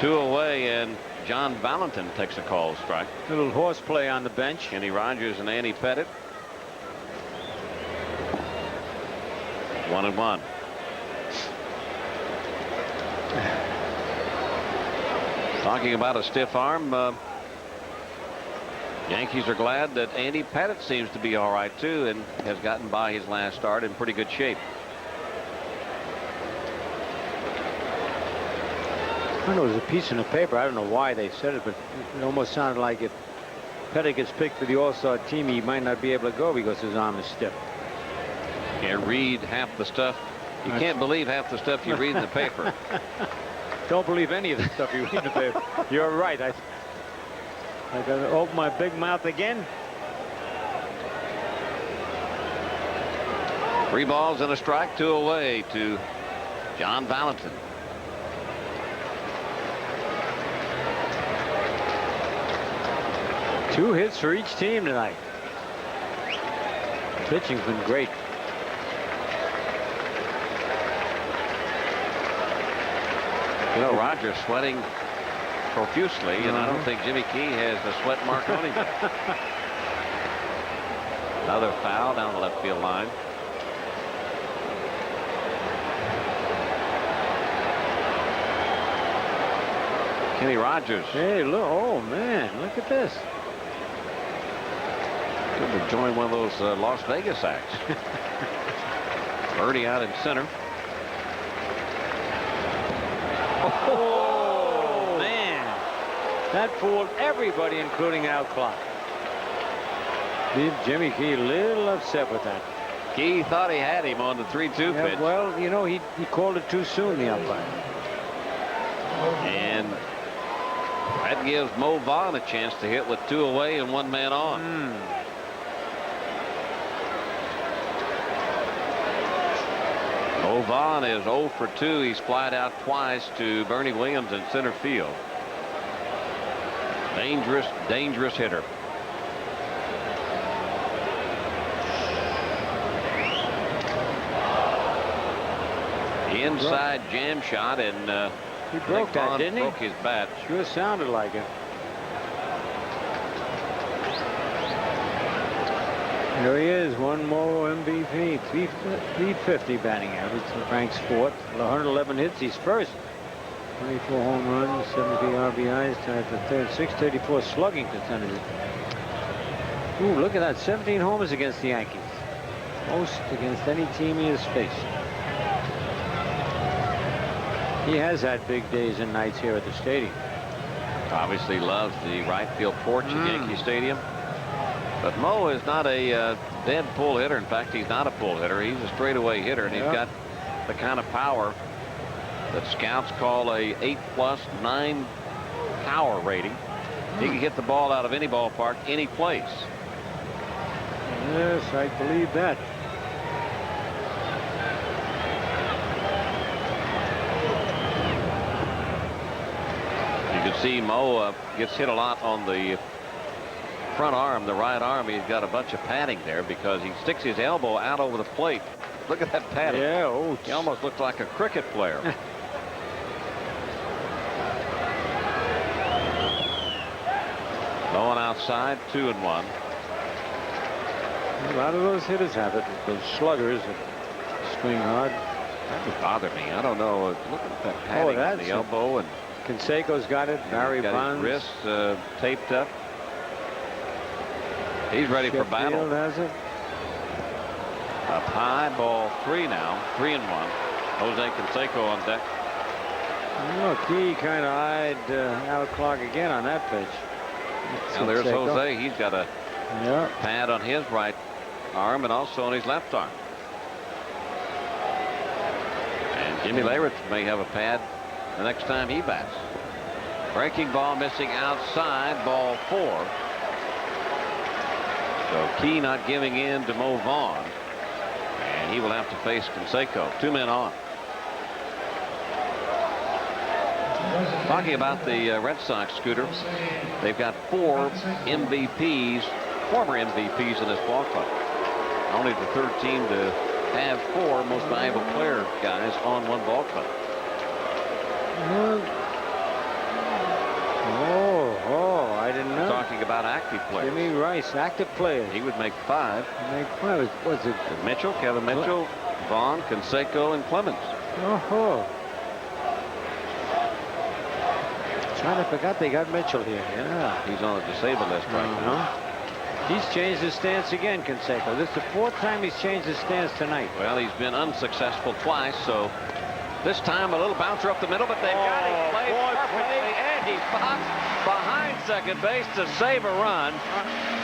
2 away, and John Valentin takes a called strike. Little horseplay on the bench. Kenny Rogers and Andy Pettit. 1-1. Talking about a stiff arm, Yankees are glad that Andy Pettit seems to be all right too and has gotten by his last start in pretty good shape. I don't know, there's a piece in the paper. I don't know why they said it, but it almost sounded like if Pettit gets picked for the All-Star team, he might not be able to go because his arm is stiff. Can't read half the stuff. You can't believe half the stuff you read in the paper. Don't believe any of the stuff you read in the paper. You're right. I got to open my big mouth again. 3 balls and a strike, 2 away to John Valentin. Two hits for each team tonight. Pitching's been great. You know, Rogers sweating profusely, and I don't think Jimmy Key has the sweat mark on him. Another foul down the left field line. Kenny Rogers. Hey, look. Oh, man. Look at this. Could have joined one of those Las Vegas acts. Birdie out in center. Oh, man. That fooled everybody, including Al Clark. Jimmy Key a little upset with that. Key thought he had him on the 3-2 pitch. Well, you know, he called it too soon, the umpire. And that gives Mo Vaughn a chance to hit with 2 away and 1 man on. Mo Vaughn is 0 for 2. He's flied out twice to Bernie Williams in center field. Dangerous, dangerous hitter. Inside jam shot, and he broke that, didn't he? Broke his bat. Sure sounded like it. There he is, one more MVP, 350 batting average. Ranks 4th, 111 hits. He's first. 24 home runs, 70 RBIs, tied for 3rd, 634 slugging percentage. Ooh, look at that, 17 homers against the Yankees. Most against any team he has faced. He has had big days and nights here at the stadium. Obviously loves the right field porch at Yankee Stadium. But Mo is not a dead pull hitter. In fact, he's not a pull hitter. He's a straightaway hitter, and he's got the kind of power that scouts call a 8+, 9 power rating. He can hit the ball out of any ballpark, any place. Yes, I believe that. You can see Mo gets hit a lot on the front arm, the right arm. He's got a bunch of padding there because he sticks his elbow out over the plate. Look at that padding. Yeah, oh, he almost looks like a cricket player. Going outside, 2-1. A lot of those hitters have it. Those sluggers that swing hard. That would bother me. I don't know. Look at that padding on the elbow. And Canseco's got it. Barry Bonds. His wrists taped up. He's ready for battle. Has it. Up high, ball 3 now. 3-1. Jose Canseco on deck. Well, Key kind of eyed Al Clark again on that pitch. Now there's Jose. He's got a pad on his right arm and also on his left arm. And Jimmy Leyritz may have a pad the next time he bats. Breaking ball missing outside, ball 4. So Key not giving in to Mo Vaughn. And he will have to face Canseco. 2 men on. Talking about the Red Sox, Scooter, they've got 4 MVPs, former MVPs in this ball club. Only the third team to have 4 most valuable player guys on one ball club. I didn't know. Talking about active players. Jimmy Rice, active players. He would make 5. Make 5. Was it Mitchell, Kevin Mitchell, Vaughn, Canseco, and Clemens. I forgot they got Mitchell here. Yeah. He's on the disabled list right now. He's changed his stance again, Canseco. This is the 4th time he's changed his stance tonight. Well, he's been unsuccessful twice, so this time a little bouncer up the middle, but they've got him played perfectly. Andy Fox behind second base to save a run.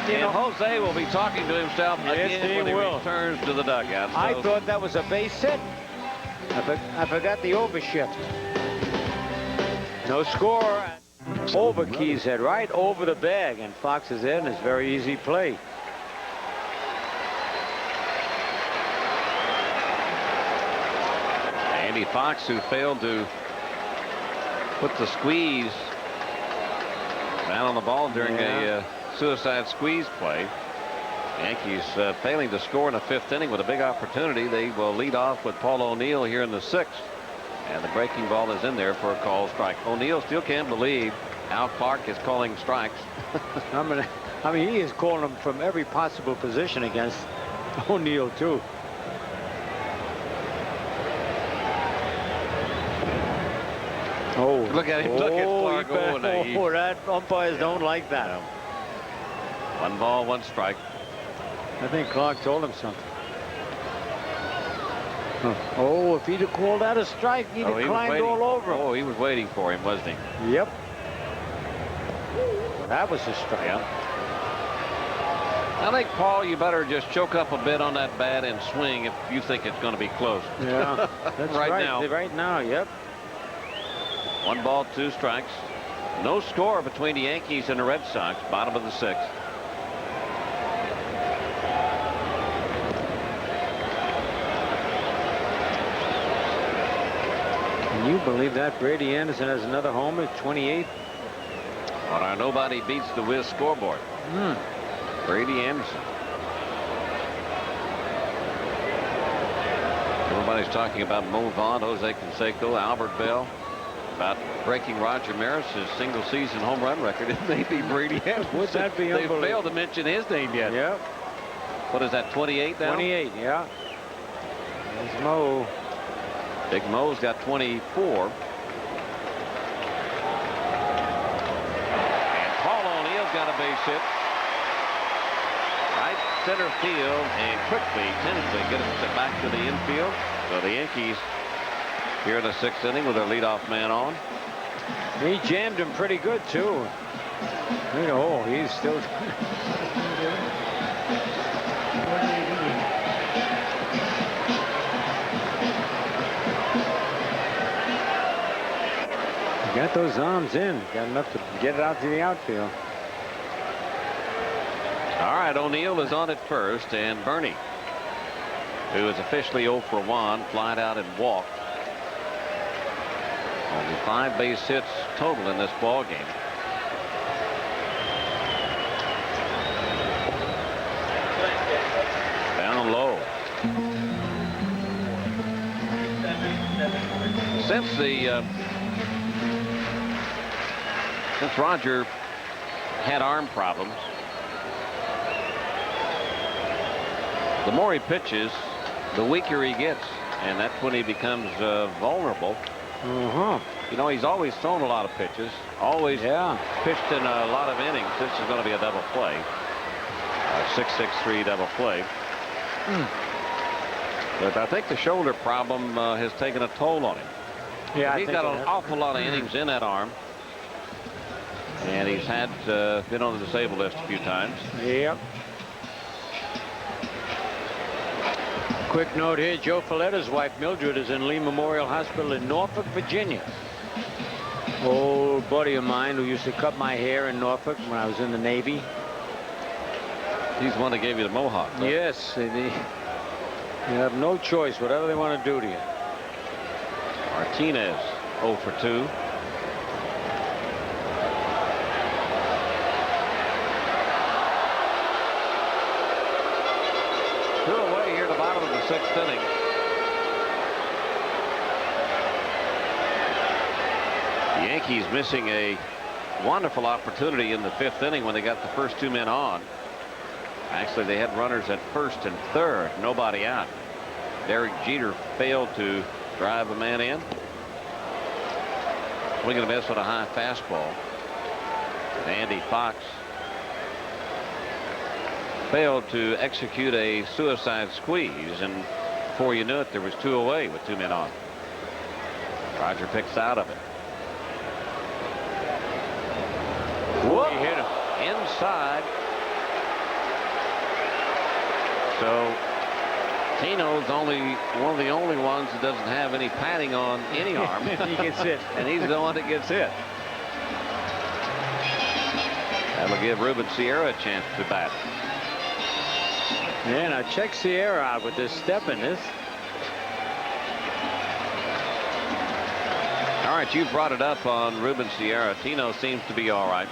And Jose will be talking to himself again when he returns to the dugout. So I thought that was a base hit. I forgot the overshift. No score. Over Key's head, right over the bag, and Fox's head, and it's very easy play. Andy Fox, who failed to put the squeeze down on the ball during a suicide squeeze play. Yankees failing to score in the 5th inning with a big opportunity. They will lead off with Paul O'Neill here in the 6th. And the breaking ball is in there for a call strike. O'Neill still can't believe Al Clark is calling strikes. I mean, he is calling them from every possible position against O'Neill, too. Oh, look at him. Look at Clark. That umpires don't like that. 1 ball, 1 strike. I think Clark told him something. Oh, if he'd have called that a strike, he'd have climbed all over him. Oh, he was waiting for him, wasn't he? Yep. That was a strike. Yeah. I think, Paul, you better just choke up a bit on that bat and swing if you think it's going to be close. Yeah, that's right now. Right now, yep. 1 ball, 2 strikes. No score between the Yankees and the Red Sox, bottom of the 6th. Can you believe that? Brady Anderson has another homer, 28th. On our Nobody Beats the Wiz scoreboard. Brady Anderson. Everybody's talking about Mo Vaughn, Jose Canseco, Albert Bell, about breaking Roger Maris's single season home run record. It may be Brady Anderson. Would that be They failed to mention his name yet. Yep. What is that, 28 now? 28, yeah. There's Mo. Big Mo's got 24. And Paul O'Neill's got a base hit. Right center field, and quickly Tinsley gets it back to the infield. So the Yankees here in the 6th inning with their leadoff man on. He jammed him pretty good, too. You know, he's still... Got those arms in. Got enough to get it out to the outfield. All right, O'Neill is on at first, and Bernie, who is officially 0 for 1, flied out and walked. Only 5 base hits total in this ball game. Down low. Since Roger had arm problems, the more he pitches, the weaker he gets, and that's when he becomes vulnerable. You know, he's always thrown a lot of pitches, always pitched in a lot of innings. This is going to be a double play, 6-6-3 double play. But I think the shoulder problem has taken a toll on him. Yeah, he's got an awful lot of innings in that arm, and he's had been on the disabled list a few times. Yep. Quick note here, Joe Folletta's wife Mildred is in Lee Memorial Hospital in Norfolk, Virginia. Old buddy of mine who used to cut my hair in Norfolk when I was in the Navy. He's the one that gave you the mohawk. Though. Yes, you have no choice, whatever they want to do to you. Martinez 0 for 2. Two away here at the bottom of the 6th inning. The Yankees missing a wonderful opportunity in the 5th inning when they got the first 2 men on. Actually, they had runners at first and third, nobody out. Derek Jeter failed to drive a man in. Swinging a miss with a high fastball. And Andy Fox failed to execute a suicide squeeze, and before you knew it, there was 2 away with 2 men on. Roger picks out of it. Whoop. He hit him inside. So Tino's one of the only ones that doesn't have any padding on any arm. He gets hit. And he's the one that gets hit. That'll give Ruben Sierra a chance to bat. Yeah, now check Sierra out with this step in this. All right, you brought it up on Ruben Sierra. Tino seems to be all right.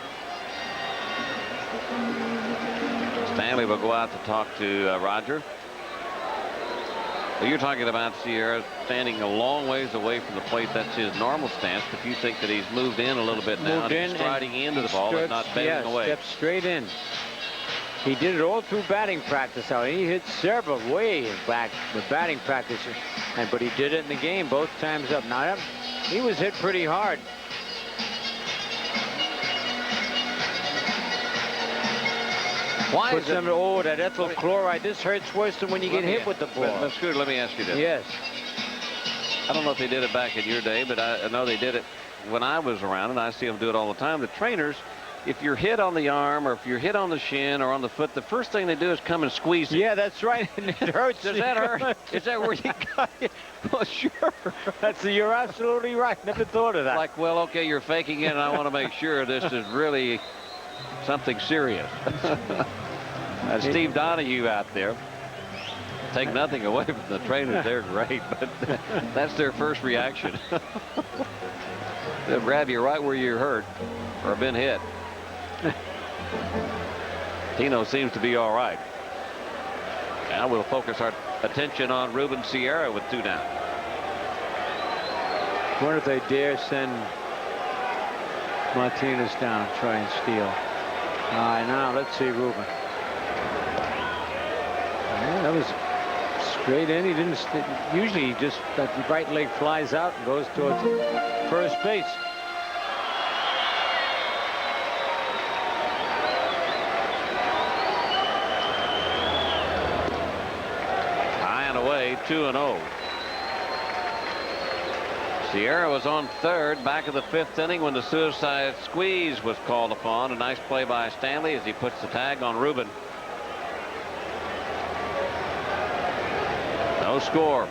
Stanley will go out to talk to Roger. Well, you're talking about Sierra standing a long ways away from the plate. That's his normal stance. But you think that he's moved in a little bit now, and striding into the ball and not bending away. Steps straight in. He did it all through batting practice. He hit several way back with batting practice, but he did it in the game both times up. Now he was hit pretty hard. Why is it? Oh, that ethyl chloride. This hurts worse than when you get hit with the ball. But Scooter, let me ask you this. Yes. I don't know if they did it back in your day, but I know they did it when I was around, and I see them do it all the time. The trainers, if you're hit on the arm or if you're hit on the shin or on the foot, the first thing they do is come and squeeze it. Yeah, that's right. And it hurts. Does that hurt? Is that where you got it? Well, sure. You're absolutely right. Never thought of that. Like, well, okay, you're faking it, and I want to make sure this is really something serious. Steve Donahue out there. Take nothing away from the trainers. They're great, but that's their first reaction. They'll grab you right where you're hurt or been hit. Tino seems to be all right. Now we'll focus our attention on Ruben Sierra with 2 down. I wonder if they dare send Martinez down and try and steal. All right, now let's see Ruben. Yeah, that was straight in. He didn't. Usually, just that right leg flies out and goes towards first base. High and away, 2-0. Sierra was on third back of the 5th inning when the suicide squeeze was called upon. A nice play by Stanley as he puts the tag on Ruben. No score.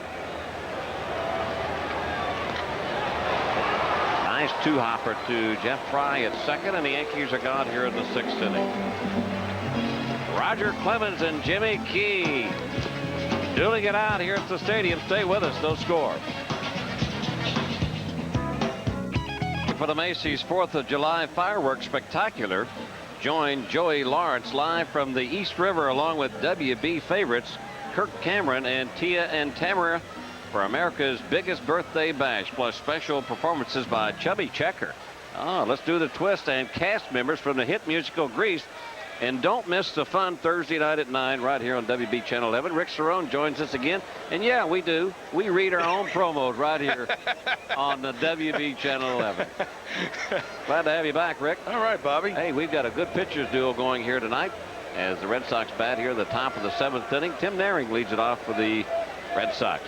Nice 2-hopper to Jeff Fry at second, and the Yankees are gone here in the 6th inning. Roger Clemens and Jimmy Key dueling it out here at the stadium. Stay with us. No score. For the Macy's 4th of July fireworks spectacular, join Joey Lawrence live from the East River along with WB favorites Kirk Cameron and Tia and Tamara for America's biggest birthday bash, plus special performances by Chubby Checker. Oh, let's do the twist, and cast members from the hit musical Grease. And don't miss the fun Thursday night at 9 right here on WB Channel 11. Rick Cerrone joins us again. And yeah, we do. We read our own promos right here on the WB Channel 11. Glad to have you back, Rick. All right, Bobby. Hey, we've got a good pitchers duel going here tonight as the Red Sox bat here at the top of the 7th inning. Tim Naring leads it off for the Red Sox.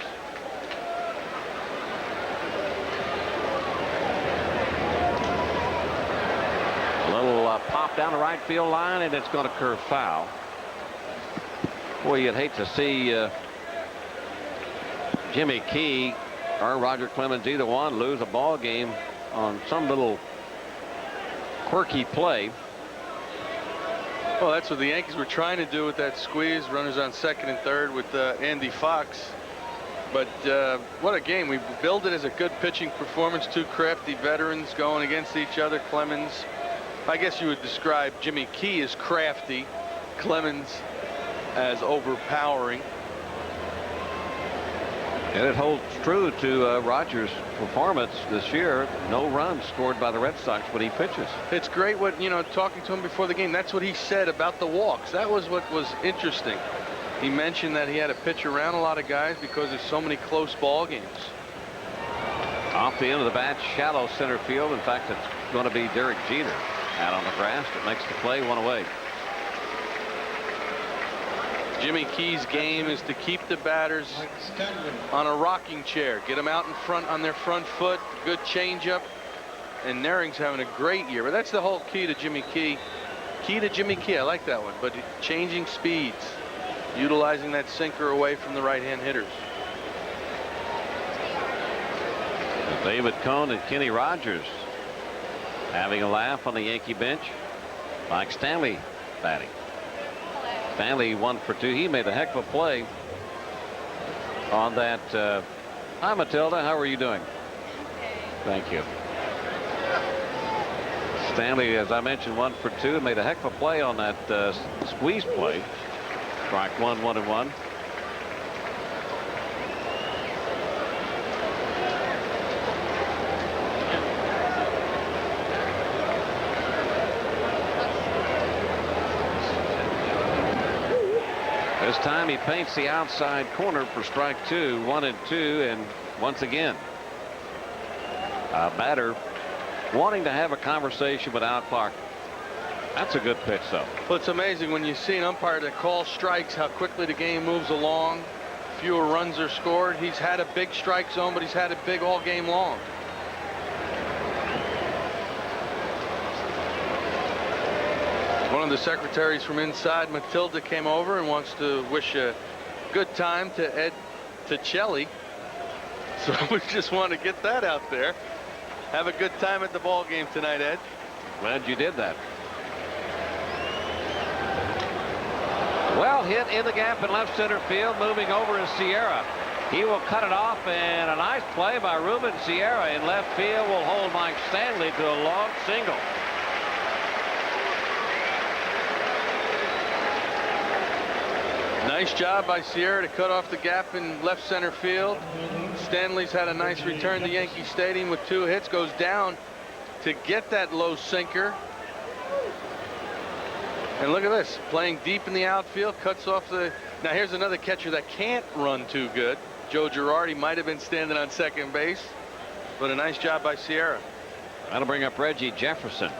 Pop down the right field line, and it's going to curve foul. Boy, you'd hate to see Jimmy Key or Roger Clemens, either one, lose a ball game on some little quirky play. Well, that's what the Yankees were trying to do with that squeeze. Runners on second and third with Andy Fox. But what a game. We billed it as a good pitching performance. Two crafty veterans going against each other. Clemens, I guess you would describe Jimmy Key as crafty, Clemens as overpowering. And it holds true to Rogers' performance this year. No runs scored by the Red Sox when he pitches. It's great what, talking to him before the game, that's what he said about the walks. That was what was interesting. He mentioned that he had to pitch around a lot of guys because there's so many close ball games. Off the end of the bat, shallow center field. In fact, it's going to be Derek Jeter out on the grass that makes the play, one away. Jimmy Key's game is to keep the batters on a rocking chair, get them out in front on their front foot, good changeup, and Naring's having a great year. But that's the whole key to Jimmy Key. Key to Jimmy Key, I like that one. But changing speeds, utilizing that sinker away from the right-hand hitters. David Cone and Kenny Rogers having a laugh on the Yankee bench. Mike Stanley batting. Stanley 1 for 2. He made a heck of a play on that. Hi, Matilda. How are you doing? Thank you. Stanley, as I mentioned, 1 for 2, made a heck of a play on that squeeze play. Strike 1, 1-1. This time he paints the outside corner for strike 2, 1-2, and once again a batter wanting to have a conversation with Al Clark. That's a good pitch, though. Well, it's amazing when you see an umpire that calls strikes, how quickly the game moves along. Fewer runs are scored. He's had a big strike zone, but he's had it big all game long. One of the secretaries from inside, Matilda, came over and wants to wish a good time to Ed Tichelli. So we just want to get that out there. Have a good time at the ball game tonight, Ed. Glad you did that. Well hit in the gap in left center field. Moving over is Sierra. He will cut it off, and a nice play by Ruben Sierra in left field will hold Mike Stanley to a long single. Nice job by Sierra to cut off the gap in left center field. Stanley's had a nice return to Yankee Stadium with 2 hits. Goes down to get that low sinker. And look at this, playing deep in the outfield, cuts off the. Now here's another catcher that can't run too good. Joe Girardi might have been standing on second base, but a nice job by Sierra. That'll bring up Reggie Jefferson.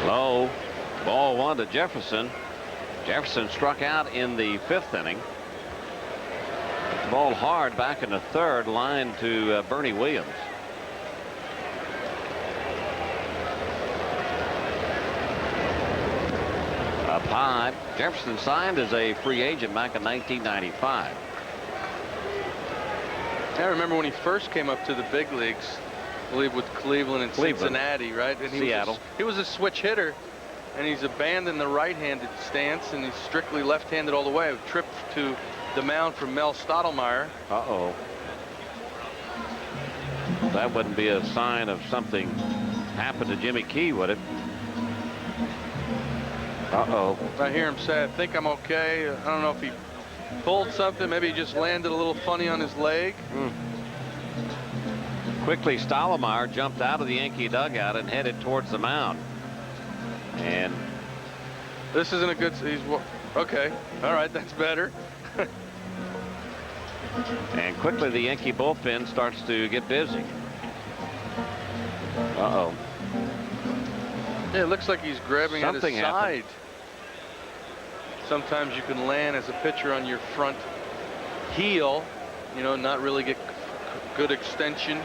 Low, ball 1 to Jefferson. Jefferson struck out in the 5th inning. Ball hard back in the 3rd, line to Bernie Williams. Up high. Jefferson signed as a free agent back in 1995. I remember when he first came up to the big leagues, I believe with Cleveland and Cincinnati, right? And Seattle. He was a switch hitter, and he's abandoned the right-handed stance, and he's strictly left-handed all the way. A trip to the mound from Mel Stottlemyre. Uh-oh. That wouldn't be a sign of something happened to Jimmy Key, would it? Uh-oh. I hear him say, I think I'm okay. I don't know if he pulled something. Maybe he just landed a little funny on his leg. Quickly, Stottlemyre jumped out of the Yankee dugout and headed towards the mound. And this isn't a good. Okay. All right. That's better. And quickly, the Yankee bullpen starts to get busy. Uh-oh. Yeah, it looks like he's grabbing Something at his side. happened. Sometimes you can land as a pitcher on your front heel, not really get good extension.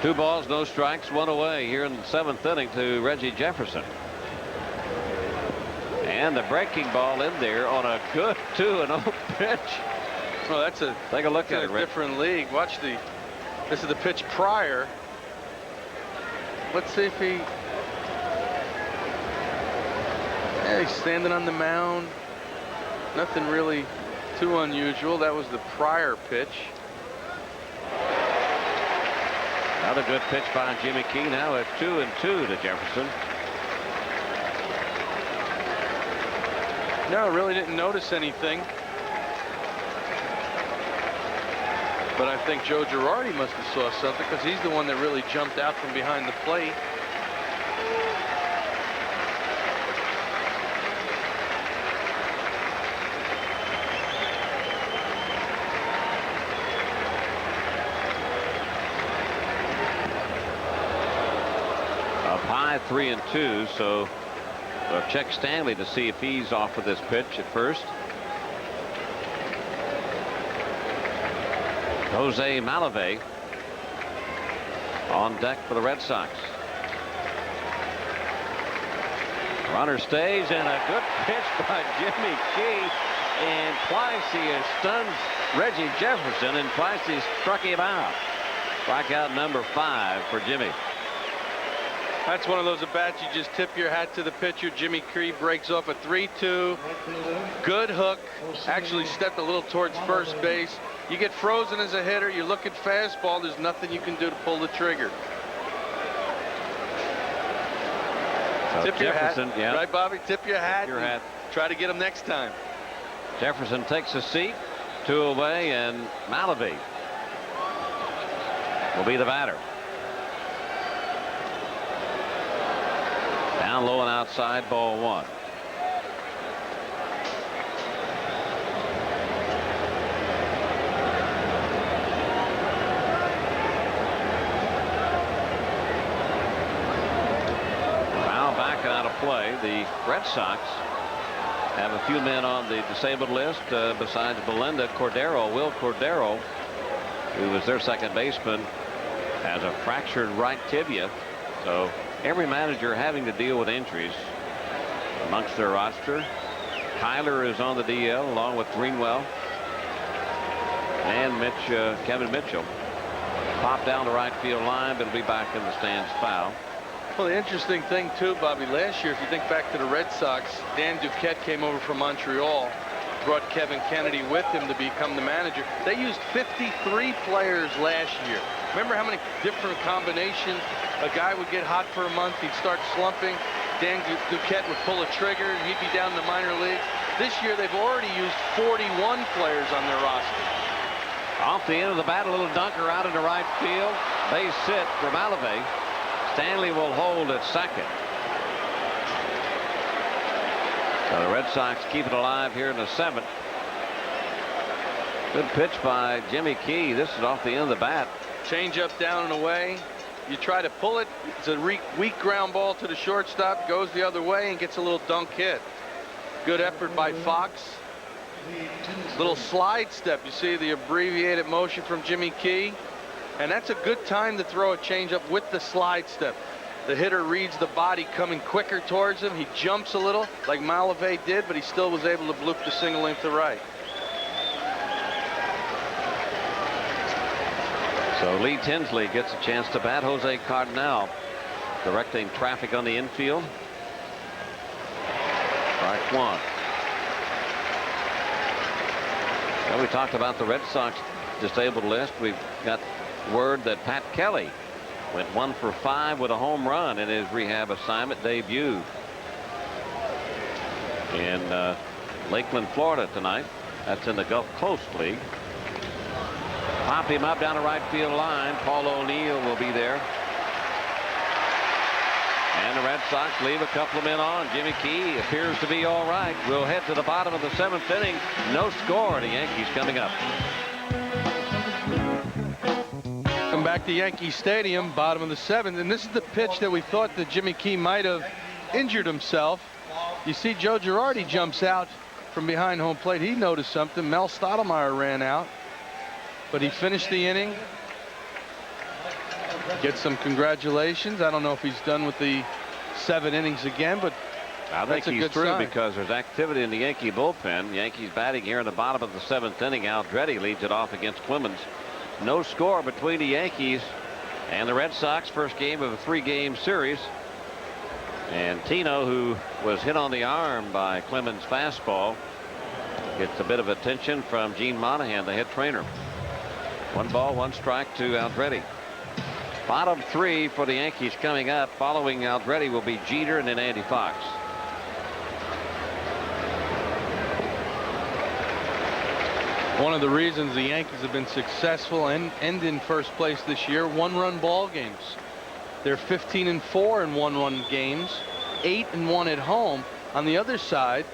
2 balls, no strikes, 1 away here in the 7th inning to Reggie Jefferson. And And the breaking ball in there on a good 2-0 pitch. Well, that's a take a look at it. Different league. Watch this is the pitch prior. Let's see if he. Yeah, he's standing on the mound. Nothing really too unusual. That was the prior pitch. Another good pitch by Jimmy Key. Now it's 2-2 to Jefferson. No, really didn't notice anything. But I think Joe Girardi must have saw something, because he's the one that really jumped out from behind the plate. Up high 3-2, so we'll check Stanley to see if he's off of this pitch at first. Jose Malave on deck for the Red Sox. Runner stays, and a good pitch by Jimmy Key. And twice he has stunned Reggie Jefferson, and twice he struck him out. Strikeout number 5 for Jimmy. That's one of those at-bats you just tip your hat to the pitcher. Jimmy Key breaks off a 3-2. Good hook. Actually stepped a little towards first base. You get frozen as a hitter. You look at fastball. There's nothing you can do to pull the trigger. So tip your hat. Yeah. Right, Bobby? Tip your hat. Your hat. Try to get him next time. Jefferson takes a seat. 2 away, and Malave will be the batter. Down low and outside, ball 1. Now backing out of play. The Red Sox have a few men on the disabled list besides Belinda. Will Cordero, who was their second baseman, has a fractured right tibia. So every manager having to deal with injuries amongst their roster. Kyler is on the DL along with Greenwell and Kevin Mitchell. Popped down the right field line, but it'll be back in the stands foul. Well, the interesting thing too, Bobby, last year, if you think back to the Red Sox, Dan Duquette came over from Montreal, brought Kevin Kennedy with him to become the manager. They used 53 players last year. Remember how many different combinations? A guy would get hot for a month, he'd start slumping. Dan Duquette would pull a trigger, and he'd be down in the minor leagues. This year, they've already used 41 players on their roster. Off the end of the bat, a little dunker out into right field. Base hit for Malave. Stanley will hold at second. So the Red Sox keep it alive here in the 7th. Good pitch by Jimmy Key. This is off the end of the bat. Change up down and away. You try to pull it. It's a weak ground ball to the shortstop. Goes the other way and gets a little dunk hit. Good effort by Fox. Little slide step. You see the abbreviated motion from Jimmy Key. And that's a good time to throw a changeup with the slide step. The hitter reads the body coming quicker towards him. He jumps a little like Malave did, but he still was able to bloop the single length to right. So Lee Tinsley gets a chance to bat. Jose Cardinal directing traffic on the infield. Strike 1. Well, we talked about the Red Sox disabled list. We've got word that Pat Kelly went 1 for 5 with a home run in his rehab assignment debut in Lakeland, Florida tonight. That's in the Gulf Coast League. Popped him up down the right field line. Paul O'Neill will be there. And the Red Sox leave a couple of men on. Jimmy Key appears to be all right. We'll head to the bottom of the 7th inning. No score. The Yankees coming up. Come back to Yankee Stadium, bottom of the 7th, and this is the pitch that we thought that Jimmy Key might have injured himself. You see Joe Girardi jumps out from behind home plate. He noticed something. Mel Stottlemyre ran out, but he finished the inning. Get some congratulations. I don't know if he's done with the 7 innings again, but I think he's through because there's activity in the Yankee bullpen. Yankees batting here in the bottom of the 7th inning. Andretti leads it off against Clemens. No score between the Yankees and the Red Sox. First game of a 3-game series. And Tino, who was hit on the arm by Clemens' fastball, gets a bit of attention from Gene Monahan, the head trainer. 1 ball, 1 strike to Andretti. Bottom 3 for the Yankees coming up. Following Andretti will be Jeter and then Andy Fox. One of the reasons the Yankees have been successful and in first place this year, 1-run ball games. They're 15-4 in 1-run games, 8-1 at home. On the other side,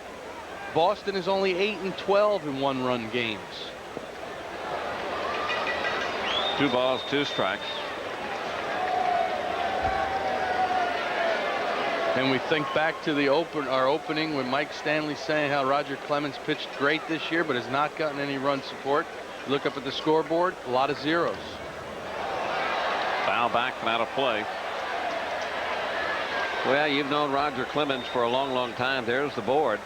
Boston is only 8-12 in 1-run games. 2 balls, 2 strikes. And we think back to our opening with Mike Stanley saying how Roger Clemens pitched great this year but has not gotten any run support. Look up at the scoreboard, a lot of zeros. Foul back and out of play. Well, you've known Roger Clemens for a long time. There's the board.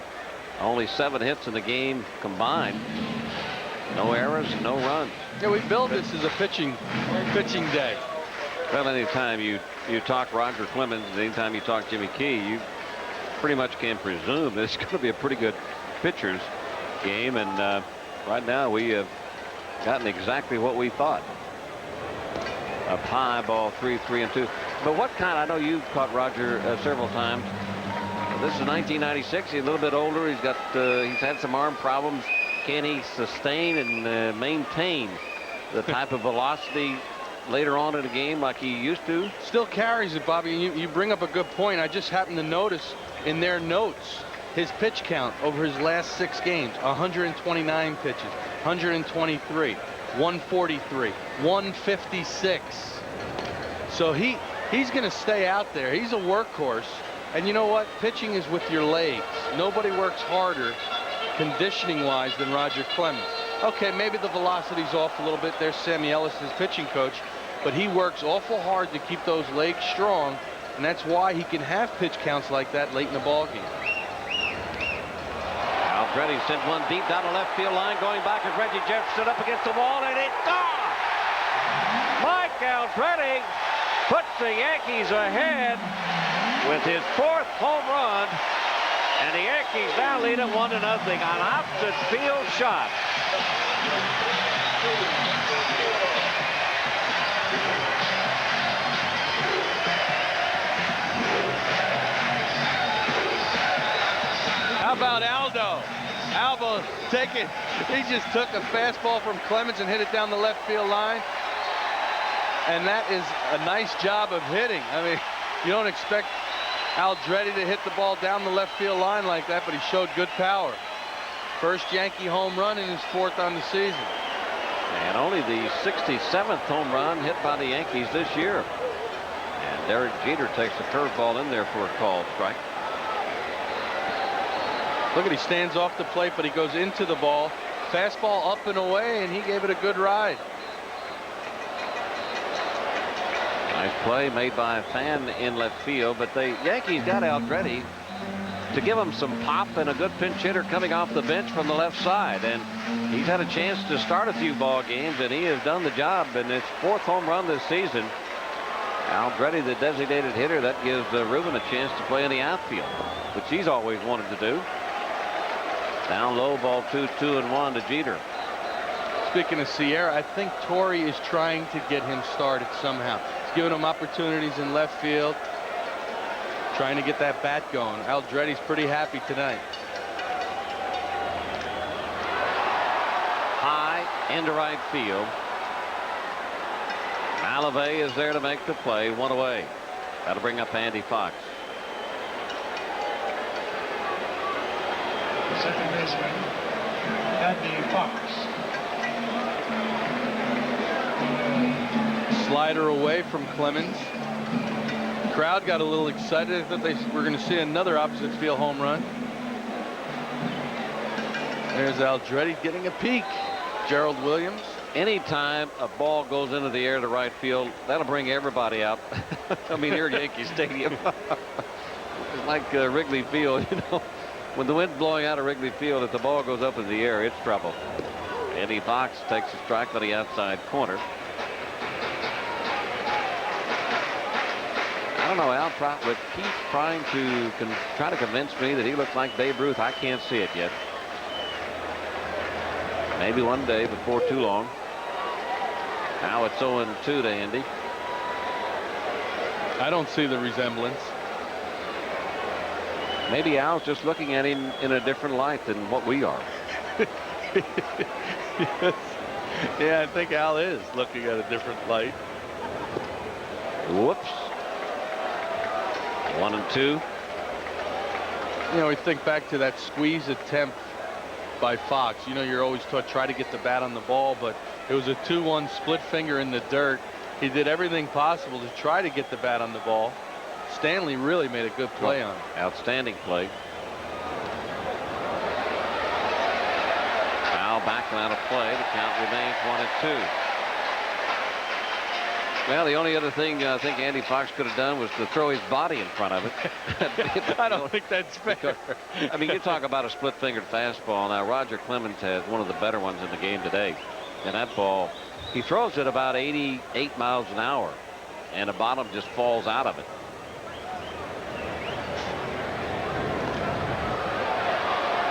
Only 7 hits in the game combined. No errors, no runs. Yeah, we build this as a pitching day. Well, anytime you talk Roger Clemens, anytime you talk Jimmy Key, you pretty much can presume this is going to be a pretty good pitcher's game. And right now we have gotten exactly what we thought. Up high, ball 3-3-2. But what kind? I know you caught Roger several times. This is 1996. He's a little bit older. He's had some arm problems. Can he sustain and maintain the type of velocity later on in the game like he used to? Still carries it, Bobby. You bring up a good point. I just happened to notice in their notes his pitch count over his last 6 games: 129 pitches, 123, 143, 156. So he's going to stay out there. He's a workhorse. And you know what? Pitching is with your legs. Nobody works harder conditioning-wise than Roger Clemens. Okay, maybe the velocity's off a little bit. There's Sammy Ellis, his pitching coach. But he works awful hard to keep those legs strong, and that's why he can have pitch counts like that late in the ball game. Andretti sent one deep down the left field line, going back as Reggie Jefferson up against the wall, and it's gone! Mike Andretti puts the Yankees ahead with his 4th home run, and the Yankees now lead it 1-0 on opposite field shot. How about Aldo? Aldo he just took a fastball from Clemens and hit it down the left field line. And that is a nice job of hitting. I mean, you don't expect Andretti to hit the ball down the left field line like that, but he showed good power. First Yankee home run and his 4th on the season. And only the 67th home run hit by the Yankees this year. And Derek Jeter takes a curveball in there for a called strike. Look at, he stands off the plate, but he goes into the ball. Fastball up and away, and he gave it a good ride. Nice play made by a fan in left field, but the Yankees got Andretti to give him some pop and a good pinch hitter coming off the bench from the left side. And he's had a chance to start a few ball games, and he has done the job in his 4th home run this season. Andretti, the designated hitter, that gives Ruben a chance to play in the outfield, which he's always wanted to do. Down low, ball 2-2-1 to Jeter. Speaking of Sierra, I think Torrey is trying to get him started somehow. He's giving him opportunities in left field, trying to get that bat going. Andretti's pretty happy tonight. High into right field. Alave is there to make the play. 1 away. That'll bring up Andy Fox. Second baseman, Andy Fox. Slider away from Clemens. The crowd got a little excited. I thought they were going to see another opposite field home run. There's Andretti getting a peek. Gerald Williams. Anytime a ball goes into the air to right field, that'll bring everybody out. I mean, here at Yankee Stadium. There's like Wrigley Field, you know. When the wind's blowing out of Wrigley Field, if the ball goes up in the air, it's trouble. Andy Fox takes a strike on the outside corner. I don't know, Al would keep trying to try to convince me that he looks like Babe Ruth. I can't see it yet. Maybe one day before too long. Now it's 0-2 to Andy. I don't see the resemblance. Maybe Al's just looking at him in a different light than what we are. Yes. Yeah, I think Al is looking at a different light. Whoops. 1-2. You know, we think back to that squeeze attempt by Fox. You know, you're always taught try to get the bat on the ball, but it was a 2-1 split finger in the dirt. He did everything possible to try to get the bat on the ball. Stanley really made a good play on it. Outstanding play. Foul backing out of play. The count remains 1-2. Well, the only other thing I think Andy Fox could have done was to throw his body in front of it. I don't think that's fair. I mean, you talk about a split-fingered fastball. Now, Roger Clemens has one of the better ones in the game today. And that ball, he throws it about 88 miles an hour, and the bottom just falls out of it.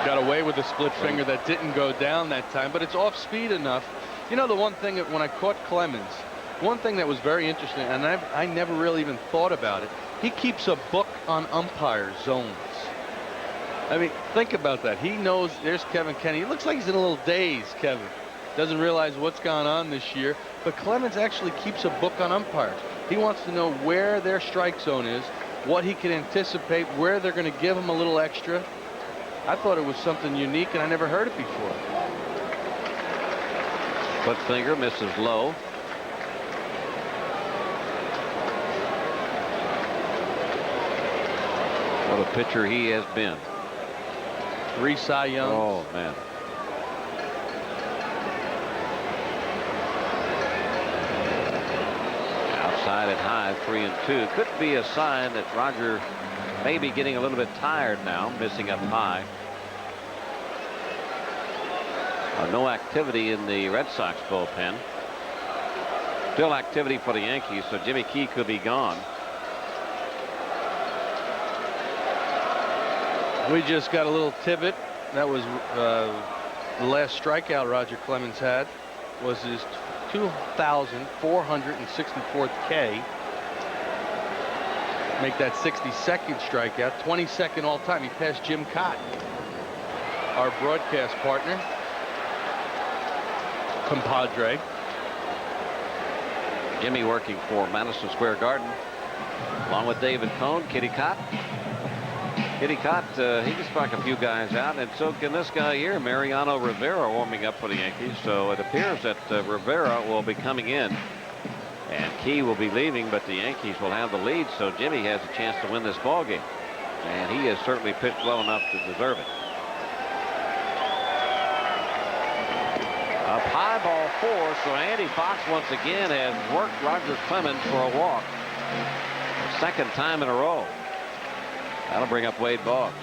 Got away with a split finger that didn't go down that time, but it's off speed enough. You know, the one thing that when I caught Clemens, one thing that was very interesting, and I never really even thought about it, he keeps a book on umpire zones. I mean, think about that. He knows there's Kevin Kennedy. He looks like he's in a little daze, Kevin. Doesn't realize what's gone on this year, but Clemens actually keeps a book on umpires. He wants to know where their strike zone is, what he can anticipate, where they're going to give him a little extra. I thought it was something unique, and I never heard it before. Split finger misses low. What a pitcher he has been. 3 Cy Youngs. Oh, man. Outside at high, 3-2. Could be a sign that Roger may be getting a little bit tired now, missing up high. No activity in the Red Sox bullpen. Still activity for the Yankees, so Jimmy Key could be gone. We just got a little tidbit. That was the last strikeout Roger Clemens had was his 2,464th K. Make that 62nd strikeout, 22nd all time. He passed Jim Cott, our broadcast partner, compadre. Jimmy working for Madison Square Garden along with David Cohn. Kitty Cott. Kitty Cott, he can strike a few guys out, and so can this guy here, Mariano Rivera, warming up for the Yankees. So it appears that Rivera will be coming in and Key will be leaving, but the Yankees will have the lead, so Jimmy has a chance to win this ball game, and he has certainly pitched well enough to deserve it. Up high, ball 4, so Andy Fox once again has worked Roger Clemens for a walk. The second time in a row. That'll bring up Wade Boggs.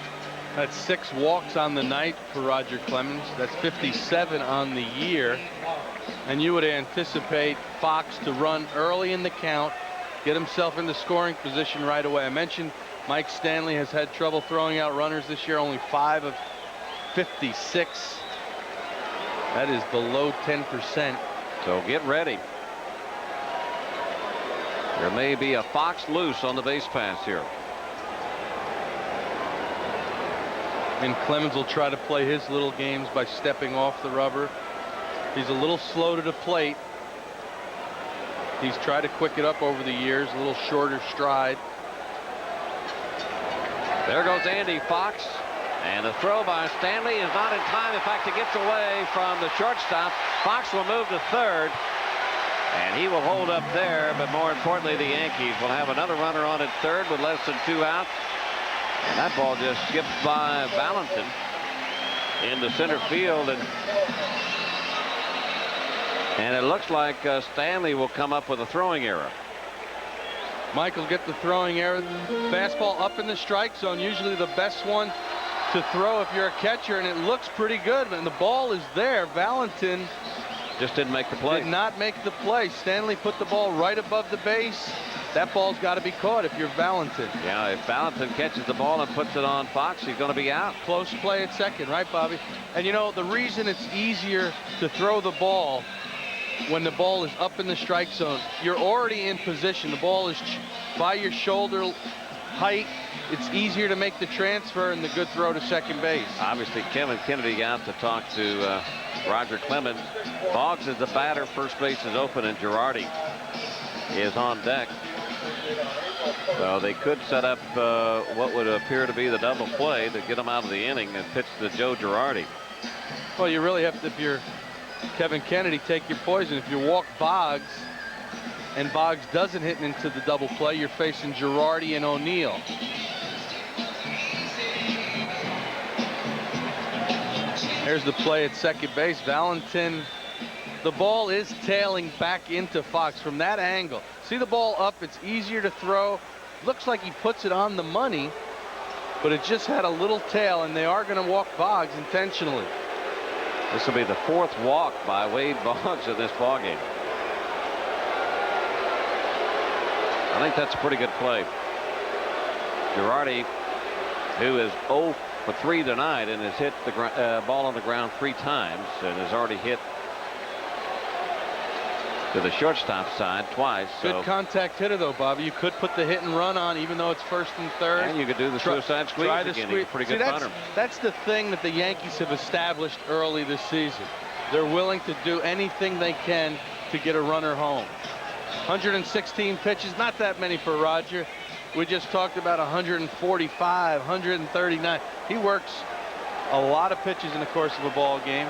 That's 6 walks on the night for Roger Clemens. That's 57 on the year. And you would anticipate Fox to run early in the count, get himself into scoring position right away. I mentioned Mike Stanley has had trouble throwing out runners this year, only 5 of 56. That is below 10%. So get ready. There may be a Fox loose on the base pass here. And Clemens will try to play his little games by stepping off the rubber. He's a little slow to the plate. He's tried to quick it up over the years, a little shorter stride. There goes Andy Fox, and the throw by Stanley is not in time. In fact, it gets away from the shortstop. Fox will move to third, and he will hold up there, but more importantly, the Yankees will have another runner on at third with less than 2 outs. And that ball just skipped by Valentin into center field, and it looks like Stanley will come up with a throwing error. Michael get the throwing error. Fastball up in the strike zone, usually the best one to throw if you're a catcher, and it looks pretty good. And the ball is there. Valentin just didn't make the play. Did not make the play. Stanley put the ball right above the base. That ball's got to be caught if you're Valentin. Yeah, if Valentin catches the ball and puts it on Fox, he's going to be out. Close play at second, right, Bobby? And you know, the reason it's easier to throw the ball when the ball is up in the strike zone, you're already in position. The ball is by your shoulder height. It's easier to make the transfer and the good throw to second base. Obviously, Kevin Kennedy out to talk to Roger Clemens. Boggs is the batter. First base is open, and Girardi is on deck. So they could set up what would appear to be the double play to get him out of the inning and pitch to Joe Girardi. Well, you really have to, if you're Kevin Kennedy, take your poison. If you walk Boggs and Boggs doesn't hit into the double play, you're facing Girardi and O'Neill. There's the play at second base. Valentin, the ball is tailing back into Fox from that angle. See the ball up, it's easier to throw. Looks like he puts it on the money, but it just had a little tail, and they are going to walk Boggs intentionally. This will be the fourth walk by Wade Boggs in this ballgame. I think that's a pretty good play. Girardi, who is 0 for 3 tonight and has hit the ball on the ground 3 times and has already hit to the shortstop side twice. Good contact hitter, though, Bobby. You could put the hit and run on, even though it's first and third. And you could do the suicide squeeze again. He's a pretty good punter. That's the thing that the Yankees have established early this season. They're willing to do anything they can to get a runner home. 116 pitches, not that many for Roger. We just talked about 145, 139. He works a lot of pitches in the course of a ball game.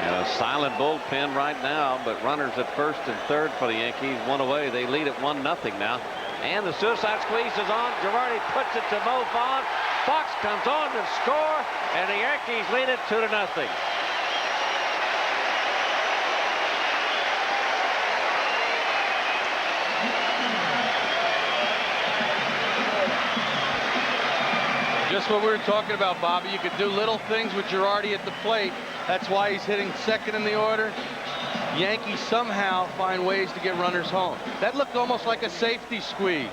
And a silent bullpen right now, but runners at first and third for the Yankees. 1 away. They lead at 1-0 now. And the suicide squeeze is on. Girardi puts it to Mo Vaughn. Fox comes on to score, and the Yankees lead it 2-0. Just what we were talking about, Bobby. You could do little things with Girardi at the plate. That's why he's hitting second in the order. Yankees somehow find ways to get runners home. That looked almost like a safety squeeze.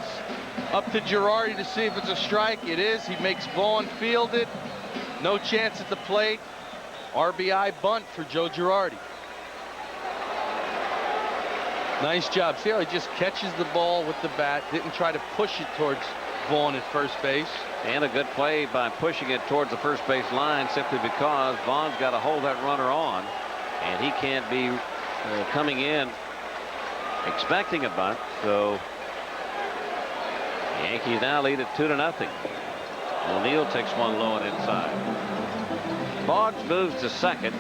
Up to Girardi to see if it's a strike. It is. He makes Vaughn field it. No chance at the plate. RBI bunt for Joe Girardi. Nice job. See how he just catches the ball with the bat. Didn't try to push it towards Vaughn at first base. And a good play by pushing it towards the first base line, simply because Vaughn's got to hold that runner on, and he can't be coming in expecting a bunt. So the Yankees now lead it 2-0. O'Neill takes one low and inside. Boggs moves to second.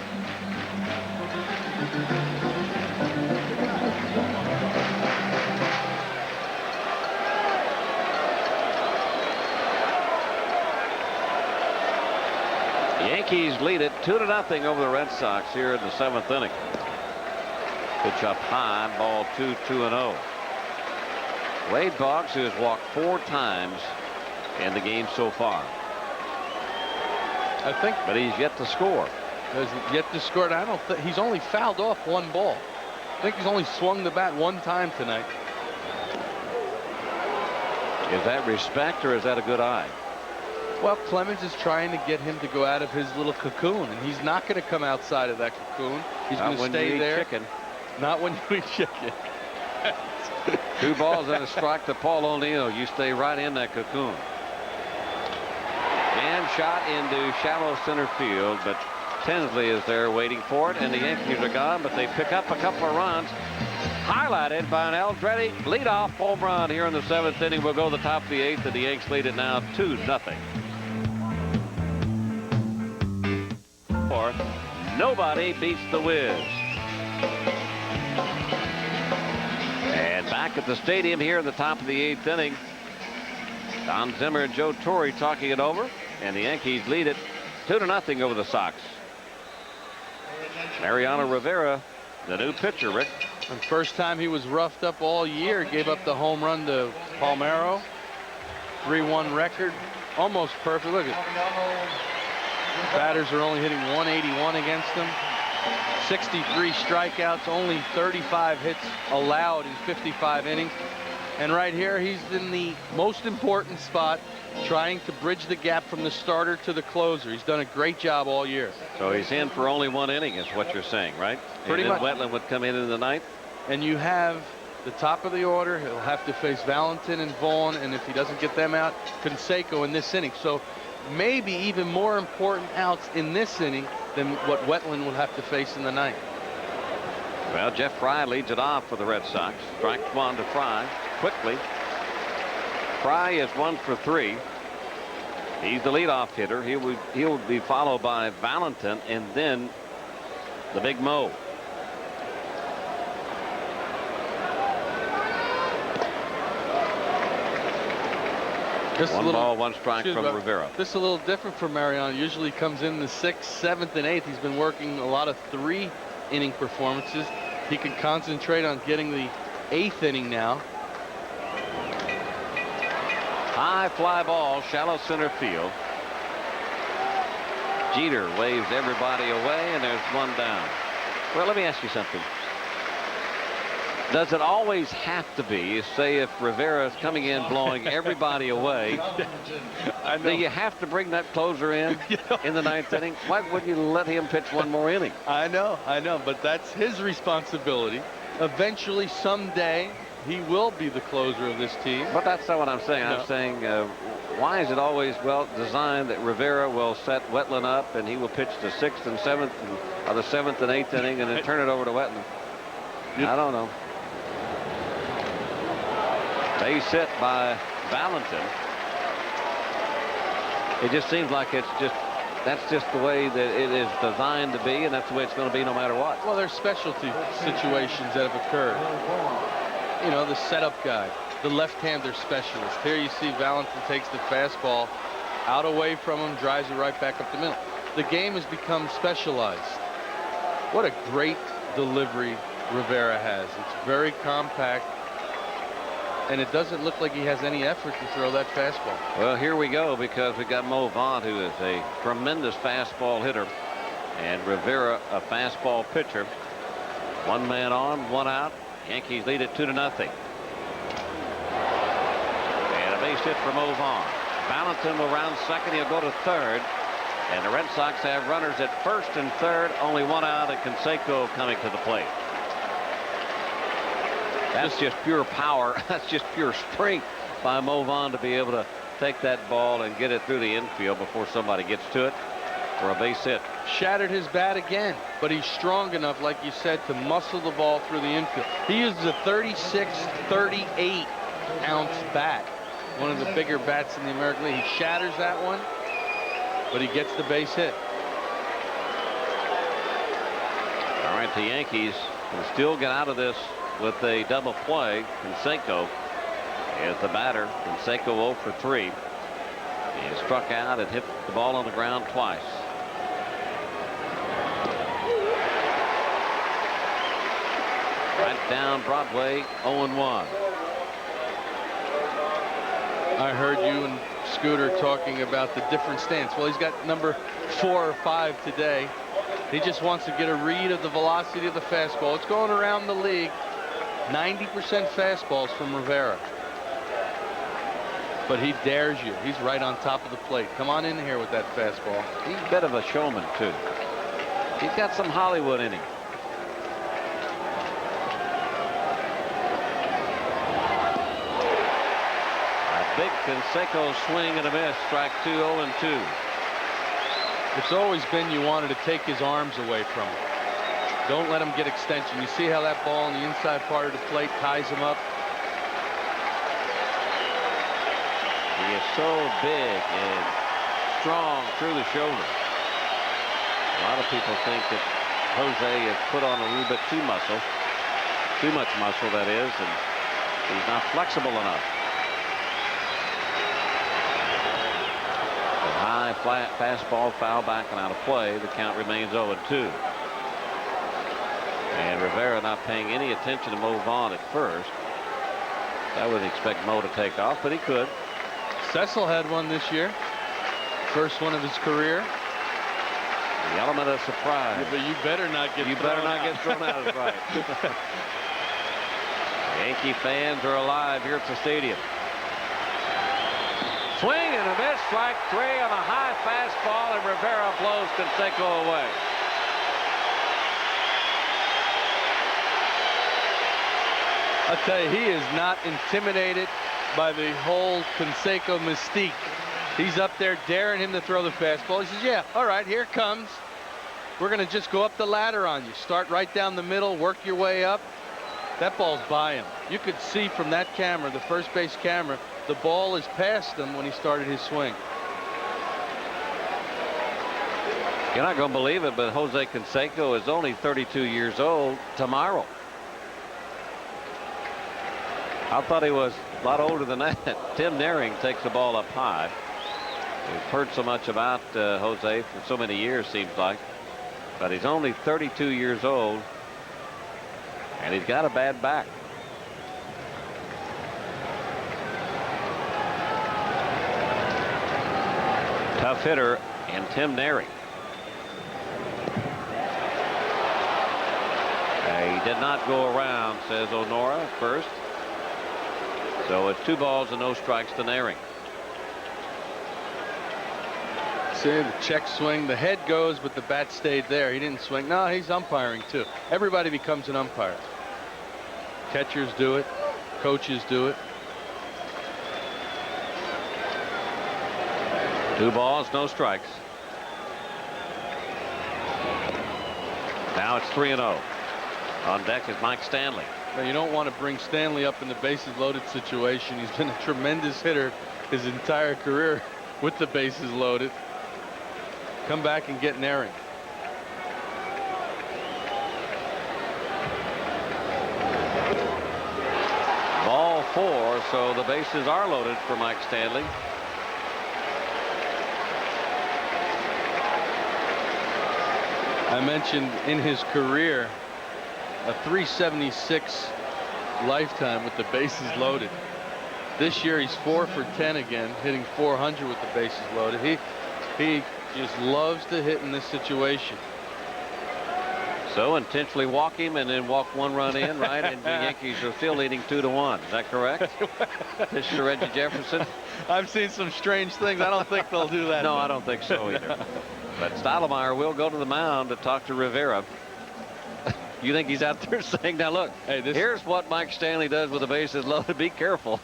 Yankees lead it 2-0 over the Red Sox here in the 7th inning. Pitch up high, ball 2-0. Wade Boggs, who has walked 4 times in the game so far. I think, but he's yet to score. Has yet to score. And I don't think he's only fouled off 1 ball. I think he's only swung the bat 1 time tonight. Is that respect or is that a good eye? Well, Clemens is trying to get him to go out of his little cocoon, and he's not going to come outside of that cocoon. He's going to stay there. Chicken. Not when you eat chicken. 2 balls and a strike to Paul O'Neill. You stay right in that cocoon. And shot into shallow center field, but Tinsley is there waiting for it, and the Yankees are gone, but they pick up a couple of runs. Highlighted by an Aldrete leadoff home run here in the 7th inning. We'll go to the top of the 8th, and the Yanks lead it now 2-0. Nobody beats the Wiz. And back at the stadium here in the top of the 8th inning, Don Zimmer and Joe Torre talking it over, and the Yankees lead it 2-0 over the Sox. Mariano Rivera, the new pitcher, Rick. And first time he was roughed up all year, gave up the home run to Palmeiro. 3-1 record, almost perfect. Look at batters are only hitting 181 against him. 63 strikeouts, only 35 hits allowed in 55 innings. And right here, he's in the most important spot, trying to bridge the gap from the starter to the closer. He's done a great job all year. So he's in for only 1 inning is what you're saying, right? Pretty and then much. Wetland would come in the ninth. And you have the top of the order. He'll have to face Valentin and Vaughn, and if he doesn't get them out, Canseco in this inning. So maybe even more important outs in this inning than what Wetland will have to face in the ninth. Well, Jeff Fry leads it off for the Red Sox. Strike 1 to Fry. Quickly. Fry is 1 for 3. He's the leadoff hitter. He'll be followed by Valentin and then the Big Mo. One ball, 1 strike from Rivera. This is a little different for Mariano. Usually comes in the 6th, 7th, and 8th. He's been working a lot of 3-inning performances. He can concentrate on getting the 8th inning now. High fly ball, shallow center field. Jeter waves everybody away, and there's 1 down. Well, let me ask you something. Does it always have to be, say, if Rivera is coming in blowing everybody away, do you have to bring that closer in the 9th inning? Why wouldn't you let him pitch 1 more inning? I know, but that's his responsibility. Eventually, someday, he will be the closer of this team. But that's not what I'm saying. No. I'm saying, why is it always well designed that Rivera will set Wetland up and he will pitch the 6th and 7th, or the 7th and 8th inning, and then turn it over to Wetland? I don't know. Base hit by Valentin. It just seems like that's just the way that it is designed to be, and that's the way it's going to be no matter what. Well, there's specialty situations that have occurred. You know, the setup guy, the left-hander specialist. Here you see Valentin takes the fastball out away from him, drives it right back up the middle. The game has become specialized. What a great delivery Rivera has. It's very compact, and it doesn't look like he has any effort to throw that fastball. Well, here we go, because we got Mo Vaughn, who is a tremendous fastball hitter, and Rivera, a fastball pitcher. 1 man on, 1 out. Yankees lead it 2-0. And a base hit for Mo Vaughn. Valentin will round second. He'll go to third. And the Red Sox have runners at first and third. Only 1 out, and Canseco coming to the plate. That's just pure power. That's just pure strength by Mo Vaughn to be able to take that ball and get it through the infield before somebody gets to it for a base hit. Shattered his bat again, but he's strong enough, like you said, to muscle the ball through the infield. He uses a 36, 38 ounce bat, one of the bigger bats in the American League. He shatters that one, but he gets the base hit. All right, the Yankees can still get out of this with a double play. Canseco is the batter. Canseco 0 for 3. He struck out and hit the ball on the ground twice. Right down Broadway, 0-1. I heard you and Scooter talking about the different stance. Well, he's got number 4 or 5 today. He just wants to get a read of the velocity of the fastball. It's going around the league. 90% fastballs from Rivera. But he dares you. He's right on top of the plate. Come on in here with that fastball. He's a bit of a showman, too. He's got some Hollywood in him. A big Canseco swing and a miss. Strike 2, 0-2. It's always been you wanted to take his arms away from him. Don't let him get extension. You see how that ball on the inside part of the plate ties him up? He is so big and strong through the shoulder. A lot of people think that Jose has put on a little bit too much muscle, that is, and he's not flexible enough. A high flat fastball, foul back and out of play. The count remains 0-2. And Rivera not paying any attention to Mo Vaughn at first. I wouldn't expect Mo to take off, but he could. Cecil had one this year. First one of his career. The element of surprise. Yeah, but you better not get thrown out. Get thrown out is right. Yankee fans are alive here at the stadium. Swing and a miss, strike 3 on a high fastball, and Rivera blows Canseco away. I'll tell you, he is not intimidated by the whole Canseco mystique. He's up there daring him to throw the fastball. He says, yeah, all right, here it comes. We're going to just go up the ladder on you. Start right down the middle, work your way up. That ball's by him. You could see from that camera, the first base camera, the ball is past him when he started his swing. You're not going to believe it, but Jose Canseco is only 32 years old tomorrow. I thought he was a lot older than that. Tim Naring takes the ball up high. We've heard so much about Jose for so many years, seems like. But he's only 32 years old. And he's got a bad back. Tough hitter in Tim Naring. He did not go around, says Honora first. So it's 2 balls and no strikes to Naring. See the check swing, the head goes, but the bat stayed there. He didn't swing. No, he's umpiring too. Everybody becomes an umpire. Catchers do it, coaches do it. 2 balls, no strikes. Now it's 3-0. On deck is Mike Stanley. Now, you don't want to bring Stanley up in the bases loaded situation. He's been a tremendous hitter his entire career with the bases loaded. Come back and get Naring. Ball 4, so the bases are loaded for Mike Stanley. I mentioned in his career a 376 lifetime with the bases loaded. This year he's 4 for 10 again, hitting 400 with the bases loaded. He just loves to hit in this situation. So intentionally walk him and then walk 1 run in, right? And the Yankees are still leading 2-1. Is that correct? Pitch to Reggie Jefferson. I've seen some strange things. I don't think they'll do that. No, I don't think so either. But Stottlemyre will go to the mound to talk to Rivera. You think he's out there saying, now look, hey, here's what Mike Stanley does with the bases loaded. Be careful.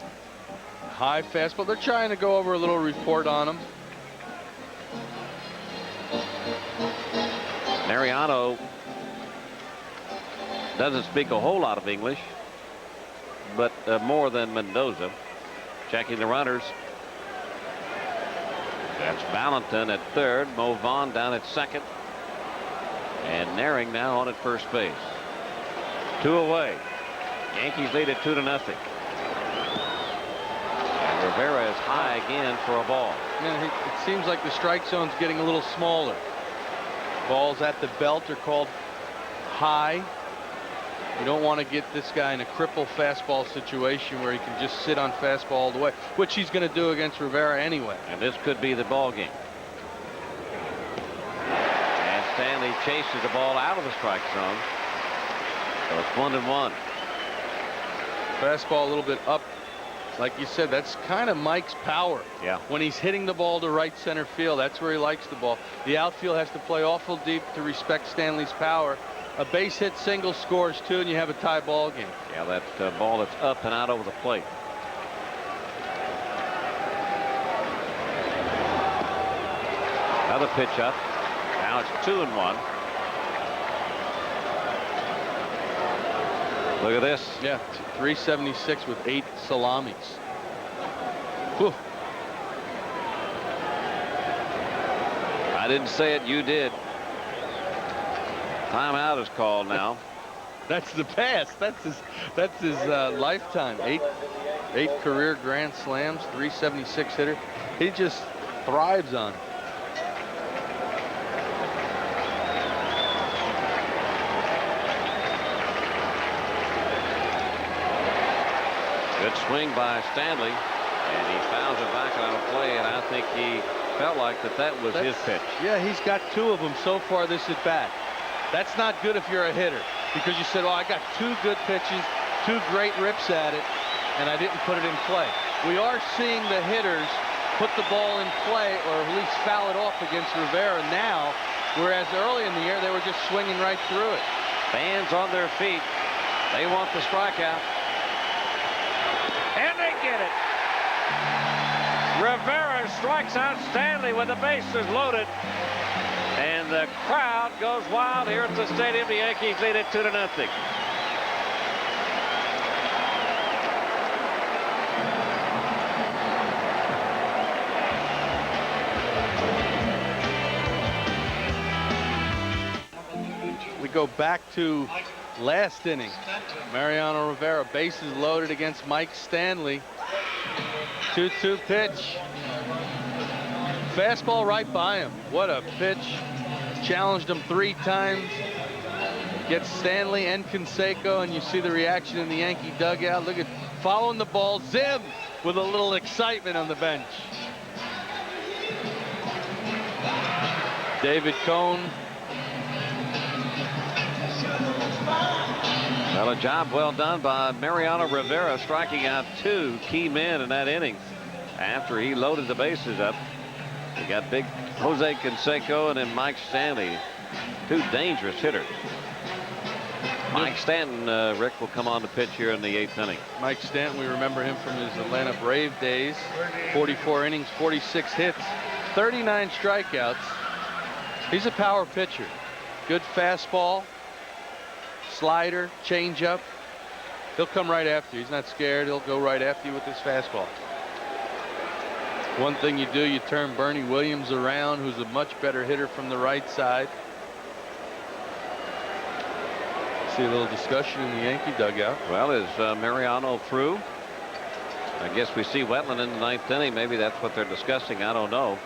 High fastball. They're trying to go over a little report on him. Mariano doesn't speak a whole lot of English, but more than Mendoza. Checking the runners. That's Valentin at third. Mo Vaughn down at second. And Naring now on at first base. 2 away. Yankees lead at 2-0. And Rivera is high again for a ball. Man, it seems like the strike zone's getting a little smaller. Balls at the belt are called high. You don't want to get this guy in a cripple fastball situation where he can just sit on fastball all the way, which he's going to do against Rivera anyway. And this could be the ball game. And Stanley chases the ball out of the strike zone. So it's 1-1. Fastball a little bit up. Like you said, that's kind of Mike's power. Yeah. When he's hitting the ball to right center field, that's where he likes the ball. The outfield has to play awful deep to respect Stanley's power. A base hit single scores 2 and you have a tie ball game. Yeah, that ball that's up and out over the plate. Another pitch up. Now it's 2-1. Look at this. Yeah, 376 with 8 salamis. Whew. I didn't say it, you did. Timeout is called now. That's the pass. That's his lifetime. 8 career grand slams, 376 hitter. He just thrives on it. Good swing by Stanley, and he fouls it back on a play, and I think he felt like that was his pitch. Yeah, he's got 2 of them so far this at bat. That's not good if you're a hitter, because you said, oh, I got 2 good pitches, 2 great rips at it, and I didn't put it in play. We are seeing the hitters put the ball in play, or at least foul it off against Rivera now, whereas early in the year they were just swinging right through it. Fans on their feet. They want the strikeout. And they get it. Rivera strikes out Stanley with the bases loaded. And the crowd goes wild here at the stadium. The Yankees lead it 2-0. We go back to last inning. Mariano Rivera, bases loaded against Mike Stanley. 2-2 pitch. Fastball right by him. What a pitch. Challenged him 3 times. Gets Stanley and Canseco, and you see the reaction in the Yankee dugout. Look at following the ball. Zim with a little excitement on the bench. David Cone. Well, a job well done by Mariano Rivera, striking out 2 key men in that inning after he loaded the bases up. You got big Jose Canseco and then Mike Stanley, 2 dangerous hitters. Mike Stanton, Rick, will come on to pitch here in the 8th inning. Mike Stanton, we remember him from his Atlanta Brave days. 44 innings, 46 hits, 39 strikeouts. He's a power pitcher. Good fastball, slider, changeup. He'll come right after you. He's not scared. He'll go right after you with his fastball. One thing you do, you turn Bernie Williams around, who's a much better hitter from the right side. See a little discussion in the Yankee dugout. Well, is Mariano through? I guess we see Wetland in the 9th inning. Maybe that's what they're discussing. I don't know.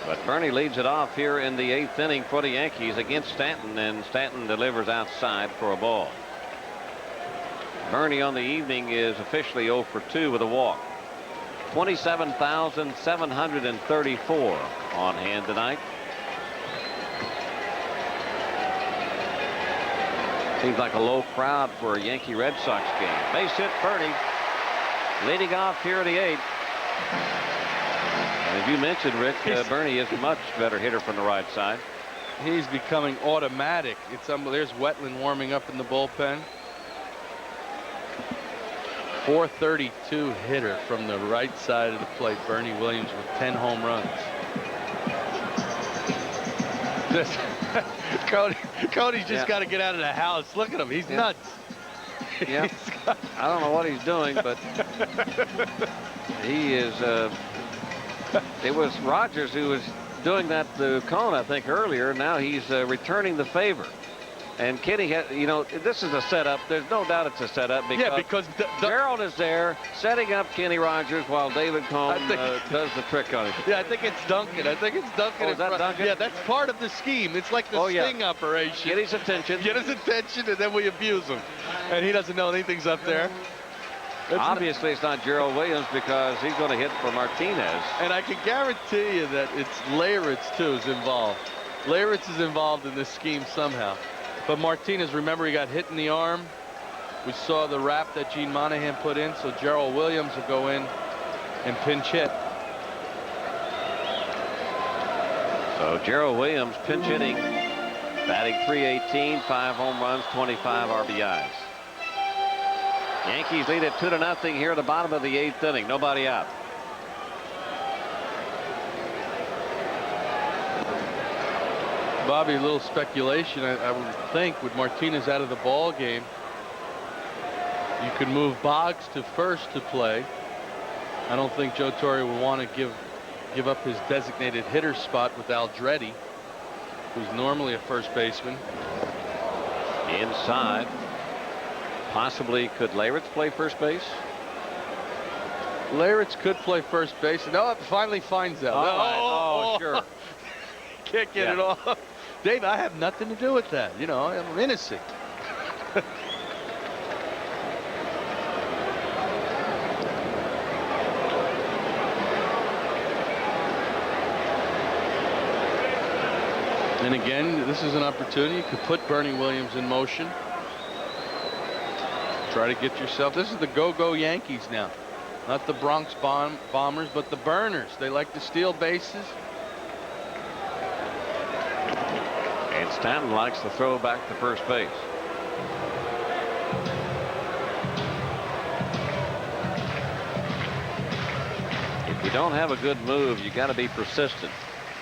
But Bernie leads it off here in the 8th inning for the Yankees against Stanton, and Stanton delivers outside for a ball. Bernie on the evening is officially 0 for 2 with a walk. 27,734 on hand tonight. Seems like a low crowd for a Yankee Red Sox game. Base hit Bernie leading off here in the 8th. And as you mentioned, Rick, Bernie is a much better hitter from the right side. He's becoming automatic. It's there's Wetland warming up in the bullpen. 432 hitter from the right side of the plate. Bernie Williams with 10 home runs. Cody's just got to get out of the house. Look at him. He's nuts. Yeah. I don't know what he's doing, but he is. It was Rogers who was doing that to Cone, I think, earlier. Now he's returning the favor. And Kenny, you know, this is a setup. There's no doubt it's a setup because Gerald is there setting up Kenny Rogers while David Cone does the trick on him. Yeah, I think it's Duncan. I think it's Duncan. Oh, is that Duncan? Yeah, that's part of the scheme. It's like the sting operation. Get his attention. Get his attention, and then we abuse him. And he doesn't know anything's up there. Obviously, it's not Gerald Williams because he's going to hit for Martinez. And I can guarantee you that it's Leyritz, too, is involved. Leyritz is involved in this scheme somehow. But Martinez, remember, he got hit in the arm. We saw the wrap that Gene Monahan put in, so Gerald Williams will go in and pinch hit. So Gerald Williams pinch hitting, batting .318, 5 home runs, 25 RBIs. Yankees lead it 2-0 here at the bottom of the 8th inning. Nobody out. Bobby, a little speculation. I would think with Martinez out of the ball game, you could move Boggs to first to play. I don't think Joe Torre would want to give up his designated hitter spot with Aldretti, who's normally a first baseman. Inside. Possibly could Leyritz play first base? Leyritz could play first base. No, it finally finds out. Oh, sure. Can't get it off. Dave, I have nothing to do with that. You know, I'm innocent. And again, this is an opportunity. You could put Bernie Williams in motion. Try to get yourself. This is the go-go Yankees now. Not the Bronx Bombers, but the Burners. They like to steal bases. And Stanton likes to throw back to first base. If you don't have a good move, you got to be persistent.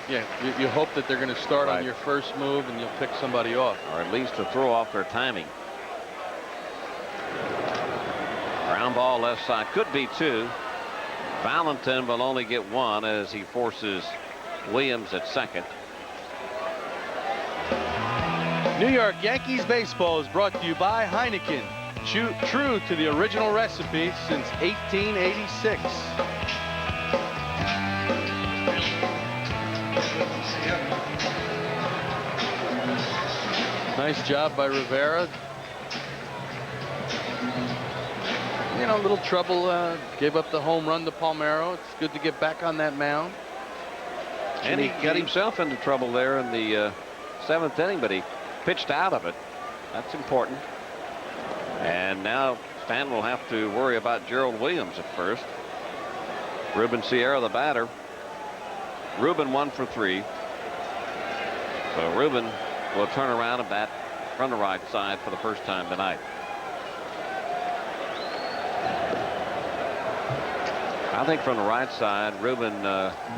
Yeah, you hope that they're going to start on your first move and you'll pick somebody off. Or at least to throw off their timing. Ground ball left side, could be 2. Valentin will only get 1 as he forces Williams at second. New York Yankees baseball is brought to you by Heineken. True to the original recipe since 1886. Nice job by Rivera. You know, a little trouble. Gave up the home run to Palmeiro. It's good to get back on that mound. And he got himself into trouble there in the 7th inning, but he pitched out of it. That's important. And now Stanton will have to worry about Gerald Williams at first. Ruben Sierra, the batter. Ruben 1 for 3. So Ruben will turn around and bat from the right side for the first time tonight. I think from the right side, Ruben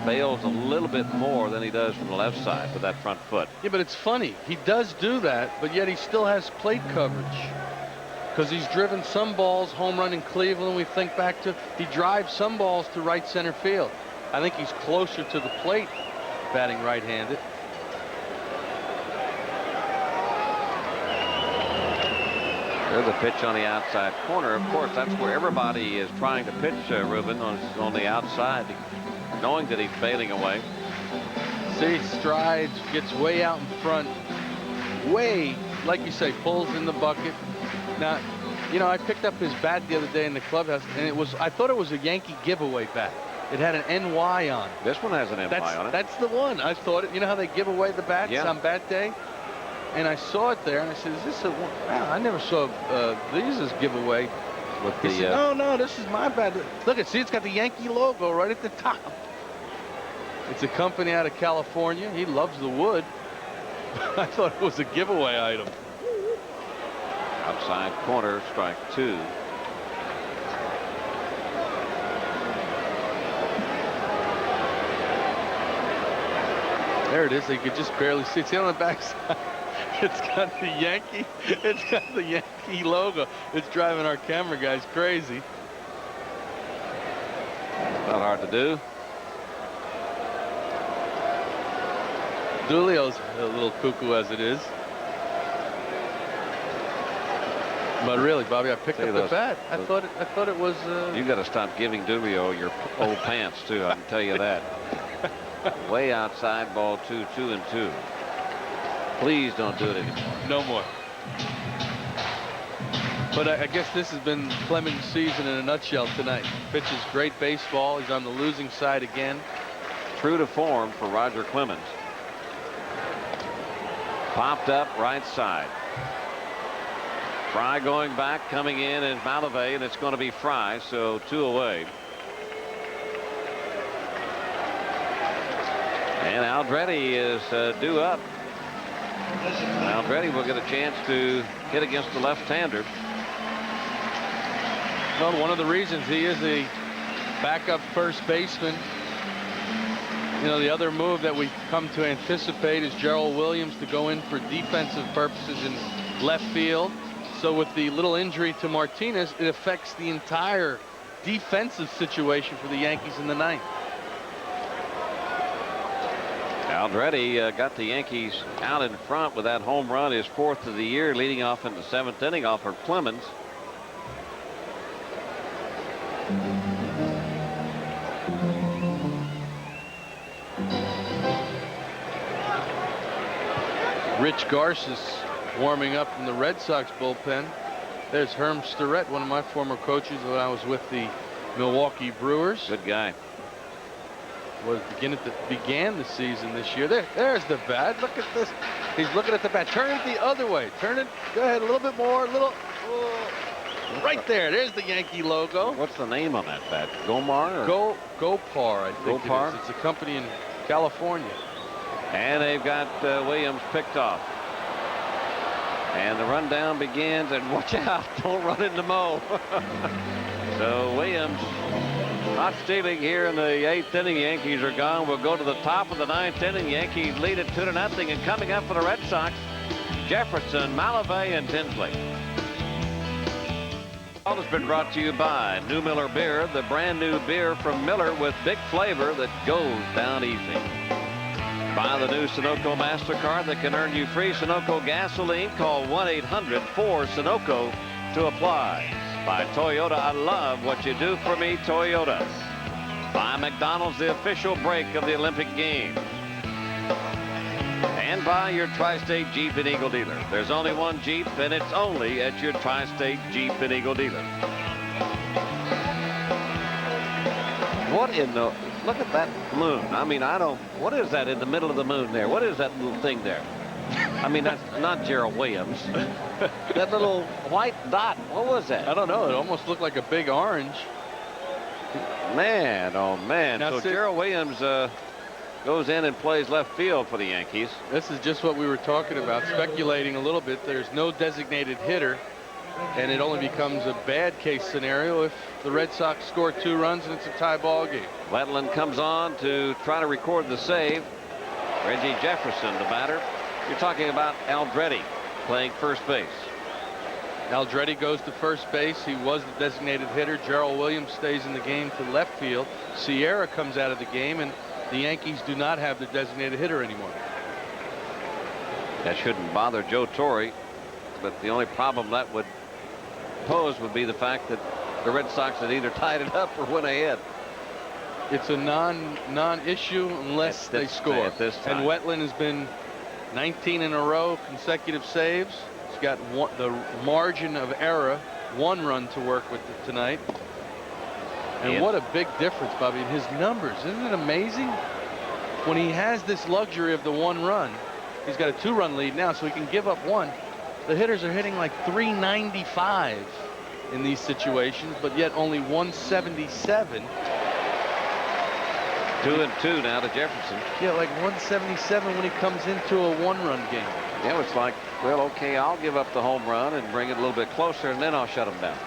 bails a little bit more than he does from the left side with that front foot. Yeah, but it's funny. He does do that, but yet he still has plate coverage. Because he's driven some balls home run in Cleveland. We think back to, he drives some balls to right center field. I think he's closer to the plate batting right-handed. There's a pitch on the outside corner. Of course, that's where everybody is trying to pitch Ruben on the outside, knowing that he's fading away. See, strides, gets way out in front, way, like you say, pulls in the bucket. Now, you know, I picked up his bat the other day in the clubhouse, and I thought it was a Yankee giveaway bat. It had an NY on it. This one has an NY on it. That's the one. I thought it. You know how they give away the bats on bat day? And I saw it there, and I said, "Is this a one? Wow, I never saw these as giveaway." With the, said, no, this is my bat. Look, see, it's got the Yankee logo right at the top. It's a company out of California. He loves the wood. I thought it was a giveaway item. Outside corner, strike 2. There it is. You could just barely see. It's on the backside. It's got the Yankee. It's got the Yankee logo. It's driving our camera guys crazy. Not hard to do. Julio's a little cuckoo as it is. But really, Bobby, I picked up the bat. I thought it was. You got to stop giving Dubio your old pants too. I can tell you that. Way outside, ball 2, 2 and 2. Please don't do it anymore. No more. But I guess this has been Clemens' season in a nutshell tonight. Pitches great baseball. He's on the losing side again. True to form for Roger Clemens. Popped up right side. Fry going back, coming in, and Malave, and it's going to be Fry, so 2 away. And Aldretti is due up. Aldretti will get a chance to hit against the left-hander. Well, one of the reasons he is a backup first baseman. You know, the other move that we come to anticipate is Gerald Williams to go in for defensive purposes in left field. So with the little injury to Martinez, it affects the entire defensive situation for the Yankees in the ninth. Aldretti got the Yankees out in front with that home run, his 4th of the year, leading off in the 7th inning off of Clemens. Rich Garces warming up in the Red Sox bullpen. There's Herm Starrett, one of my former coaches when I was with the Milwaukee Brewers. Good guy. began the season this year. There's the bat. Look at this. He's looking at the bat. Turn it the other way. Turn it. Go ahead. A little bit more. Right there. There's the Yankee logo. What's the name on that bat? Gomar? Or? Gopar, I think Gopar? it is. It's a company in California. And they've got Williams picked off. And the rundown begins, and watch out, don't run into Mo. So Williams not stealing here in the 8th inning. Yankees are gone. We'll go to the top of the 9th inning. Yankees lead it 2-0, and coming up for the Red Sox, Jefferson, Malavey, and Tinsley. All has been brought to you by New Miller Beer, the brand new beer from Miller with big flavor that goes down easy. Buy the new Sunoco MasterCard that can earn you free Sunoco gasoline. Call 1-800-4-SUNOCO to apply. By Toyota, I love what you do for me, Toyota. By McDonald's, the official break of the Olympic Games. And by your Tri-State Jeep and Eagle dealer. There's only one Jeep, and it's only at your Tri-State Jeep and Eagle dealer. What in the... Look at that moon. I mean, what is that in the middle of the moon there? What is that little thing there? I mean, that's not Gerald Williams. That little white dot, what was that? I don't know. It almost looked like a big orange. Man, oh man. Now, so Gerald Williams goes in and plays left field for the Yankees. This is just what we were talking about, speculating a little bit. There's no designated hitter, and it only becomes a bad case scenario if the Red Sox score 2 runs and it's a tie ball game. Wetland comes on to try to record the save. Reggie Jefferson, the batter. You're talking about Aldretti playing first base. Aldretti goes to first base. He was the designated hitter. Gerald Williams stays in the game to left field. Sierra comes out of the game, and the Yankees do not have their designated hitter anymore. That shouldn't bother Joe Torre, but the only problem that would pose would be the fact that the Red Sox had either tied it up or went ahead. It's a non-issue unless they score. At this time. And Wetland has been 19 in a row consecutive saves. He's got the margin of error, 1 run to work with tonight. And what a big difference, Bobby, in his numbers. Isn't it amazing? When he has this luxury of the 1 run, he's got a 2-run lead now, so he can give up 1. The hitters are hitting like 395 in these situations, but yet only 177. 2-2 now to Jefferson. Yeah, like 177 when he comes into a 1-run game. Yeah, it's like, well, okay, I'll give up the home run and bring it a little bit closer, and then I'll shut him down.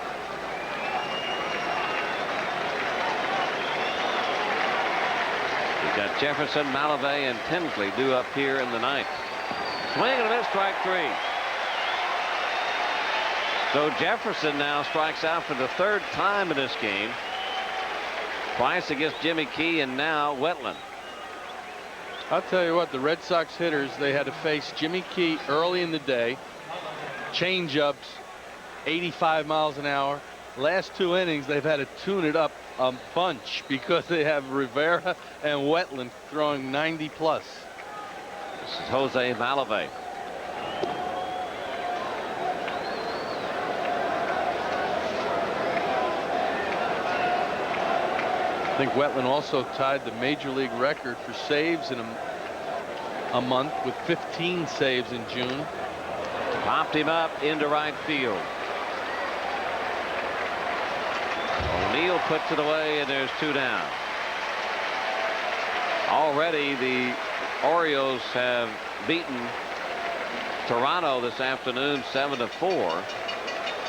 We've got Jefferson, Malavey, and Tinsley due up here in the 9th. Swing and a miss, strike 3. So Jefferson now strikes out for the 3rd time in this game. Twice against Jimmy Key, and now Wetland. I'll tell you what, the Red Sox hitters, they had to face Jimmy Key early in the day. Change-ups, 85 miles an hour. Last 2 innings, they've had to tune it up a bunch because they have Rivera and Wetland throwing 90-plus. This is Jose Malavey. I think Wetland also tied the major league record for saves in a month with 15 saves in June. Popped him up into right field. O'Neill puts it away, and there's 2 down. Already the Orioles have beaten Toronto this afternoon 7-4.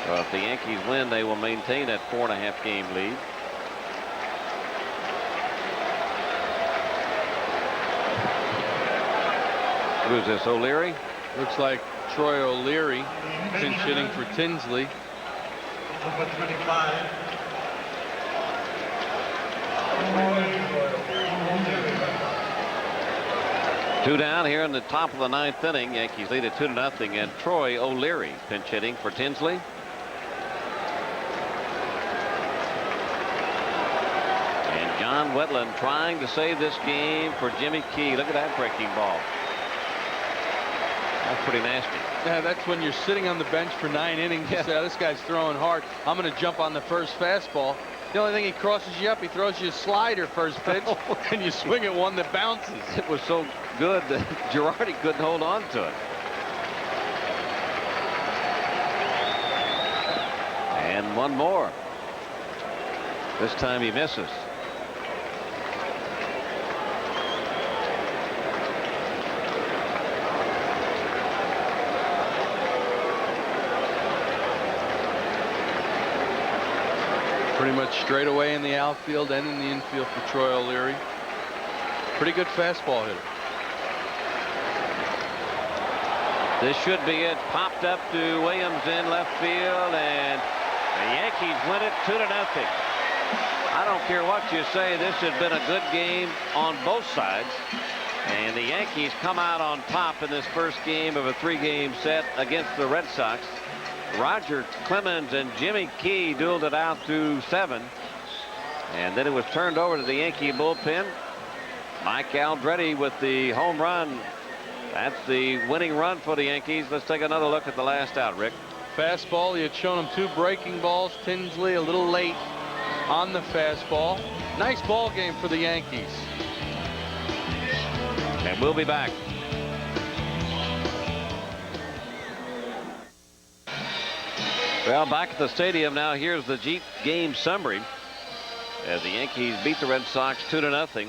So if the Yankees win, they will maintain that 4.5 game lead. Who's this, O'Leary? Looks like Troy O'Leary pinch hitting for Tinsley. Number 25. 2 down here in the top of the 9th inning. Yankees lead it 2-0, and Troy O'Leary pinch hitting for Tinsley. And John Wetland trying to save this game for Jimmy Key. Look at that breaking ball. That's pretty nasty. Yeah, that's when you're sitting on the bench for 9 innings. You say, oh, this guy's throwing hard. I'm going to jump on the first fastball. The only thing he crosses you up, he throws you a slider first pitch, and you swing at one that bounces. It was so good that Girardi couldn't hold on to it. And one more. This time he misses. Pretty much straight away in the outfield and in the infield for Troy O'Leary. Pretty good fastball hitter. This should be it. Popped up to Williams in left field, and the Yankees win it 2-0. I don't care what you say, this has been a good game on both sides. And the Yankees come out on top in this first game of a 3-game set against the Red Sox. Roger Clemens and Jimmy Key dueled it out through 7. And then it was turned over to the Yankee bullpen. Mike Aldrete with the home run. That's the winning run for the Yankees. Let's take another look at the last out, Rick. Fastball. He had shown him 2 breaking balls. Tinsley a little late on the fastball. Nice ball game for the Yankees. And we'll be back. Well, back at the stadium now. Here's the Jeep game summary as the Yankees beat the Red Sox 2-0.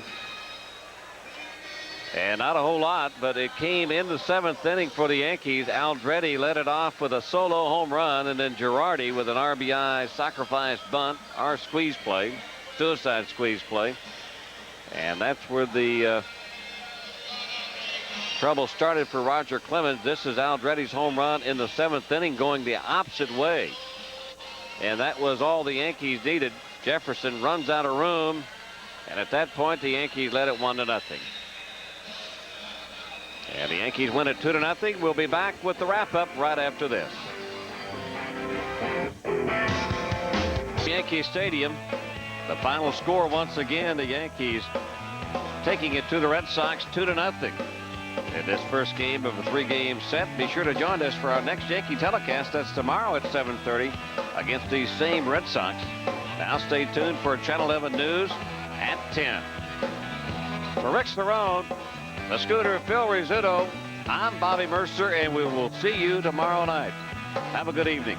And not a whole lot, but it came in the 7th inning for the Yankees. Aldrete led it off with a solo home run, and then Girardi with an RBI sacrifice bunt, our squeeze play, suicide squeeze play. And that's where the trouble started for Roger Clemens. This is Aldrete's home run in the 7th inning, going the opposite way. And that was all the Yankees needed. Jefferson runs out of room, and at that point the Yankees led it 1-0. And the Yankees win it 2-0. We'll be back with the wrap-up right after this. Yankee Stadium, the final score once again, the Yankees taking it to the Red Sox 2-0. In this first game of a 3-game set. Be sure to join us for our next Yankee telecast. That's tomorrow at 7:30 against these same Red Sox. Now stay tuned for Channel 11 News at 10. For Rick Cerrone, the Scooter, Phil Rizzuto, I'm Bobby Mercer, and we will see you tomorrow night. Have a good evening.